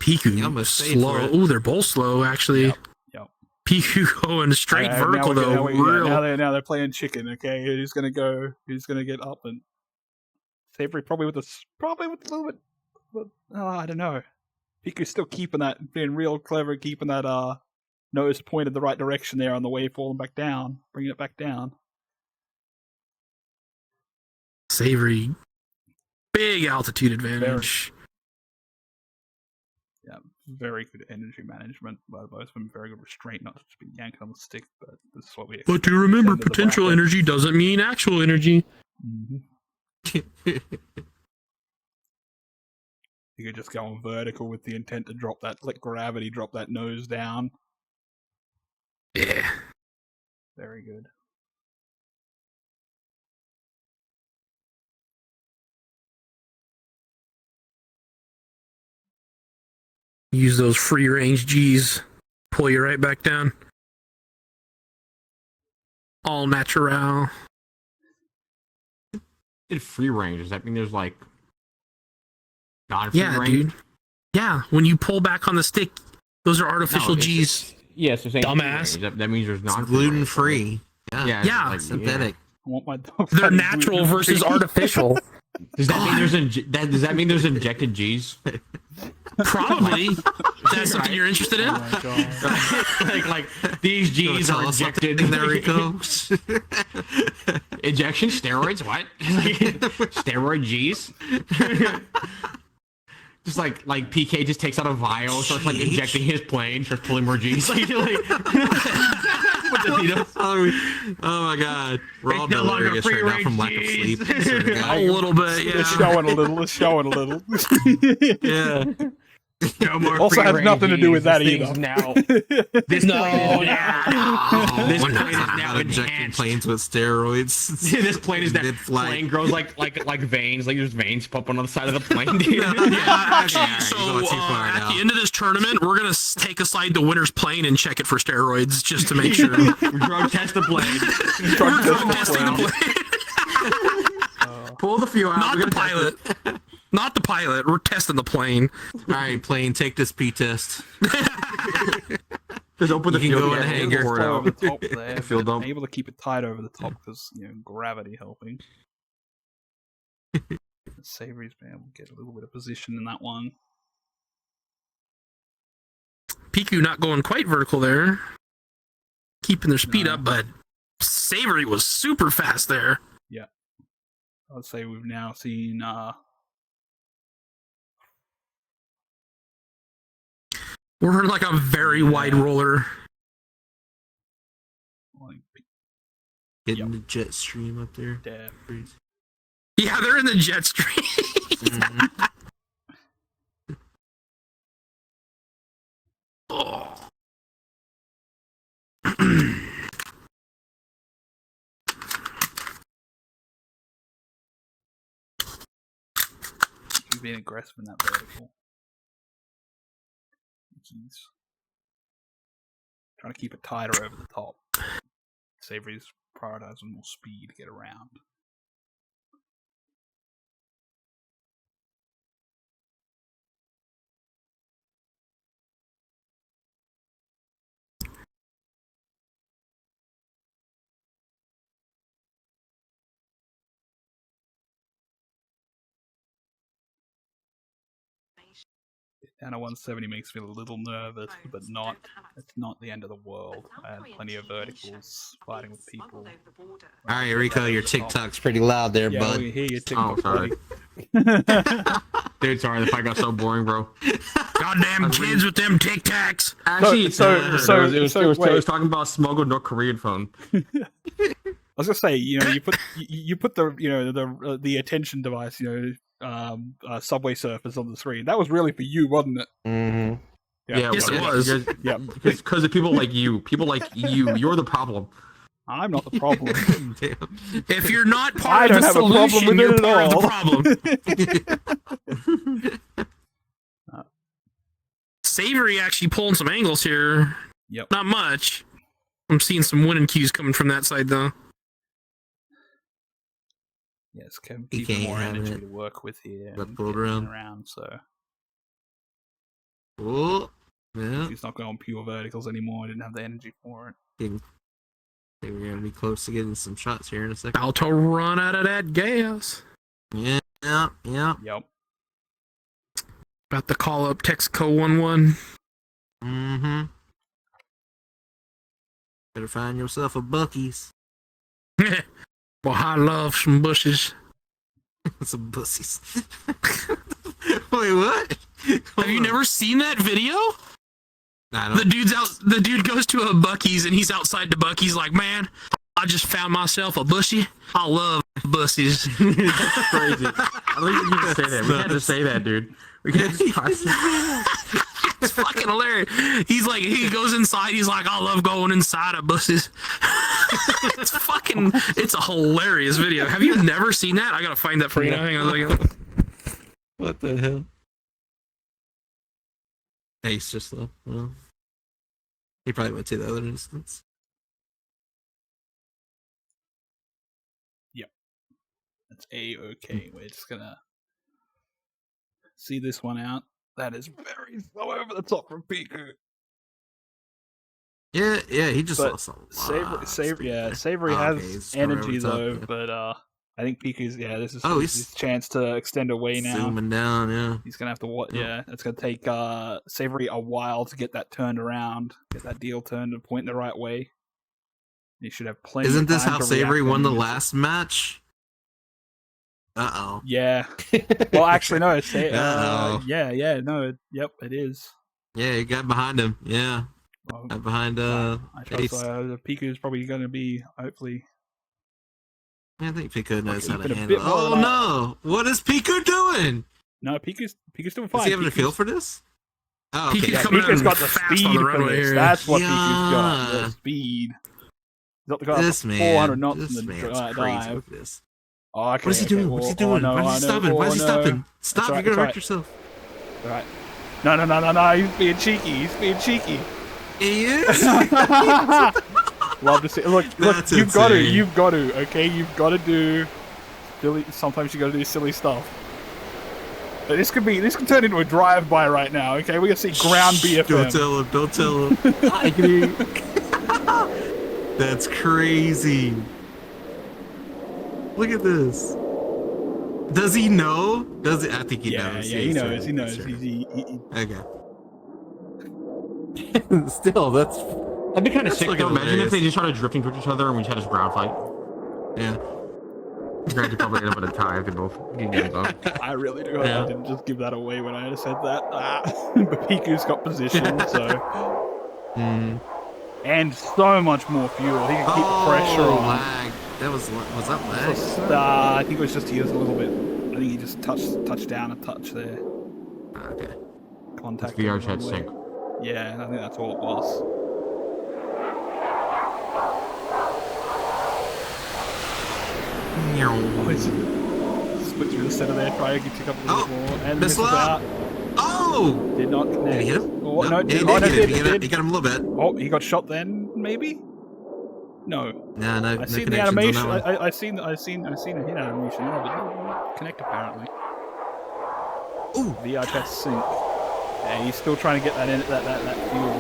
Piku almost stayed slow. for it. Oh, they're both slow actually. Yep. Piku going straight vertical though. Now they're playing chicken. Okay, who's gonna go? Who's gonna get up? And Savory probably with a little bit. But, I don't know. Piku's still keeping that, being real clever, keeping that nose pointed the right direction there on the way, falling back down, bringing it back down. Savory, big altitude advantage. Yeah, very good energy management by both of them. Very good restraint, not just being yanking on the stick, but this is what we. But to remember, extend to the potential bracket. energy doesn't mean actual energy. You could just go on vertical with the intent to drop that, let gravity drop that nose down. Yeah. Very good. Use those free range G's. Pull you right back down. All natural. In free range, does that mean there's like non-free Yeah, range? dude. Yeah, when you pull back on the stick, those are artificial No, G's. Yes, you're saying Dumbass. That means there's not gluten free. Yeah. Yeah. like, Synthetic. I want my dog. They're natural versus artificial. Does that mean there's injected G's? Probably. That's something you're interested in? Oh my god. like these G's are injected. There we go. Injection steroids? What? Steroid G's? Just like PK just takes out a vial, starts like injecting his plane, starts pulling more G's. Oh my god. We're all no longer delirious right now from lack of sleep. A little bit, yeah. It's showing a little. It's showing a little. Yeah. No more Also has free-range nothing to do with G's. that This either. thing's Now, this plane is now. This We're plane is not now injecting enhanced. planes with steroids. This plane is that Mid-flight. plane grows like veins, like there's veins pumping on the side of the plane, dude. Actually, so you're going too far at now. the end of this tournament, we're going to take aside the winner's plane and check it for steroids just to make sure. Drug test the plane. Drug Drug test testing the the plane. Pull the fuel out. Not We're the gonna test it. pilot. Not the pilot. We're testing the plane. All right, plane, take this P test. Just open the You can fuel go in tank the and hangar. pour it Throw out. over the top there. Fuel dump. Able to keep it tight over the top because gravity helping. Savory's been able to get a little bit of position in that one. Piku not going quite vertical there. Keeping their speed No. up, but Savory was super fast there. Yeah, I'd say we've now seen. We're like a very wide roller. Like, Getting the jet stream up there. dab. Yeah, they're in the jet stream. Oh. He's being aggressive in that vertical. He's trying to keep it tighter over the top. Savory's prioritizing more speed to get around. Down at 170 makes me a little nervous, but not. It's not the end of the world. I had plenty of verticals fighting with people. All right, Rico, your TikTok's pretty loud there, Yeah, bud. we hear your Oh, TikTok. sorry. Dude, sorry, the fight got so boring, bro. Goddamn kids with them Tic Tacs. Actually, it was talking about smuggled North Korean phone. I was gonna say, you put the the attention device, Subway Surfers on the screen. That was really for you, wasn't it? Mm-hmm. Yeah, Yes, it was. Yeah, Because of people like you. People like you. You're the problem. I'm not the problem. If you're not I part don't of the have a problem solution, with you're it at part of the problem. Savory actually pulling some angles here. Yep. Not much. I'm seeing some winning cues coming from that side, though. Yes, Kevin He keeping can't more have energy it. to work with here. Got and pulled getting around. so Oh, yeah. he's not going pure verticals anymore. I didn't have the energy for it. I think we're gonna be close to getting some shots here in a second. About to run out of that gas. Yeah. Yep. About to call up Texaco 11. Mm-hmm. Better find yourself a Buc-ee's. Well, I love some bushes. Some pussies. Wait, what? Have you never seen that video? I don't. The dude goes to a Buc-ee's and he's outside the Buc-ee's like, man, I just found myself a bushy. I love bussies. That's crazy. I don't even need to say that. We had to say that, dude. We can't just It's fucking hilarious. He's like, he goes inside. He's like, I love going inside of buses. It's a hilarious video. Have you never seen that? I gotta find that for you now. Hang on. What the hell? Ace just though. Well, he probably went to the other instance. Yep. That's A-okay. We're just gonna see this one out. That is very slow over the top from Piku. Yeah, he just lost a lot. Savory has energy though, but I think Piku's this is his chance to extend away now. Zooming down, yeah. He's gonna have to it's gonna take Savory a while to get that turned around, get that deal turned and point the right way. He should have plenty. Isn't of this time how to Savory react won the when he last match? Uh-oh. Yeah. Well, actually, no. It's Uh-oh. No. Yep, it is. Yeah, he got behind him. Yeah. Got behind I Ace. trust Piku's probably going to be, hopefully. I think Piku knows how to Keeping a handle bit it. more Oh than no! What is Piku doing? No, Piku's doing fine. Is he having a feel for this? Oh, okay. Piku's got the speed on the for runway this. here. That's what Piku's got. The speed. He's got the This man, 400 knots this in the man's crazy dive. with this. Oh, okay, What is he doing? What's he doing? No, Why is he stopping? Why is he stopping? Stop! You're gonna hurt yourself. All right. No. He's being cheeky. He is. Love to see. Look. That's You've got to. insane. Okay, you've got to do. Sometimes you got to do silly stuff. But this could turn into a drive-by right now. Okay, we're gonna see ground BFM. Don't tell him. That's crazy. Look at this. Does he know? I think he knows. Yeah, he knows. He knows. Okay. Still, that's That'd be kind of sick fucking though. Imagine if hilarious. they just started drifting towards each other and we just had this ground fight. Yeah. Grant would probably end up with a tie if they both get it up. I really do. Yeah. I didn't just give that away when I said that. But Piku's got position, so. And so much more fuel. He can keep pressure on. Lag. That was that lag? I think it was just he was a little bit. I think he just touched down a touch there. Okay. Contact. VR chat sync. Yeah, I think that's all it was. Split through the center there, try to pick up a little bit more, and misses out. Oh! Did not connect. Did he hit him? Oh, no, he did hit him. He got him a little bit. Oh, he got shot then, maybe? No. Nah, no I seen the connections on animation. that one. I seen a hit animation. Yeah, but didn't connect apparently. Ooh. VR chat sync. Yeah, he's still trying to get that in that fuel.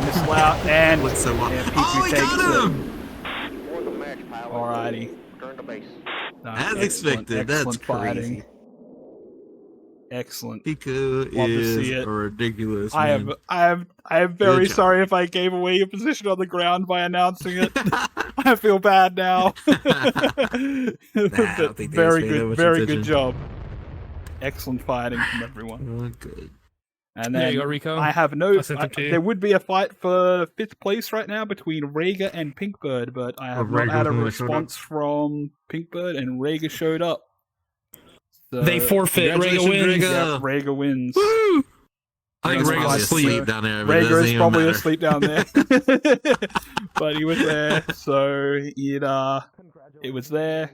Missile out and Looks so yeah, oh, he takes got him! Alrighty. Return to base. No, As excellent, expected. That's excellent fighting. crazy. Excellent. Piku Love to see is it. ridiculous. I man. am very job. sorry if I gave away your position on the ground by announcing it. I feel bad now. don't think they very just paid that good, much very attention. good job. Excellent fighting from everyone. Oh, good. And There then you go, Rico. I have no. I sent them to you. There would be a fight for 5th place right now between Rhaegar and Pinkbird, but I have not Rhaegar had a finally showed up. response from Pinkbird, and Rhaegar showed up. So, They forfeit. Rhaegar Congratulations, wins. Rhaegar. yeah, Rhaegar wins. Woo! I think Rhaegar's Rhaegar's asleep. asleep down there. But it Rhaegar doesn't is even probably matter. asleep down there, but he was there, so it was there.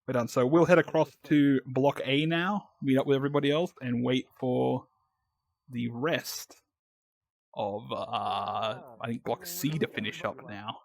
We're done. So we'll head across to Block A now, meet up with everybody else, and wait for the rest of I think Block C to finish up now.